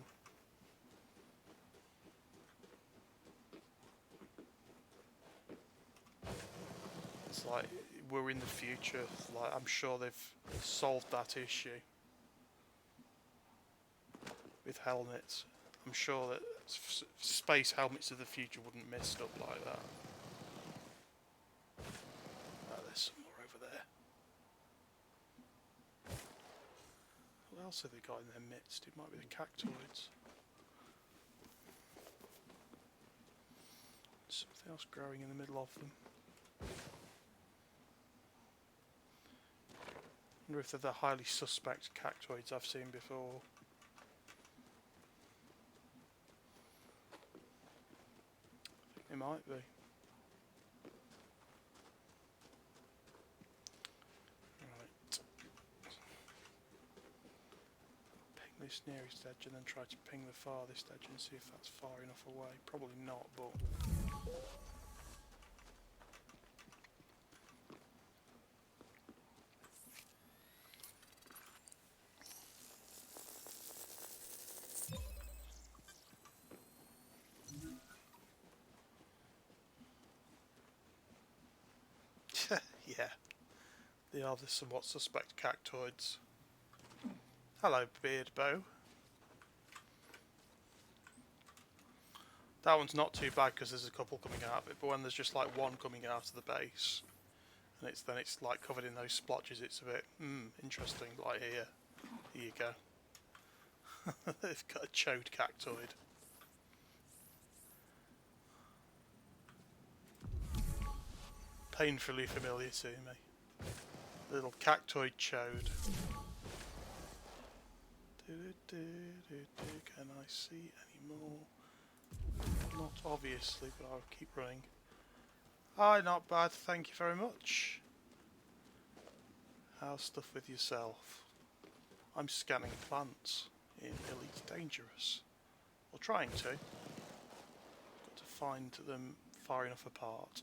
It's like we're in the future. Like I'm sure they've solved that issue with helmets. I'm sure that space helmets of the future wouldn't mist up like that. Oh, there's some more over there. What else have they got in their midst? It might be the cactoids. Something else growing in the middle of them. I wonder if they're the highly suspect cactoids I've seen before. I think they might be. Right. Ping this nearest edge and then try to ping the farthest edge and see if that's far enough away. Probably not, but... yeah, they are the somewhat suspect cactoids. Hello, Beardbow. That one's not too bad because there's a couple coming out of it, but when there's just like one coming out of the base, and it's like covered in those splotches, it's a bit interesting. Like here you go. They've got a chode cactoid. Painfully familiar to me. Little cactoid chode. Can I see any more? Not obviously, but I'll keep running. Hi, not bad, thank you very much. How's stuff with yourself? I'm scanning plants in Elite Dangerous. Or trying to. Got to find them far enough apart.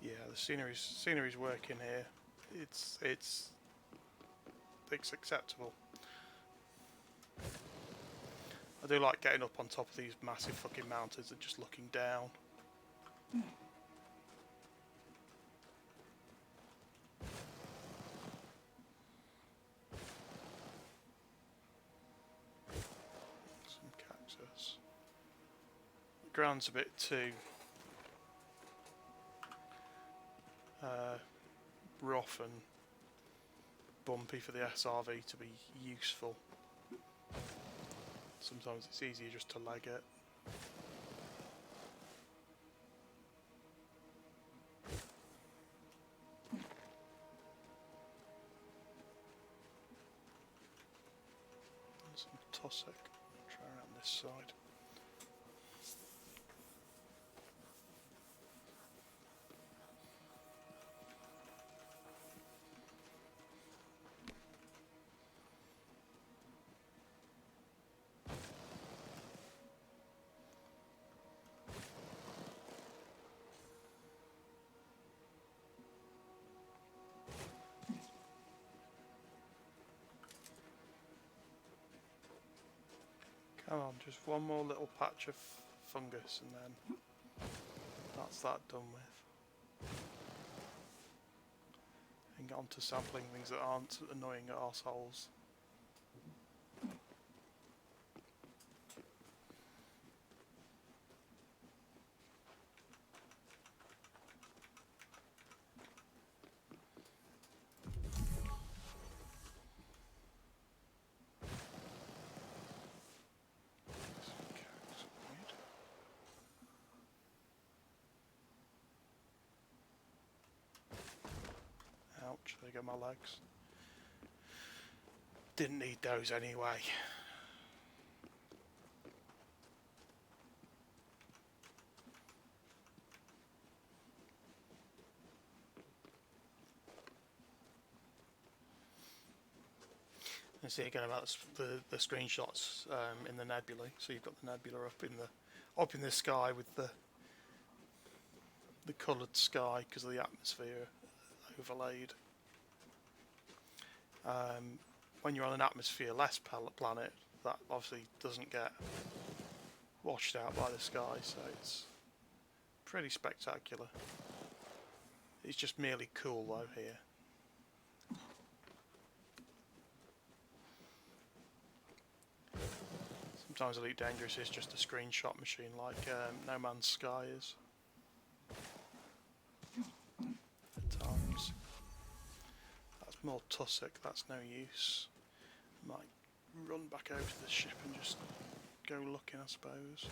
Yeah, the scenery's working here. It's acceptable. I do like getting up on top of these massive fucking mountains and just looking down. ground's a bit too rough and bumpy for the SRV to be useful. Sometimes it's easier just to leg it. Some tussock. Try around this side. Come on, just one more little patch of fungus and then that's that done with. And get on to sampling things that aren't annoying arseholes. Ouch, there go my legs. Didn't need those anyway. And see again about the screenshots in the nebulae. So you've got the nebula up in the sky with the coloured sky because of the atmosphere overlaid. When you're on an atmosphere-less planet, that obviously doesn't get washed out by the sky, so it's pretty spectacular. It's just merely cool though here. Sometimes Elite Dangerous is just a screenshot machine like No Man's Sky is. At times. That's more tussock, that's no use. Might run back over to the ship and just go looking, I suppose.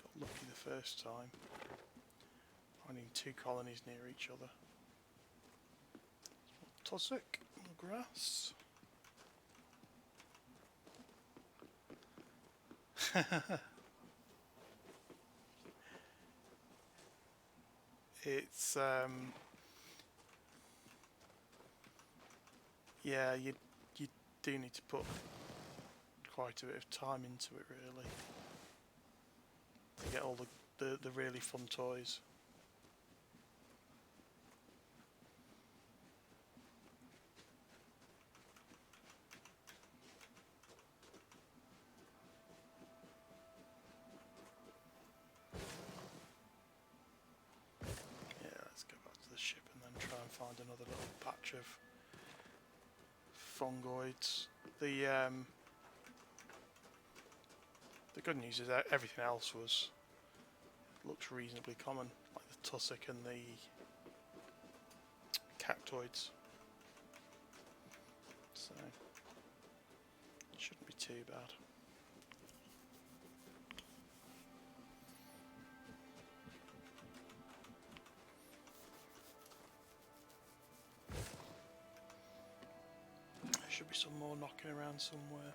Got lucky the first time. Finding two colonies near each other. Tussock, grass. It's yeah, you do need to put quite a bit of time into it really to get all the really fun toys. Ship and then try and find another little patch of fungoids. The good news is that everything else looks reasonably common, like the tussock and the cactoids. So it shouldn't be too bad. Should be some more knocking around somewhere.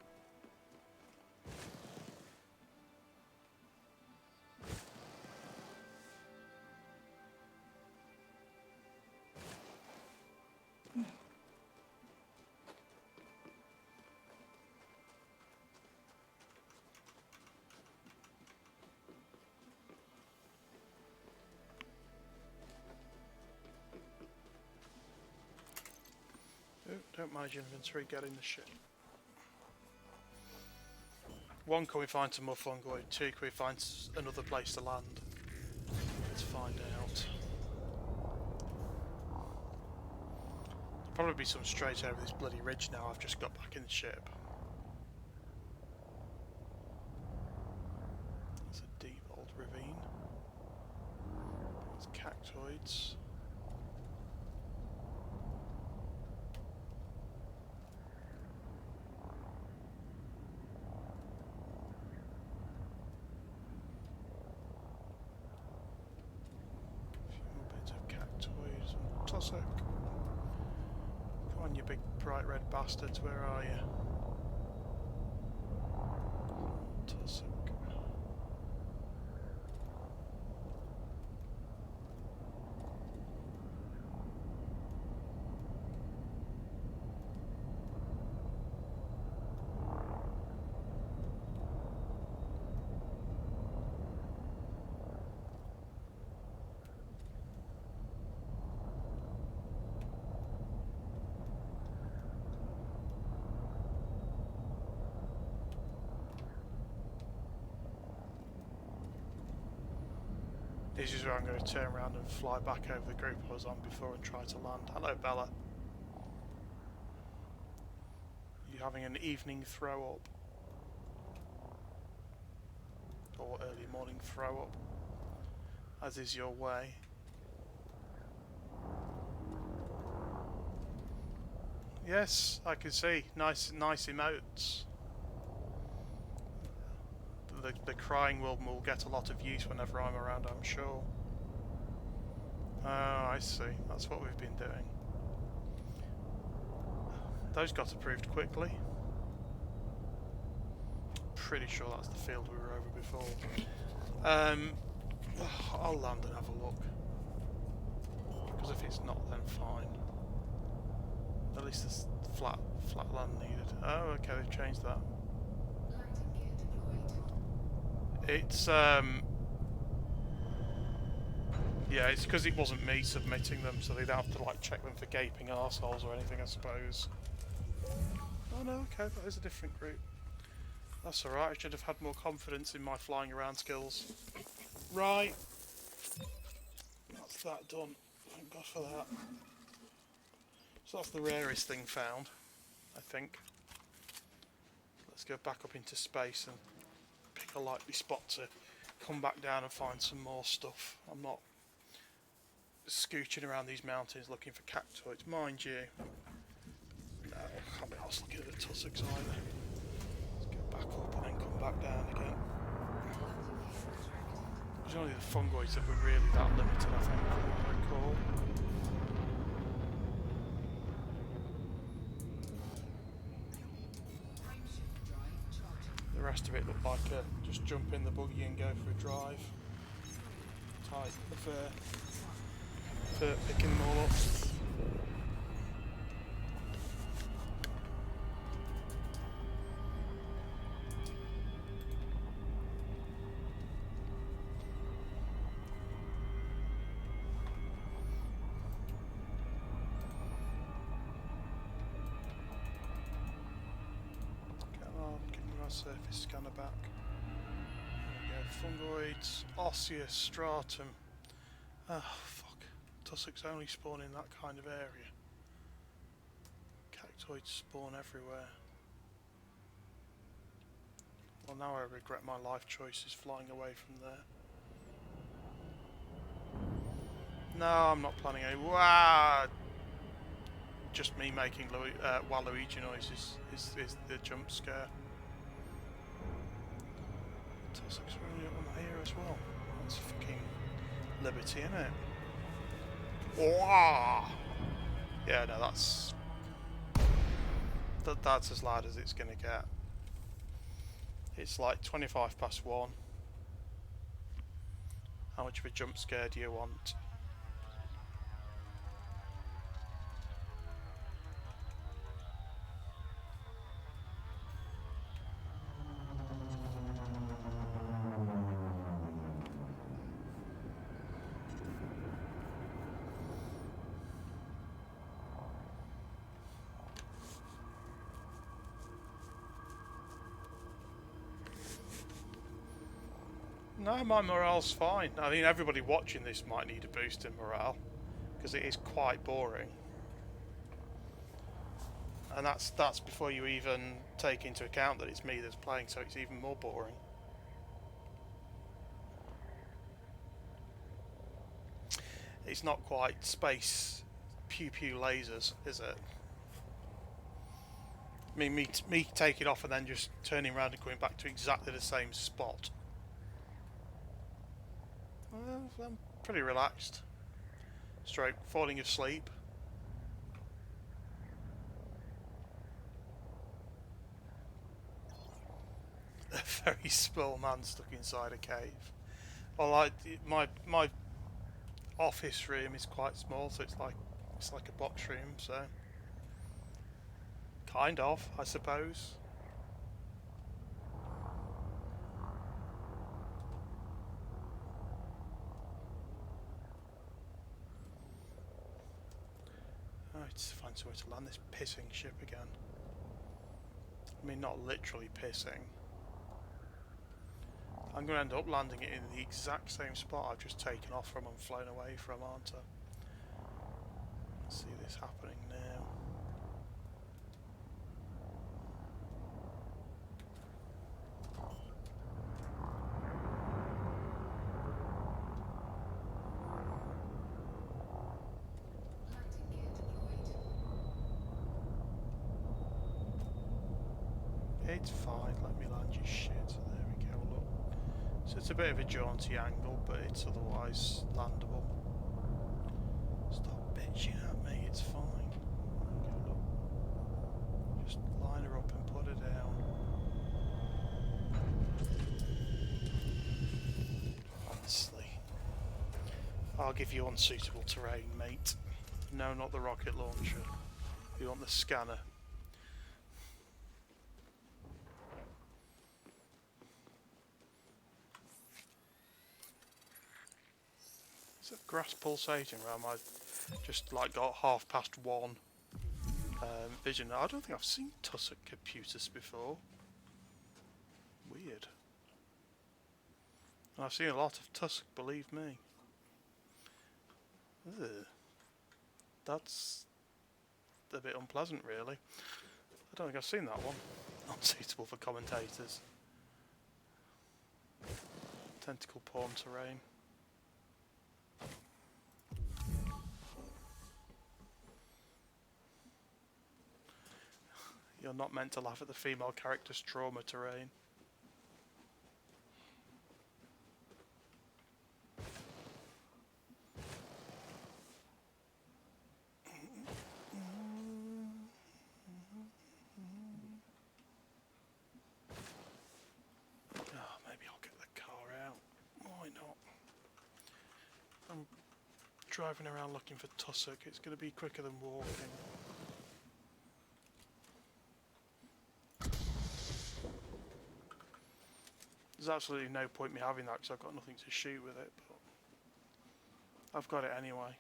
Don't manage inventory, get in the ship. 1, can we find some more fungoid? 2, can we find another place to land? Let's find out. There'll probably be some straight over this bloody ridge now. I've just got back in the ship. cactoids. A few more bits of cactoids and tussock. Come on, you big bright red bastards, where are you? Tussock. This is where I'm going to turn around and fly back over the group I was on before and try to land. Hello, Bella. You having an evening throw up? Or early morning throw up? As is your way. Yes, I can see. Nice emotes. The crying will get a lot of use whenever I'm around, I'm sure. Oh, I see. That's what we've been doing. Those got approved quickly. Pretty sure that's the field we were over before. I'll land and have a look. Because if it's not, then fine. At least there's flat land needed. Oh, okay, they've changed that. Landing gear deployed. It's yeah, it's because it wasn't me submitting them, so they'd have to like check them for gaping arseholes or anything, I suppose. Oh no, okay, that is a different group. That's alright, I should have had more confidence in my flying around skills. Right. That's that done. Thank God for that. So that's the rarest thing found, I think. Let's go back up into space and pick a likely spot to come back down and find some more stuff. I'm not scooching around these mountains looking for cactoids, mind you. No, I can't be arsed looking at the tussocks either. Let's go back up and then come back down again. It's only the fungoids that were really that limited, I think, from what I recall. Frameshift drive charging. The rest of it looked like just jump in the buggy and go for a drive type for picking them all up. Come on, give me my surface scanner back. There we go, fungoids, osseous stratum. Oh fuck, tussocks only spawn in that kind of area. Cactoids spawn everywhere. Well, now I regret my life choices flying away from there. No, I'm not planning a... Wow! Just me making Waluigi noises is the jump scare. Tussocks are only up on here as well. That's fucking liberty, innit? Wow! Yeah, no, that's as loud as it's gonna get. It's like 25 past 1. How much of a jump scare do you want? No, my morale's fine. I mean, everybody watching this might need a boost in morale, because it is quite boring. And that's before you even take into account that it's me that's playing, so it's even more boring. it's not quite space pew pew lasers, is it? I mean, me taking off and then just turning around and going back to exactly the same spot. Well, I'm pretty relaxed. Stroke falling asleep. A very small man stuck inside a cave. Well, my office room is quite small, so it's like a box room. So kind of, I suppose. Oh, it's find somewhere to land this pissing ship again. I mean, not literally pissing. I'm going to end up landing it in the exact same spot I've just taken off from and flown away from, aren't I? Let's see this happening now. Landing gear deployed. It's fine, let me land your shit. There we go, look. So it's a bit of a jaunty angle, but it's otherwise landable. Stop bitching at me, it's fine. Okay, look. Just line her up and put her down. Honestly. I'll give you unsuitable terrain, mate. No, not the rocket launcher. You want the scanner. Is that grass pulsating around my... Just like got 1:30 vision. I don't think I've seen tussock computers before. Weird. And I've seen a lot of tussock, believe me. Ugh. That's a bit unpleasant, really. I don't think I've seen that one. Not suitable for commentators. Tentacle porn terrain. You're not meant to laugh at the female character's trauma terrain. Oh, maybe I'll get the car out. Why not? I'm driving around looking for tussock. It's going to be quicker than walking. There's absolutely no point me having that because I've got nothing to shoot with it, but I've got it anyway.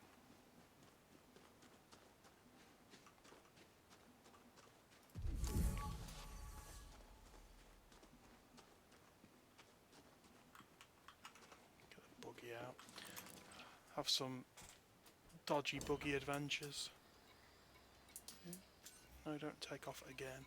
Get a buggy out. Have some dodgy buggy adventures. No, don't take off again.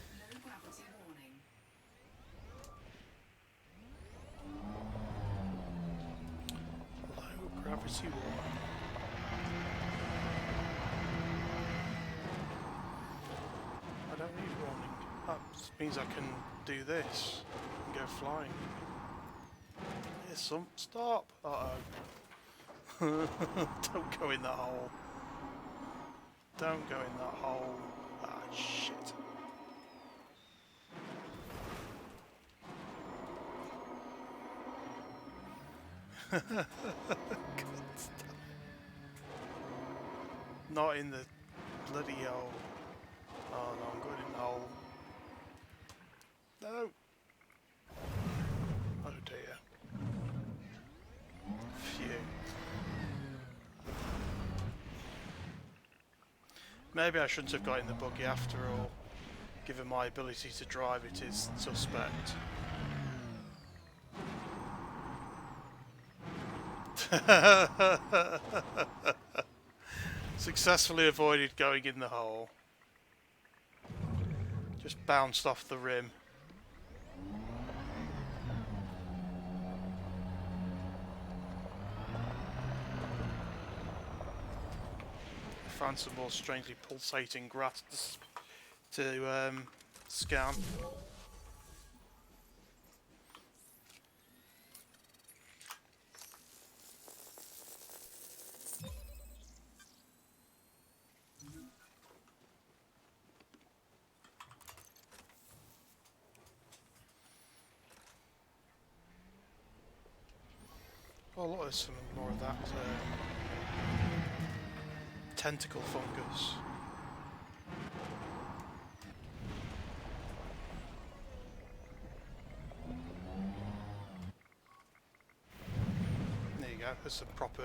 Low gravity warning. Low gravity warning. I don't need warning. That means I can do this and go flying. Here's some. Stop! Uh oh. Don't go in that hole. Don't go in that hole. Ah, shit. God, stop. Not in the bloody hole. Oh no, I'm going in the hole. No! Oh dear. Phew. Maybe I shouldn't have got in the buggy after all, given my ability to drive it is suspect. Successfully avoided going in the hole. Just bounced off the rim. Found some more strangely pulsating grass to scan. Oh look, there's some more of that tentacle fungus. There you go, there's some proper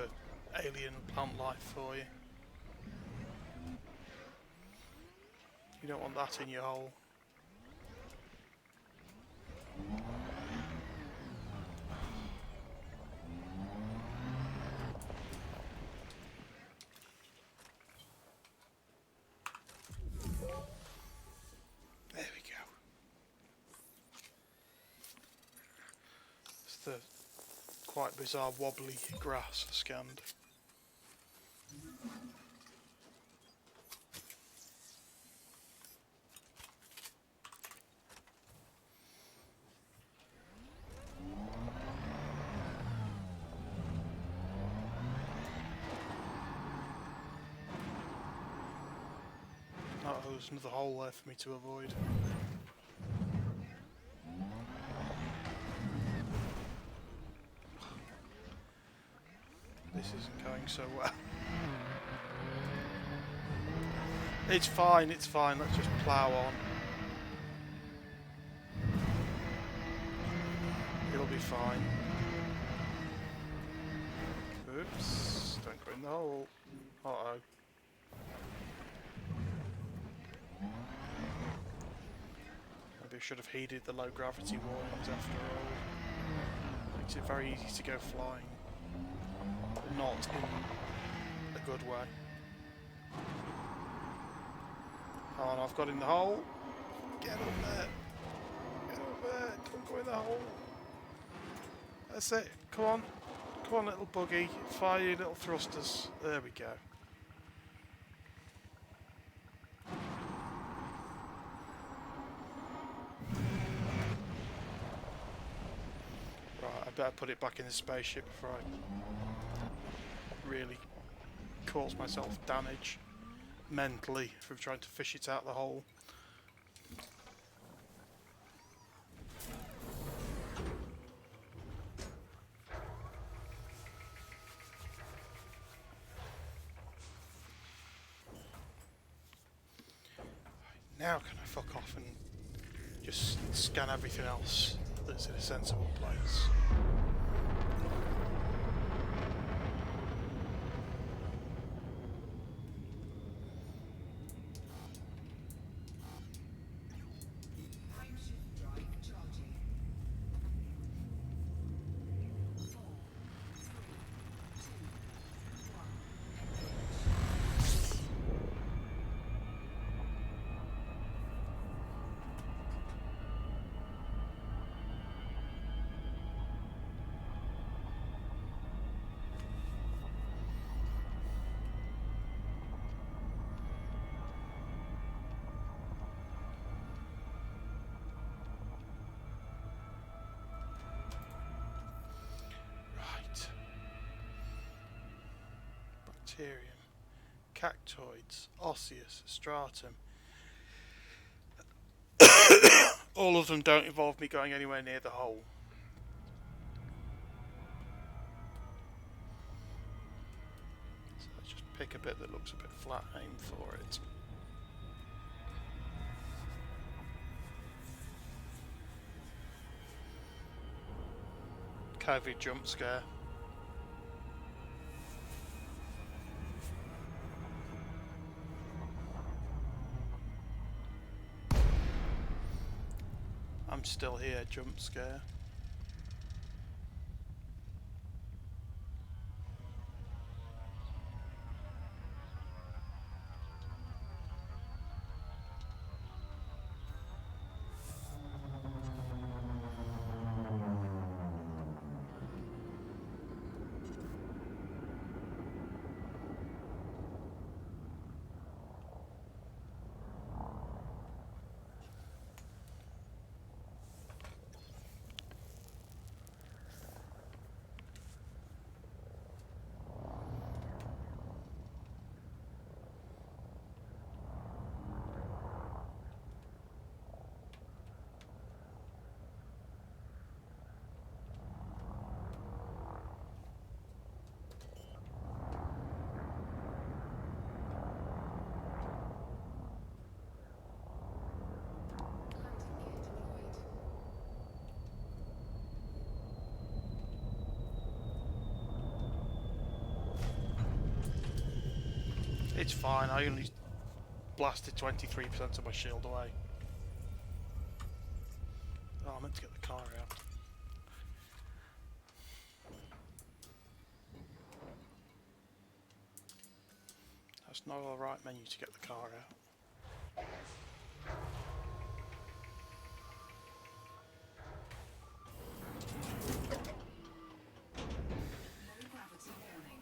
alien plant life for you. You don't want that in your hole. There we go. It's the quite bizarre wobbly grass scanned. Oh, there's another hole there for me to avoid. This isn't going so well. It's fine, let's just plough on. It'll be fine. Oops, don't go in the hole. Uh-oh. Maybe I should have heeded the low gravity warnings after all. Makes it very easy to go flying. But not in a good way. Oh, and I've got in the hole. Get up there. Get up there. Don't go in the hole. That's it. Come on. Come on, little buggy. Fire your little thrusters. There we go. Right, I better put it back in the spaceship before I really cause myself damage mentally from trying to fish it out the hole. Now can I fuck off and just scan everything else that's in a sensible place? Frameshift drive charging. 4, 3, 2, 1. Right. Bacterium, cactoids, osseous, stratum. All of them don't involve me going anywhere near the hole. So let's just pick a bit that looks a bit flat, aim for it. COVID jump scare. I'm still here, jump scare. It's fine, I only blasted 23% of my shield away. Oh, I meant to get the car out. That's not the right menu to get the car out. Low gravity warning.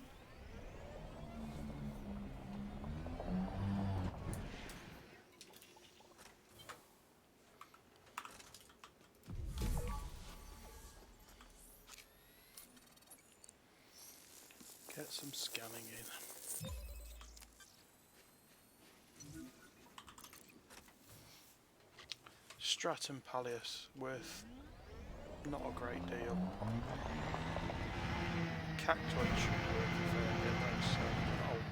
Get some scanning in. Stratum Pallius, worth not a great deal. Cactoid should be worth a fair bit though, so I'll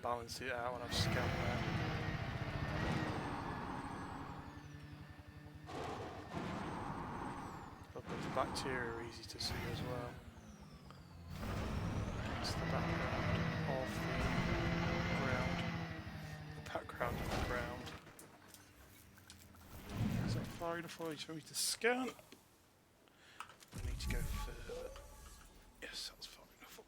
balance it out when I've scanned that. But the bacteria are easy to see as well. It's the background of the ground. The background of the ground. Is that far enough for me to scan? I need to go further. Yes, that's far enough away.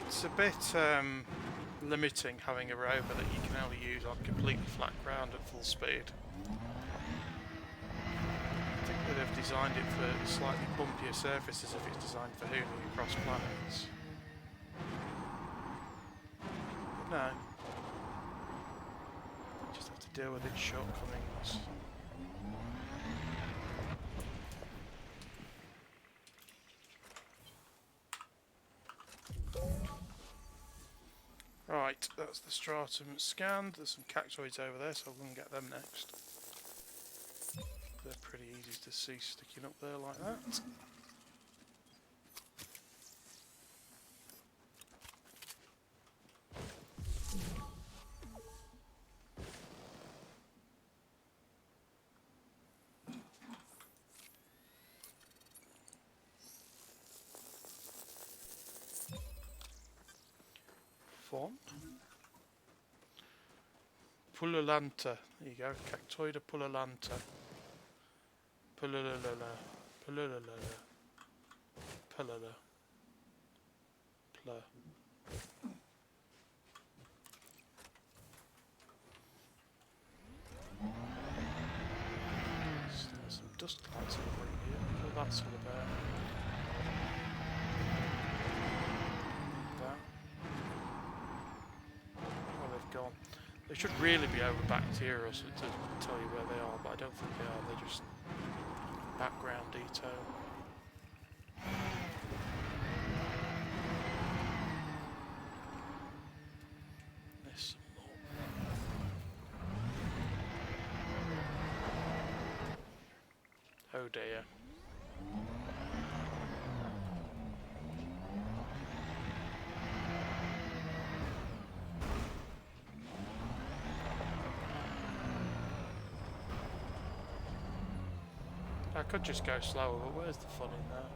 It's a bit limiting having a rover that you can only use on completely flat ground at full speed. I think that they've designed it for slightly bumpier surfaces if it's designed for hooning across planets. But no. You just have to deal with its shortcomings. Right, that's the stratum scanned. There's some cactoids over there, so I'm going to get them next. They're pretty easy to see sticking up there like that. Fawn. Pullulanta. There you go. Cactoida pullulanta. Pullulala. Pullulala. Pullula. Pla. There's some dust clouds over here. What that's all about. That. Oh, they've gone. They should really be over bacteria so to tell you where they are, but I don't think they are. They're just background detail. There's some more. Oh dear. I could just go slower, but where's the fun in that?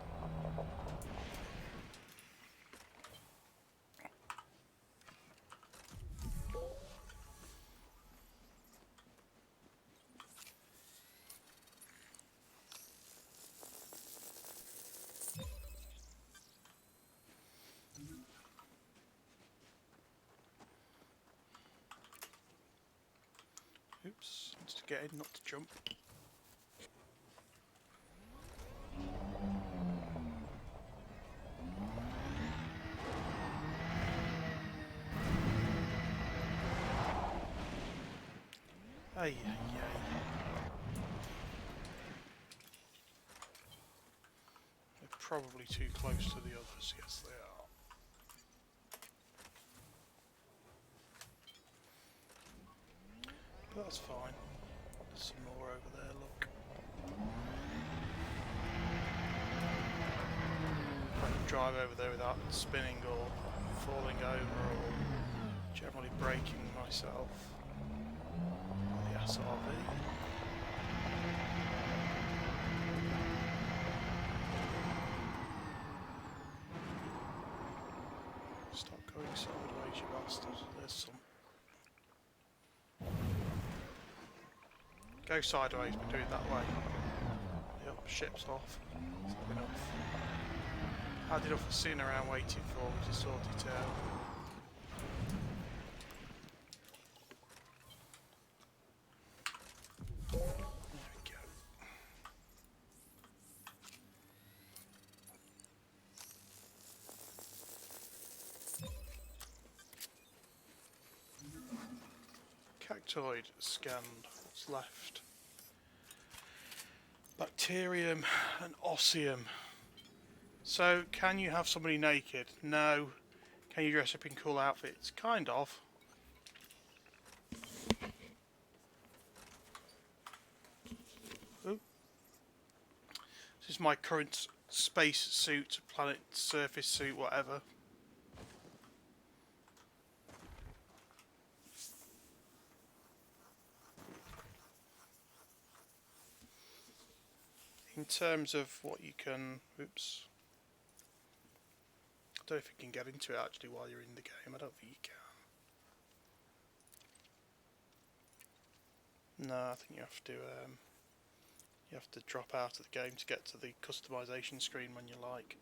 Oops, just to get in, not to jump. Ay, ay, ay. They're probably too close to the others, yes they are. that's fine. There's some more over there, look. I can drive over there without spinning or falling over or generally breaking myself. The SRV. Stop going sideways, you bastard. There's some. Go sideways, but do it that way. Yep, ship's off. That's enough. Had enough of sitting around waiting for me to sort it out. There we go. Cactoid scanned. What's left? Bacterium and osseum. So, can you have somebody naked? No. Can you dress up in cool outfits? Kind of. Ooh. This is my current space suit, planet surface suit, whatever. In terms of what you can... Oops. I don't know if you can get into it actually while you're in the game. I don't think you can. No, I think you have to drop out of the game to get to the customization screen when you like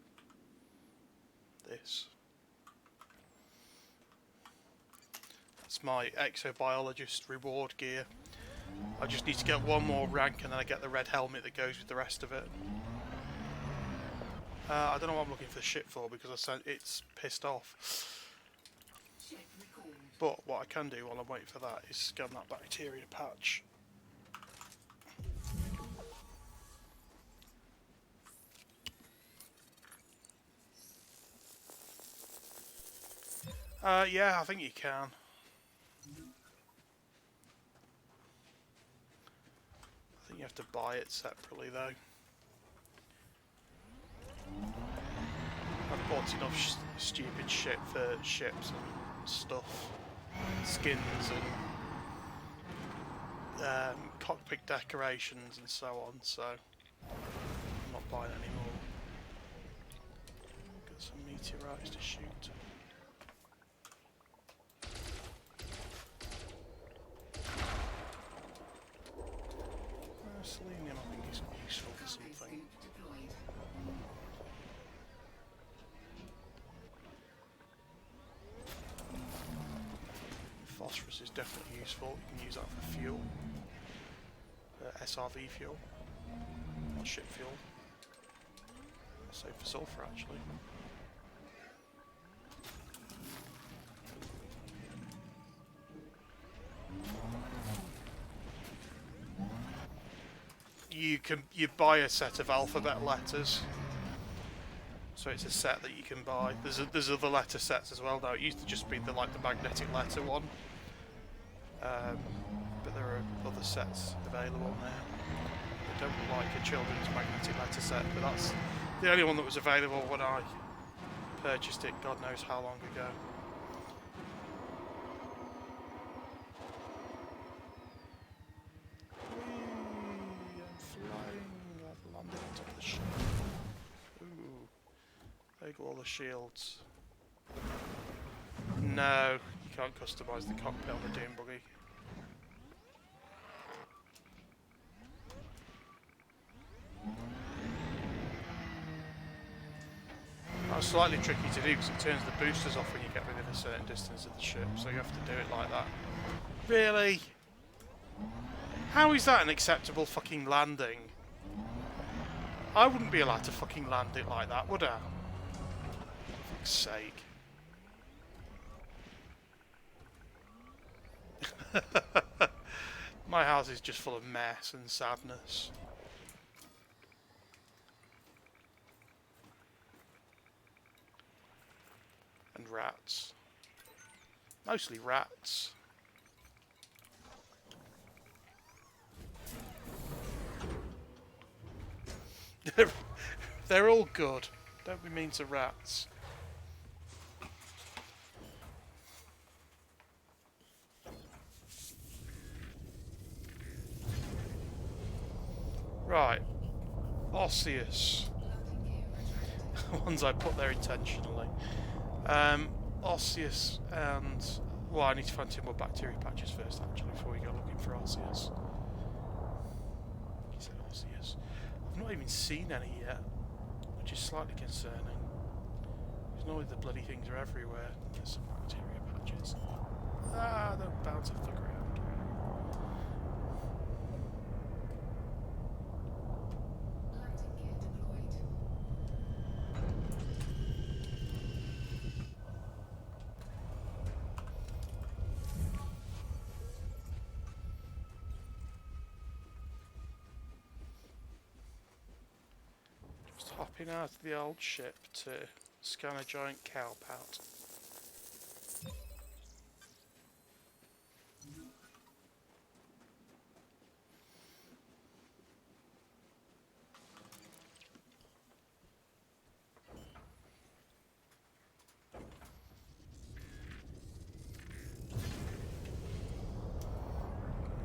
this. That's my exobiologist reward gear. I just need to get one more rank and then I get the red helmet that goes with the rest of it. I don't know what I'm looking for the ship for because it's pissed off. But what I can do while I'm waiting for that is scan that bacteria patch. Yeah, I think you can. I think you have to buy it separately though. I've bought enough stupid shit for ships and stuff, skins and cockpit decorations and so on, so I'm not buying any more. Got some meteorites to shoot. Selenium I think is useful for something. Phosphorus is definitely useful. You can use that for fuel. SRV fuel. Not ship fuel. Same for sulfur actually. You buy a set of alphabet letters, so it's a set that you can buy. There's other letter sets as well now. It used to just be the magnetic letter one, but there are other sets available now. I don't like a children's magnetic letter set, but that's the only one that was available when I purchased it. God knows how long ago. There go all the shields. No, you can't customise the cockpit on the Doom Buggy. That's slightly tricky to do because it turns the boosters off when you get within a certain distance of the ship, so you have to do it like that. Really? How is that an acceptable fucking landing? I wouldn't be allowed to fucking land it like that, would I? For fuck's sake. My house is just full of mess and sadness. And rats. Mostly rats. They're all good. Don't be mean to rats. Right. Osseous. Ones I put there intentionally. Osseous and... Well, I need to find 2 more bacteria patches first, actually, before we go looking for Osseous. He said Osseous. I've not even seen any yet, which is slightly concerning. Because normally the bloody things are everywhere. There's some bacteria patches. Ah, they'll bounce off the ground. Lighting gear deployed. Just hopping out of the old ship to scan a giant cowpat.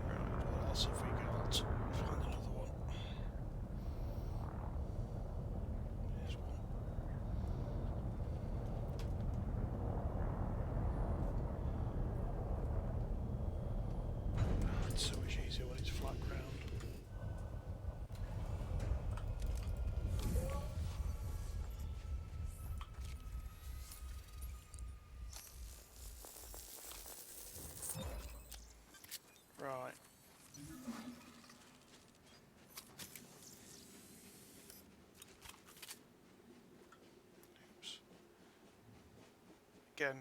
Right, what else have we got? Find another one. Here's one. Oh, it's so much easier when it's flat ground. Right. Oops. Again,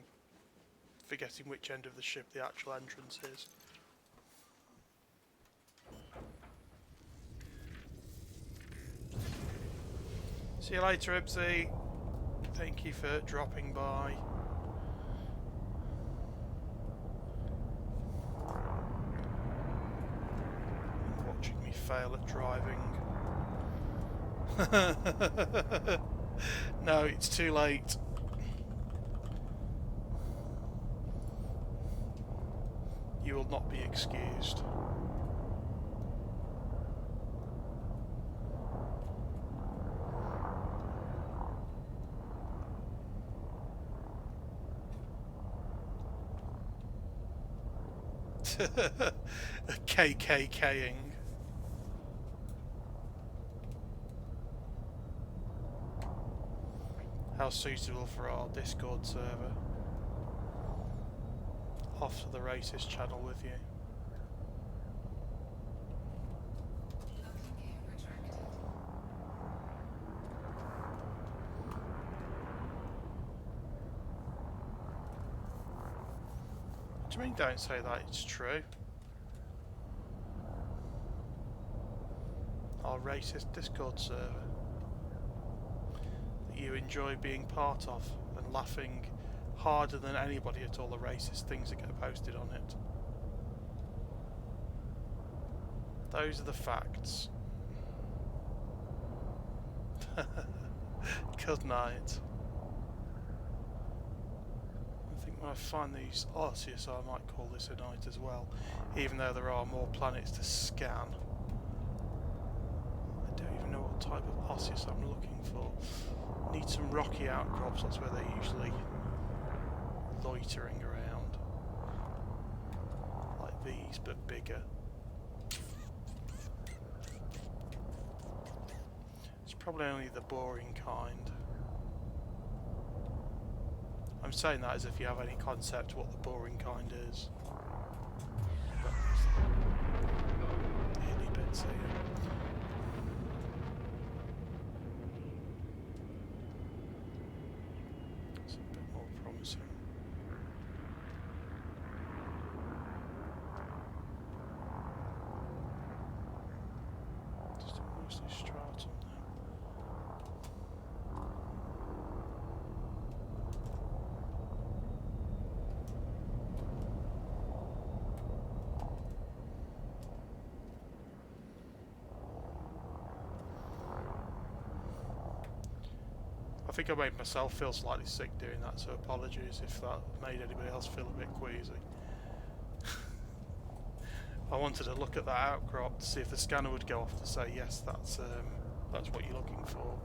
forgetting which end of the ship the actual entrance is. See you later, Ibsy. Thank you for dropping by. And watching me fail at driving. No, it's too late. You will not be excused. KKKing. How suitable for our Discord server. Off to the racist channel with you. Lighting gear retracted. What do you mean don't say that? It's true. Our racist Discord server that you enjoy being part of and laughing harder than anybody at all the racist things that get posted on it. Those are the facts. Good night. I think when I find these Osseous, I might call this a night as well, even though there are more planets to scan. I don't even know what type of Osseous I'm looking for. Need some rocky outcrops, that's where they're usually loitering around. Like these, but bigger. It's probably only the boring kind. I'm saying that as if you have any concept what the boring kind is. But hilly bits here. It's a bit more promising. Just a mostly stratum now. think I made myself feel slightly sick doing that, so apologies if that made anybody else feel a bit queasy. I wanted to look at that outcrop to see if the scanner would go off to say yes, that's what you're looking for.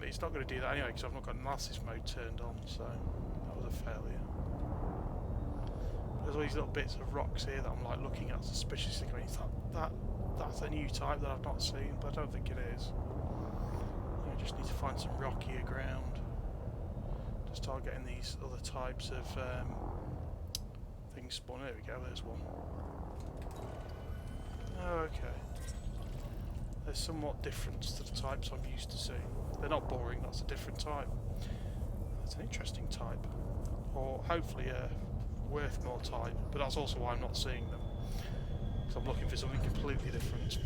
It's not going to do that anyway because I've not got analysis mode turned on, so that was a failure. There's all these little bits of rocks here that I'm like looking at suspiciously going, that's a new type that I've not seen, but I don't think it is. I just need to find some rockier ground to start getting these other types of things spawn. There we go, there's one. Oh, okay. They're somewhat different to the types I'm used to seeing. They're not boring, that's a different type. That's an interesting type. Or hopefully a worth more type, but that's also why I'm not seeing them. Because I'm looking for something completely different.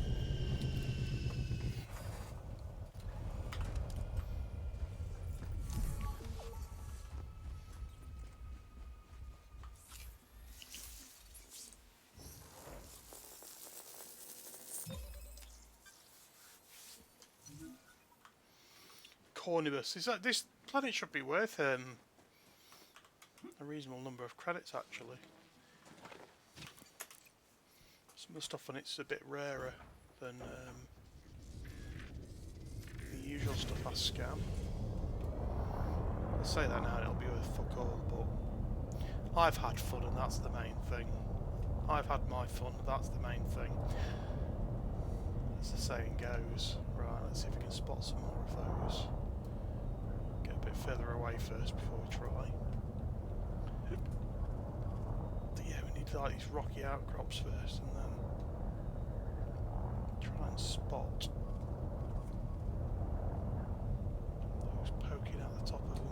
Cornibus. Is that this planet should be worth a reasonable number of credits actually. Some of the stuff on it's a bit rarer than the usual stuff I scan. I'll say that now and it'll be worth fuck all, but I've had fun and that's the main thing. I've had my fun, that's the main thing. As the saying goes. Right, let's see if we can spot some more of those. Get a bit further away first before we try. But yeah, we need like these rocky outcrops first and then try and spot those poking out the top of them.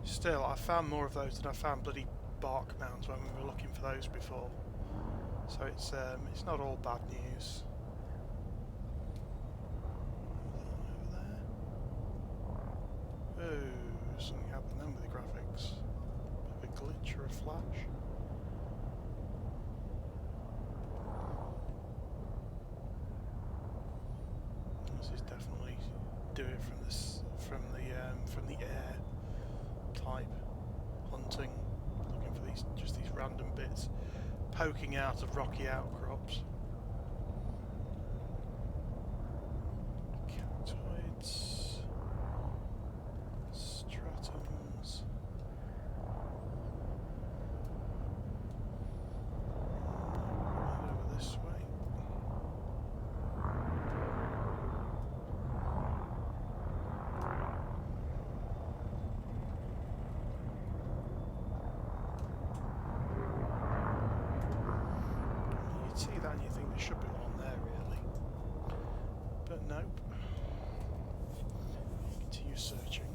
Still, I found more of those than I found bloody bark mounds when we were looking for those before. So it's not all bad news. Over there. Oh, something happened then with the graphics. A bit of a glitch or a flash. This is definitely do it from this from the air type hunting, looking for these random bits poking out of rocky outcrops. Cactoids, stratums. Over this way. See that and you think there should be one there really, but nope. Continue searching.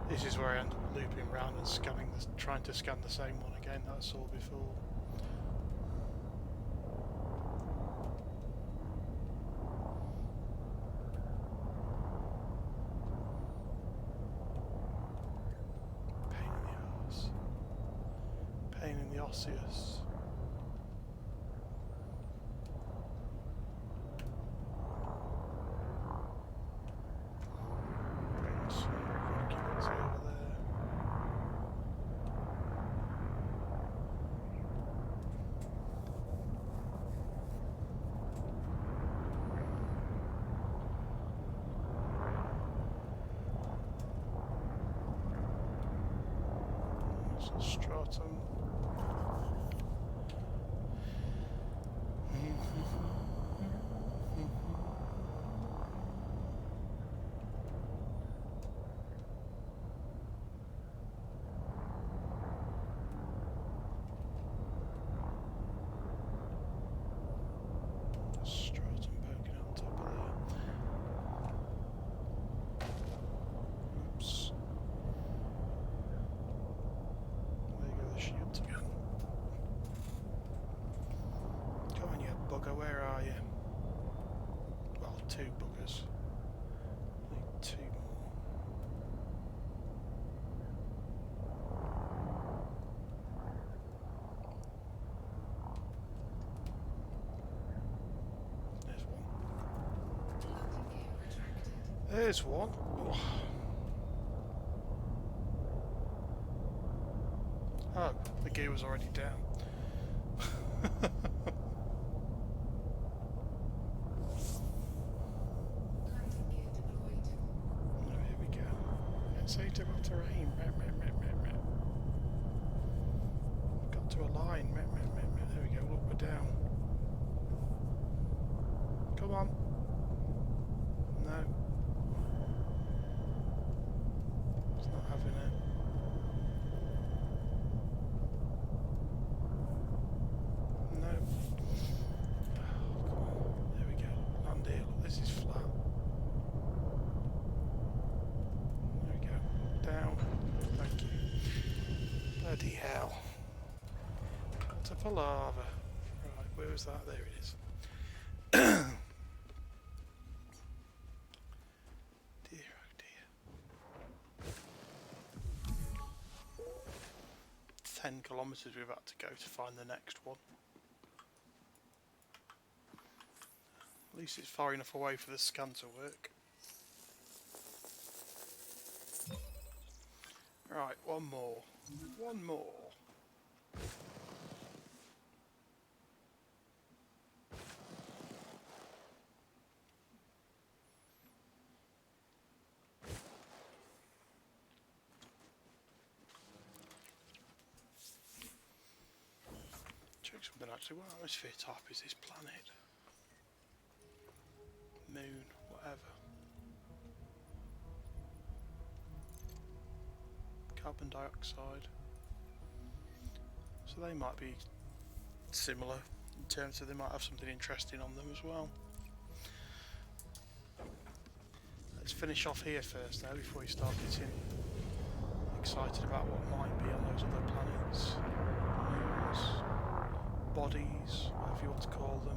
This is where I end up looping around and scanning, trying to scan the same one again that I saw before. Pain in the arse. Pain in the osseous. Stratum. Stratum poking out top of there. There's one. Oh, the gear was already down. Landing gear deployed. Oh, here we go. Unsuitable terrain. Got to a line. There we go. Look, we're down. Come on. No. It's not having it. No. Oh, come on. There we go. Land here. Look, this is flat. There we go. Down. Thank you. Bloody hell. What a palaver. Right, where was that? There it is. Dear, oh dear. 10 kilometres we've had to go to find the next one. At least it's far enough away for the scan to work. Right, one more. One more. Check something actually. What atmosphere type is this planet? Moon, whatever. Carbon dioxide. So they might be similar in terms of they might have something interesting on them as well. Let's finish off here first though before we start getting excited about what might be on those other planets. Moons, bodies, whatever you want to call them.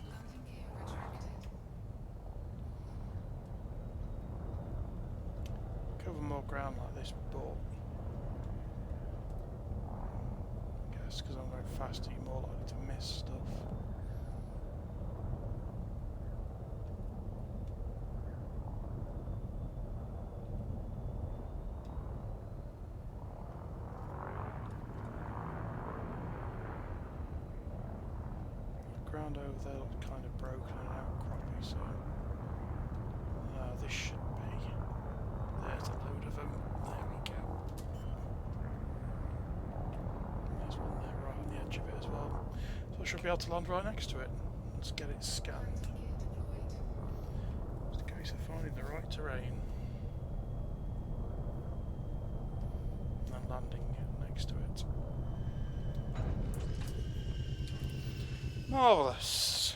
Landing gear retracted. Cover more ground like this, but I guess because I'm going faster, you're more likely to miss stuff. The ground over there looks kind of broken and outcroppy, so this should be. There's a load of them. There we go. And there's one there right on the edge of it as well. So I should be able to land right next to it. Let's get it scanned. Landing gear deployed. Just a case of finding the right terrain. And then landing next to it. Marvellous.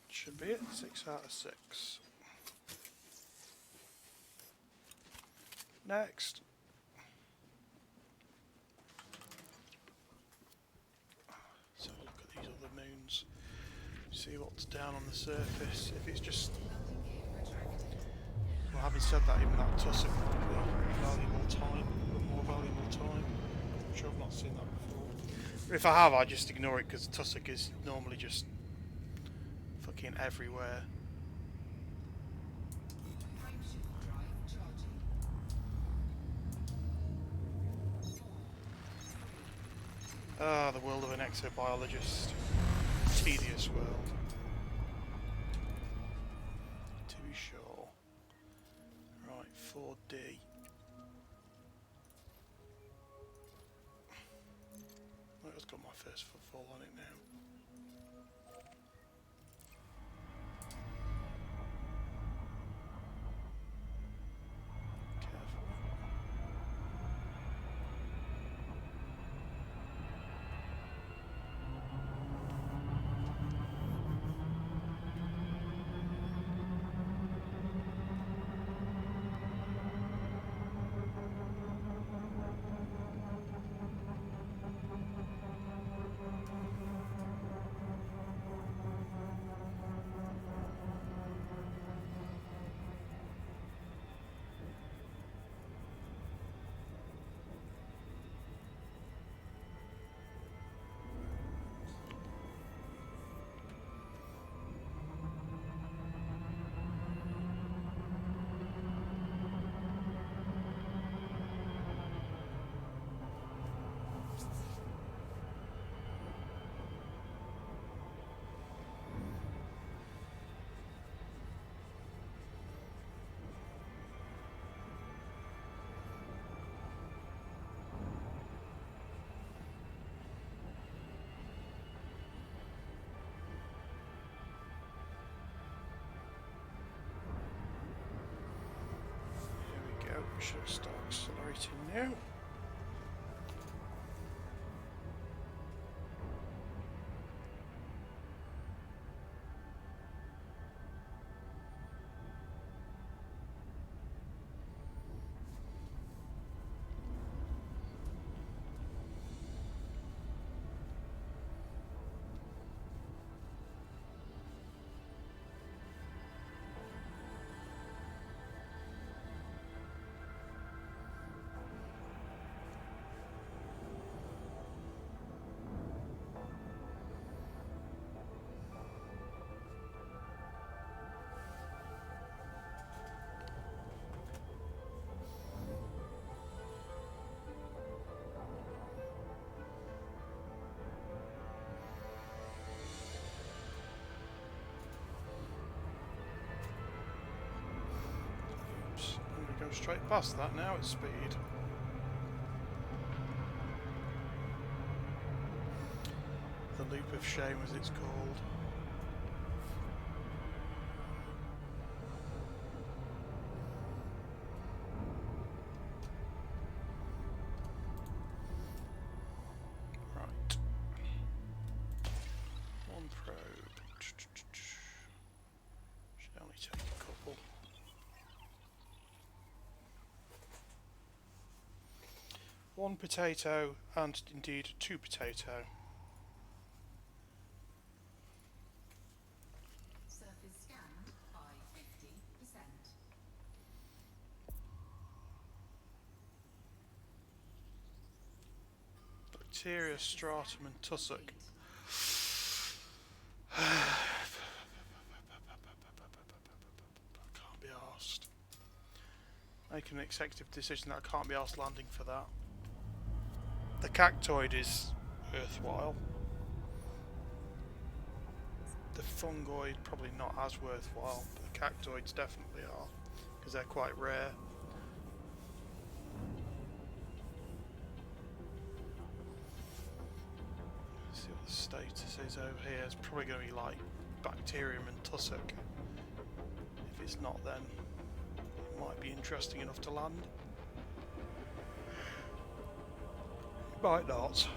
Should be it. 6 out of 6. Next. Let's have a look at these other moons. See what's down on the surface. If it's just. Landing gear retracted. Well, having said that, even that tussock would be valuable time. More valuable time. I'm sure I've not seen that before. But if I have, I just ignore it because tussock is normally just fucking everywhere. Prime shield drive charging. Ah, the world of an exobiologist. Tedious world. To be sure. Right, 4D. Well, I've got my first footfall on it now. should start accelerating now. Go straight past that now at speed. The Loop of Shame, as it's called. Right. One probe. Should only take a couple. One potato, and indeed 2 potato. Surface scanned by 50%. Bacteria, stratum, and tussock. I can't be arsed. Making an executive decision that I can't be arsed landing for that. The cactoid is worthwhile. The fungoid probably not as worthwhile, but the cactoids definitely are, because they're quite rare. Let's see what the status is over here. It's probably going to be like bacterium and tussock. If it's not, then it might be interesting enough to land. Might not.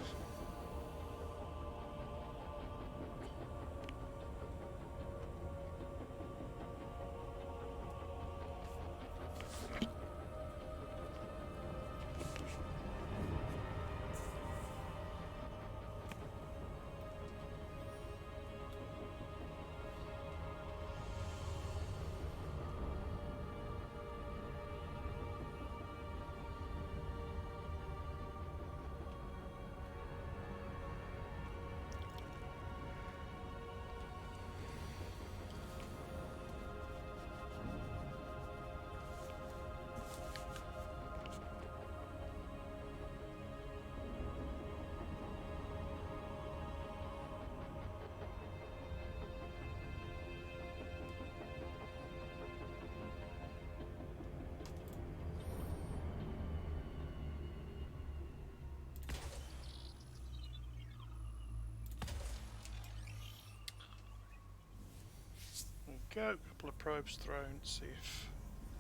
Go, a couple of probes thrown, see if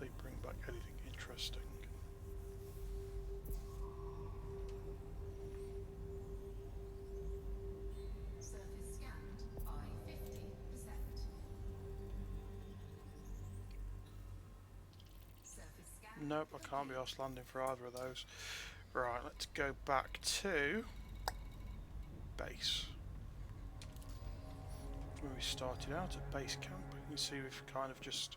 they bring back anything interesting. Surface scanned by 50%. Surface scanned. Nope, I can't be arsed landing for either of those. Right, let's go back to base. When we started out at base camp, you can see we've kind of just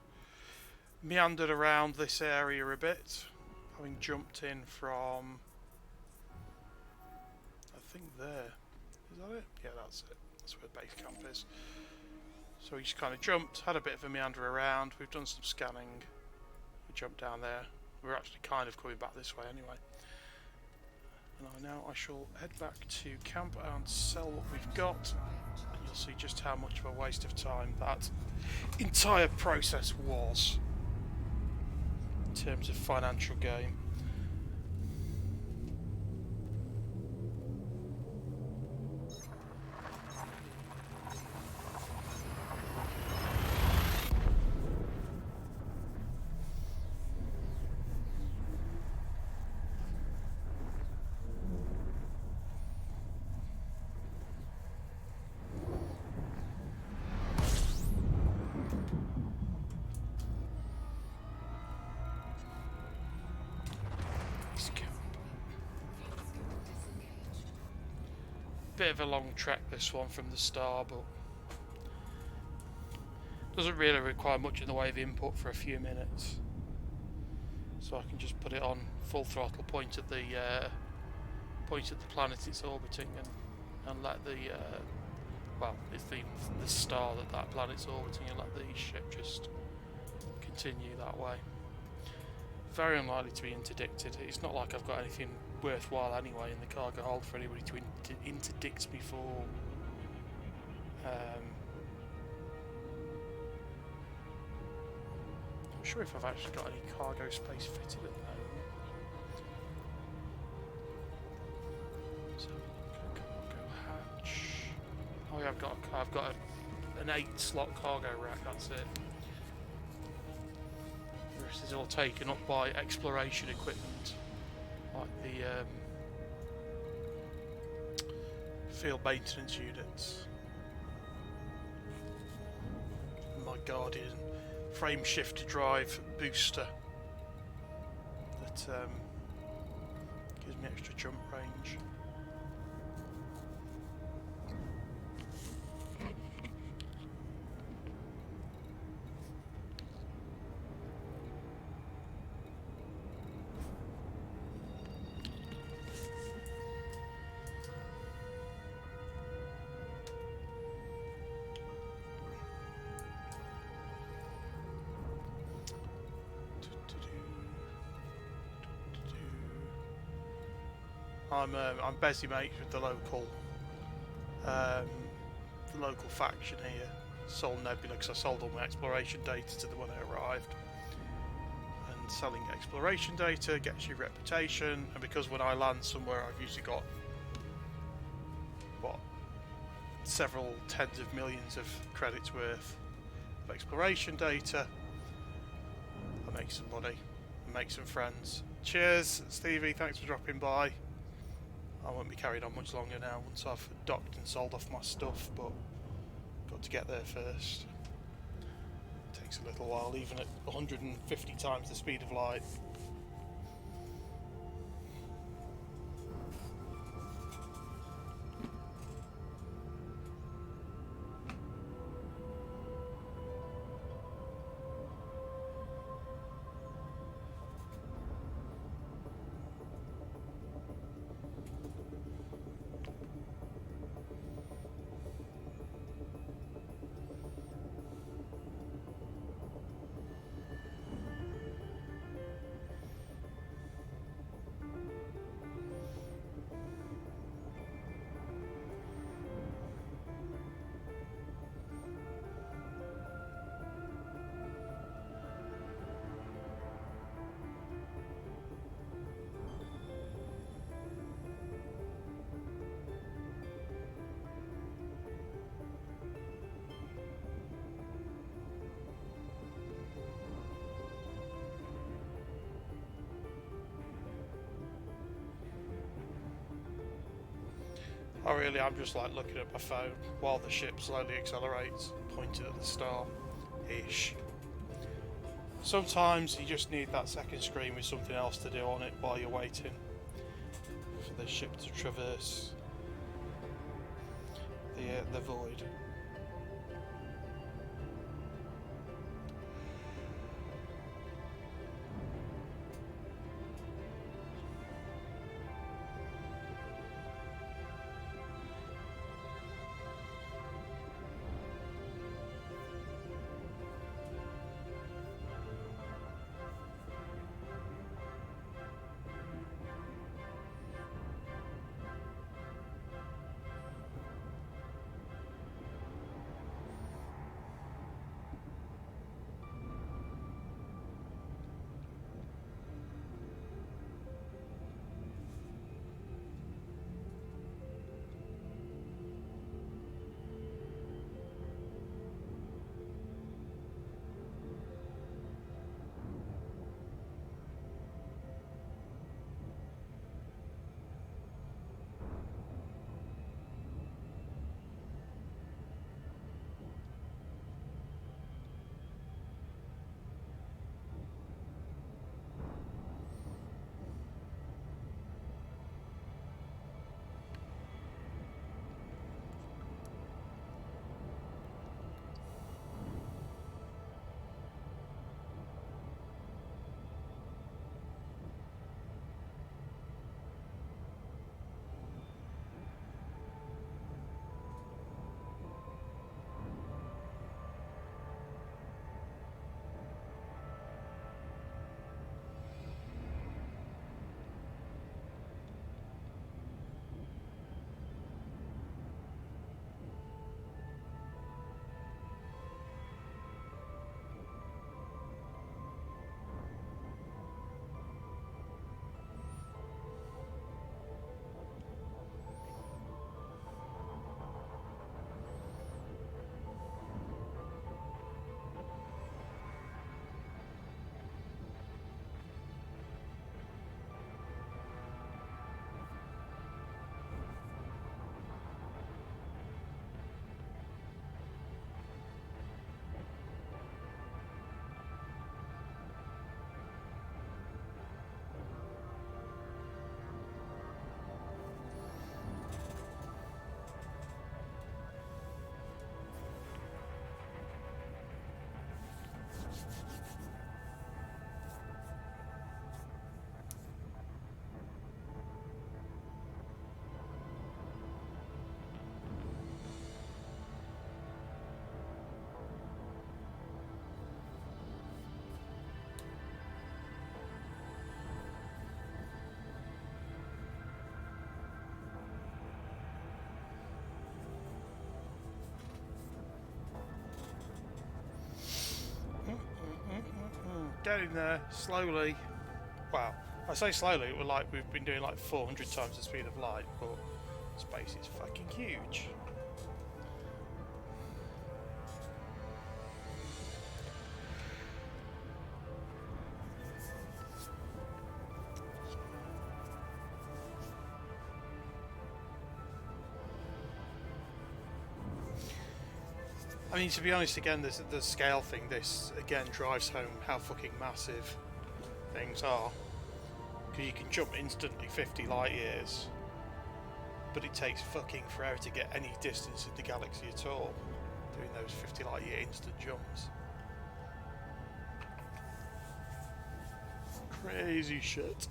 meandered around this area a bit, having jumped in from, I think there. Is that it? Yeah, that's it. That's where base camp is. So we just kind of jumped, had a bit of a meander around, we've done some scanning, we jumped down there. We're actually kind of coming back this way anyway. And now I shall head back to camp and sell what we've got. And you'll see just how much of a waste of time that entire process was in terms of financial gain. base camp. Fuel scoop disengaged. Bit of a long trek this one from the start, but doesn't really require much in the way of input for a few minutes. So I can just put it on full throttle, point at the planet it's orbiting, and let the well, it's the star that planet's orbiting, and let the ship just continue that way. Very unlikely to be interdicted. It's not like I've got anything worthwhile anyway in the cargo hold for anybody to interdict me for. Not sure if I've actually got any cargo space fitted at the moment. So cargo hatch. Oh yeah, I've got an 8-slot cargo rack. That's it. The rest is all taken up by exploration equipment, like the field maintenance units. My Guardian frame shifter drive booster that gives me extra jump range. I'm busy mates with the local faction here, Sol Nebula, because I sold all my exploration data to them when I arrived. And selling exploration data gets you reputation, and because when I land somewhere I've usually got several tens of millions of credits worth of exploration data, I make some money and make some friends. Cheers, Stevie, thanks for dropping by. I won't be carried on much longer now once I've docked and sold off my stuff, but got to get there first. Takes a little while, even at 150 times the speed of light. I'm just like looking at my phone while the ship slowly accelerates, pointed at the star ish. Sometimes you just need that second screen with something else to do on it while you're waiting for the ship to traverse the void. Getting there slowly. Well, I say slowly. We're like we've been doing like 400 times the speed of light, but space is fucking huge. I mean, to be honest, again, the scale thing, this again drives home how fucking massive things are. Because you can jump instantly 50 light years, but it takes fucking forever to get any distance in the galaxy at all, doing those 50 light year instant jumps. Crazy shit.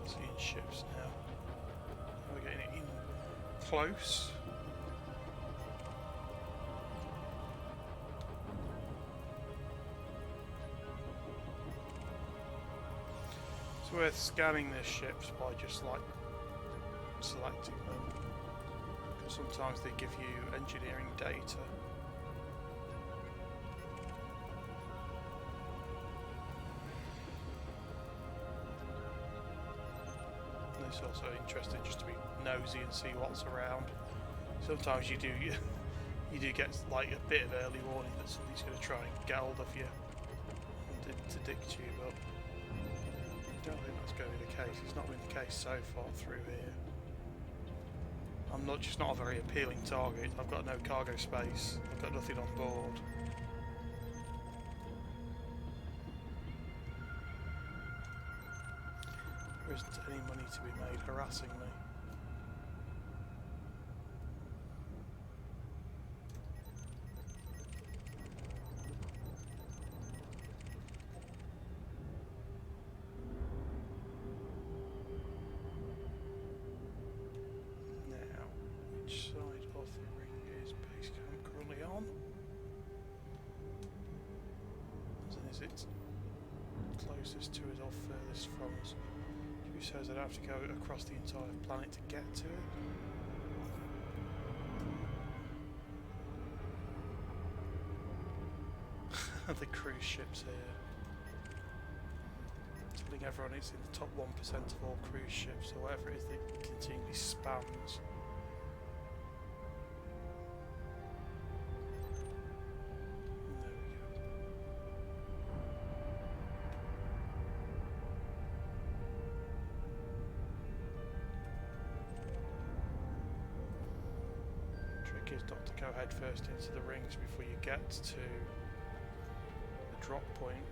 Seeing ships now. We're getting it in close. It's worth scanning their ships by just like selecting them, because sometimes they give you engineering data. It's also interesting just to be nosy and see what's around. Sometimes you do get like a bit of early warning that somebody's going to try and get hold of you and interdict you, but I don't think that's going to be the case. It's not been the case so far through here. I'm just not a very appealing target. I've got no cargo space. I've got nothing on board. There isn't any money to be made harassing me. Now, which side of the ring is base camp currently on? And is it closest to us or furthest from us? Says I'd have to go across the entire planet to get to it. The cruise ships here. Telling everyone it's in the top 1% of all cruise ships or whatever it is that continually spams. Is not to go head first into the rings before you get to the drop point.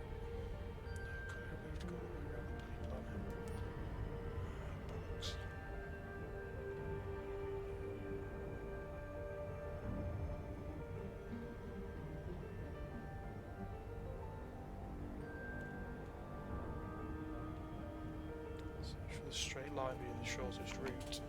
No, we have to go all the way around the bloody planet. Bollocks. Search for the straight line being the shortest route.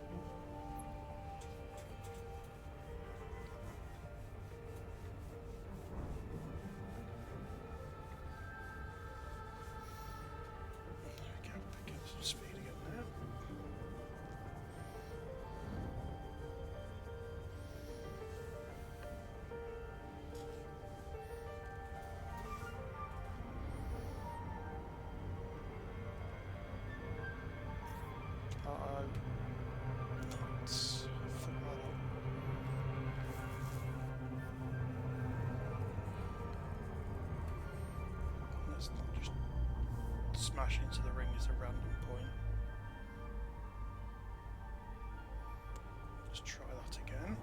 smash into the ring is a random point. Let's try that again.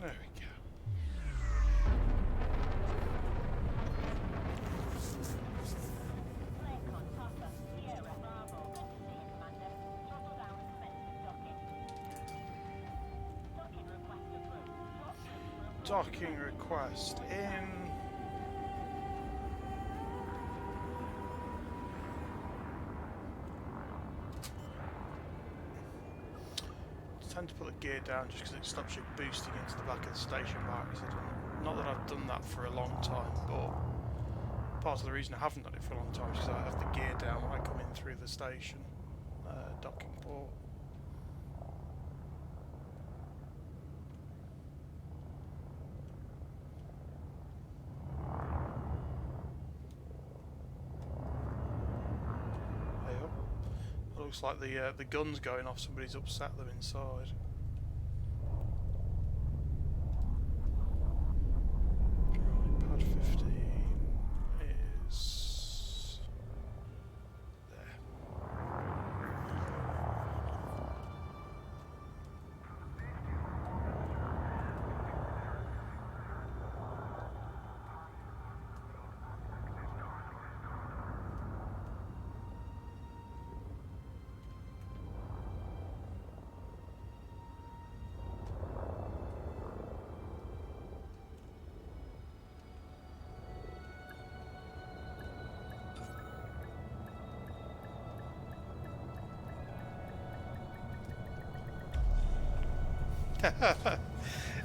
There we go. Docking request in. Tend to put the gear down just because it stops you boosting into the back of the station by accident. Not that I've done that for a long time, but part of the reason I haven't done it for a long time is because I have the gear down when I come in through the station docking port. Looks like the gun's going off. Somebody's upset them inside. Right, pad 15 is there.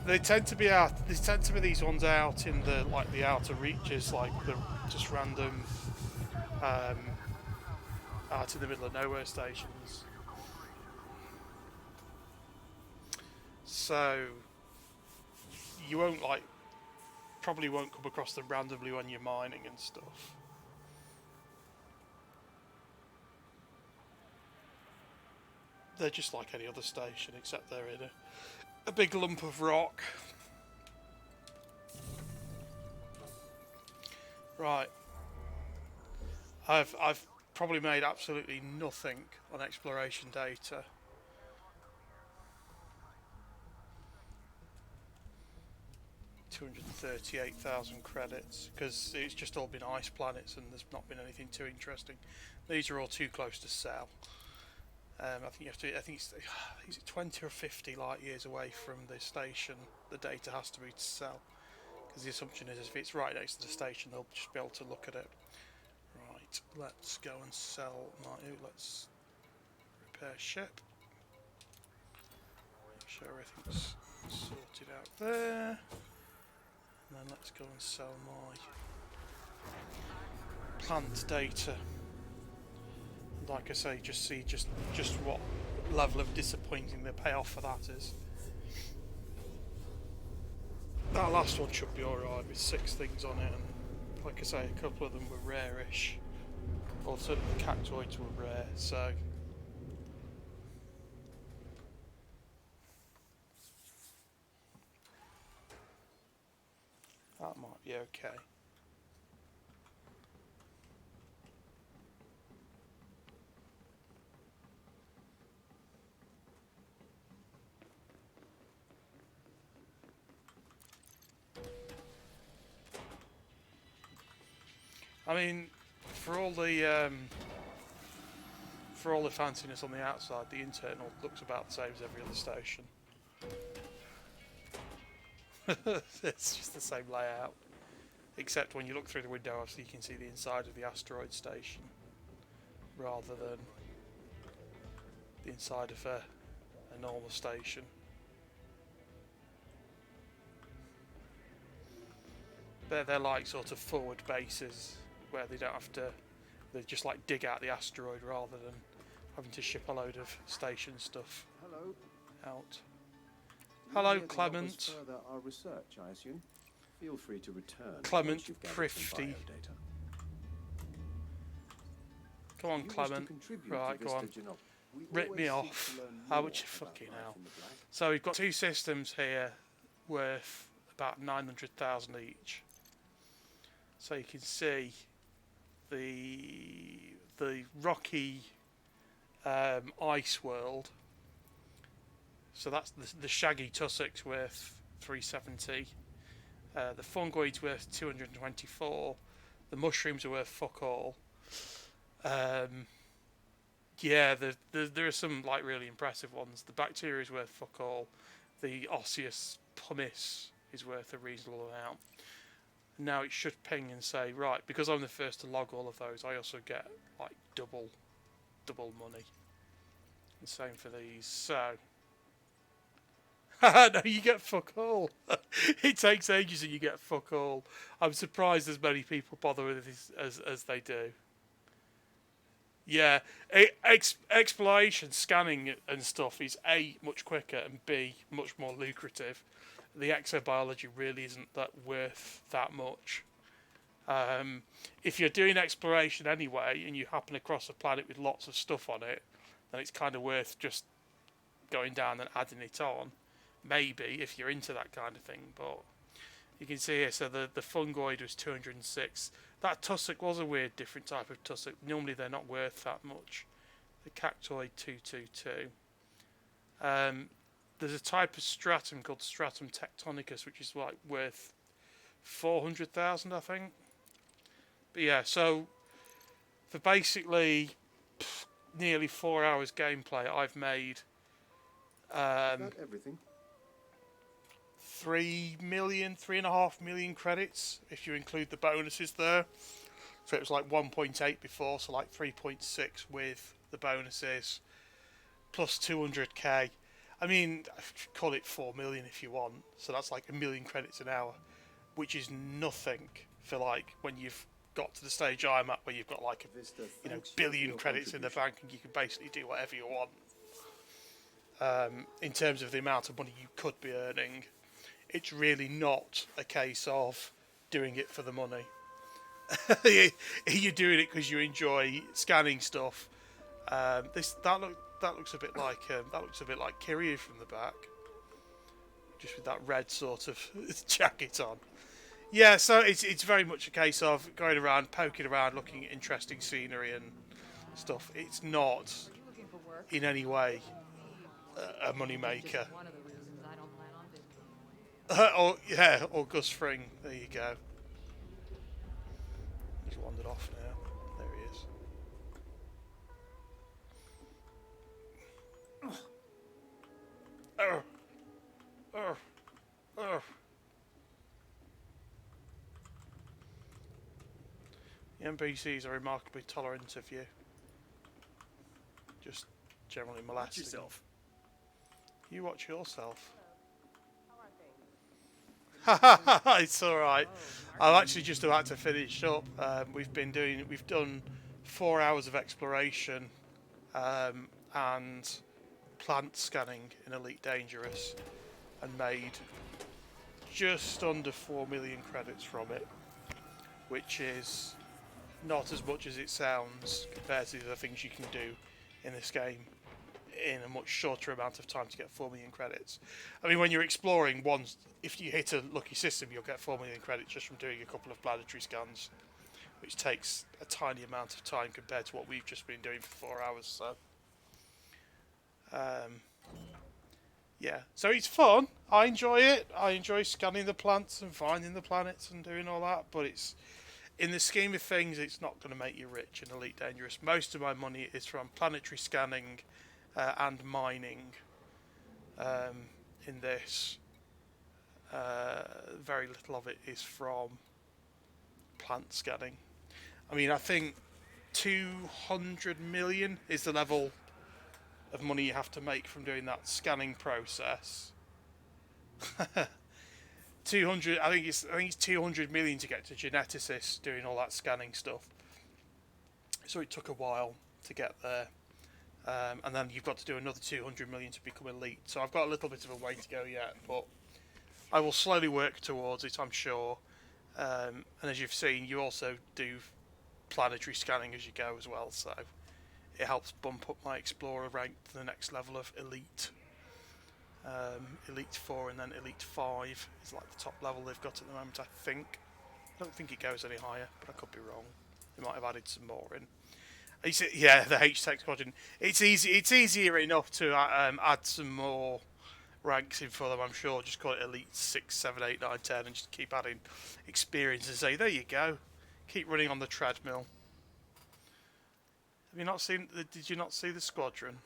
They tend to be out. They tend to be these ones out in the the outer reaches, like the just random out in the middle of nowhere stations. So you won't probably won't come across them randomly when you're mining and stuff. They're just like any other station, except they're in a big lump of rock. Right. I've probably made absolutely nothing on exploration data. $238,000 credits because it's just all been ice planets and there's not been anything too interesting. These are all too close to sell. I think you have to. I think it's 20 or 50 light years away from the station. The data has to be to sell, because the assumption is if it's right next to the station, they'll just be able to look at it. Right, let's go and sell my. Let's repair ship. Make sure everything's sorted out there, and then let's go and sell my plant data. Like I say, just what level of disappointing the payoff for that is. That last one should be alright with 6 things on it, and like I say, a couple of them were rare-ish. Well, certainly the cactoids were rare, so that might be okay. I mean, for all the fanciness on the outside, the internal looks about the same as every other station. It's just the same layout, except when you look through the window, obviously you can see the inside of the asteroid station, rather than the inside of a normal station. They're like sort of forward bases where they don't have to. They just like dig out the asteroid rather than having to ship a load of station stuff Hello. out. You're Hello, here to help us Clement. further our research, I assume. Feel free to return Clement once you've gathered some Prifty. biodata. Come on, If you wish to Clement. contribute Right, to go on. Vista Genome, we Rip always me seek off. to learn How more much? about Fucking life hell. in the black. So we've got two systems here worth about 900,000 each. So you can see the rocky ice world. So that's the shaggy tussock's worth 370. The fungoid's worth 224. The mushrooms are worth fuck all. Yeah, there are some like really impressive ones. The bacteria is worth fuck all. The osseous pumice is worth a reasonable amount. Now it should ping and say, right, because I'm the first to log all of those, I also get like double money. And same for these. So no, you get fuck all. It takes ages and you get fuck all. I'm surprised as many people bother with this as they do. Yeah, exploration, scanning and stuff is A, much quicker, and B, much more lucrative. The exobiology really isn't that worth that much. If you're doing exploration anyway and you happen across a planet with lots of stuff on it, then it's kind of worth just going down and adding it on. Maybe if you're into that kind of thing, but you can see here. So the fungoid was 206. That tussock was a weird, different type of tussock. Normally they're not worth that much. The cactoid 222. There's a type of stratum called stratum tectonicus, which is like worth 400,000, I think. But yeah, so for basically nearly 4 hours gameplay, I've made Is that everything? 3.5 million credits if you include the bonuses there. So it was like 1.8 before, so like 3.6 with the bonuses, plus 200k. I mean, call it 4 million if you want. So that's like 1 million credits an hour, which is nothing for like when you've got to the stage I'm at, where you've got like Vista, a thanks billion for your credits in the contribution. bank and you can basically do whatever you want. In terms of the amount of money you could be earning, it's really not a case of doing it for the money. You're doing it because you enjoy scanning stuff. That looks a bit like Kiryu from the back, just with that red sort of jacket on. Yeah, so it's very much a case of going around, poking around, looking at interesting scenery and stuff. It's not in any way a money maker. One of the reasons I don't plan on visiting. or Gus Fring. There you go. He's wandered off now. There he is. The NPCs are remarkably tolerant of you. Just generally molesting. Watch yourself. You watch yourself. How are things? It's all right. I'm actually just about to finish up. We've done 4 hours of exploration and plant scanning in Elite Dangerous, and made just under 4 million credits from it, which is not as much as it sounds compared to the other things you can do in this game in a much shorter amount of time to get 4 million credits. I mean, when you're exploring, if you hit a lucky system, you'll get 4 million credits just from doing a couple of planetary scans, which takes a tiny amount of time compared to what we've just been doing for 4 hours. So, yeah. So it's fun. I enjoy it. I enjoy scanning the plants and finding the planets and doing all that. But it's, in the scheme of things, it's not going to make you rich in Elite Dangerous. Most of my money is from planetary scanning and mining in this. Very little of it is from plant scanning. I mean, I think 200 million is the level of money you have to make from doing that scanning process 200. I think it's 200 million to get to geneticist doing all that scanning stuff. So it took a while to get there. And then you've got to do another 200 million to become elite. So I've got a little bit of a way to go yet, but I will slowly work towards it, I'm sure. And as you've seen, you also do planetary scanning as you go as well, so it helps bump up my explorer rank to the next level of elite. Elite 4 and then elite 5 is like the top level they've got at the moment, I think. I don't think it goes any higher, but I could be wrong. They might have added some more in. Yeah, the H-Tech Squadron. It's easy. It's easier enough to add some more ranks in for them, I'm sure. Just call it Elite 6, 7, 8, 9, 10 and just keep adding experience and say, there you go. Keep running on the treadmill. Have you not seen... Did you not see the squadron?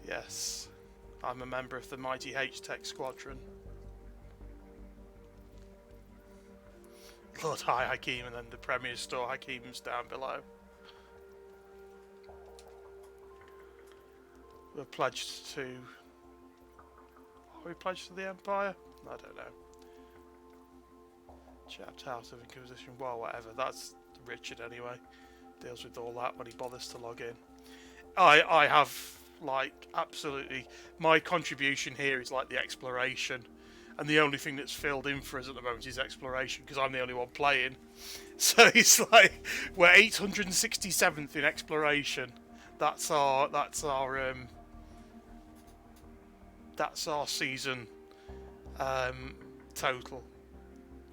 Yes. I'm a member of the mighty H-Tech Squadron. Lord High Hakim, and then the Premier Store Hakim's down below. We're pledged to... Are we pledged to the Empire? I don't know. Chapped House of Inquisition, well, whatever. That's Richard anyway. Deals with all that when he bothers to log in. I have, like, absolutely... My contribution here is like the exploration. And the only thing that's filled in for us at the moment is exploration, because I'm the only one playing. So it's like we're 867th in exploration. That's our season total,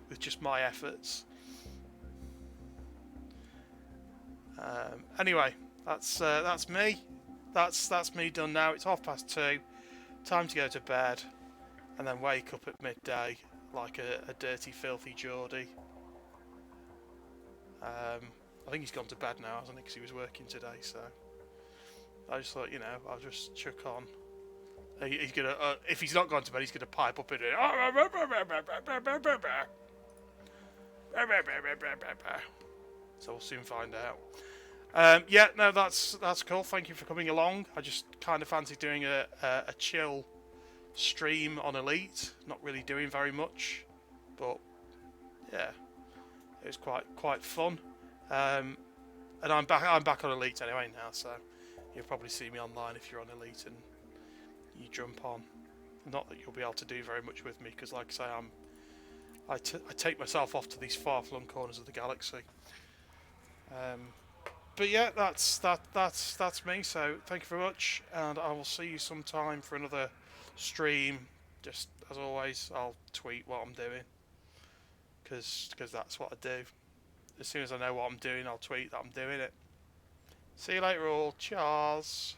with just my efforts. Anyway, that's me. That's me done now. It's 2:30. Time to go to bed. And then wake up at midday like a dirty, filthy Geordie. I think he's gone to bed now, hasn't he? Because he was working today, so... I just thought, you know, I'll just chuck on. He's gonna... if he's not gone to bed, he's gonna pipe up in it. So we'll soon find out. Yeah, no, that's cool. Thank you for coming along. I just kind of fancy doing a chill... stream on Elite, not really doing very much, but yeah, it was quite fun. And I'm back on Elite anyway now, so you'll probably see me online if you're on Elite and you jump on. Not that you'll be able to do very much with me, because like I say, I take myself off to these far-flung corners of the galaxy. But yeah, that's me. So thank you very much, and I will see you sometime for another stream. Just as always, I'll tweet what I'm doing, because that's what I do. As soon as I know what I'm doing, I'll tweet that I'm doing it. See you later all. Cheers.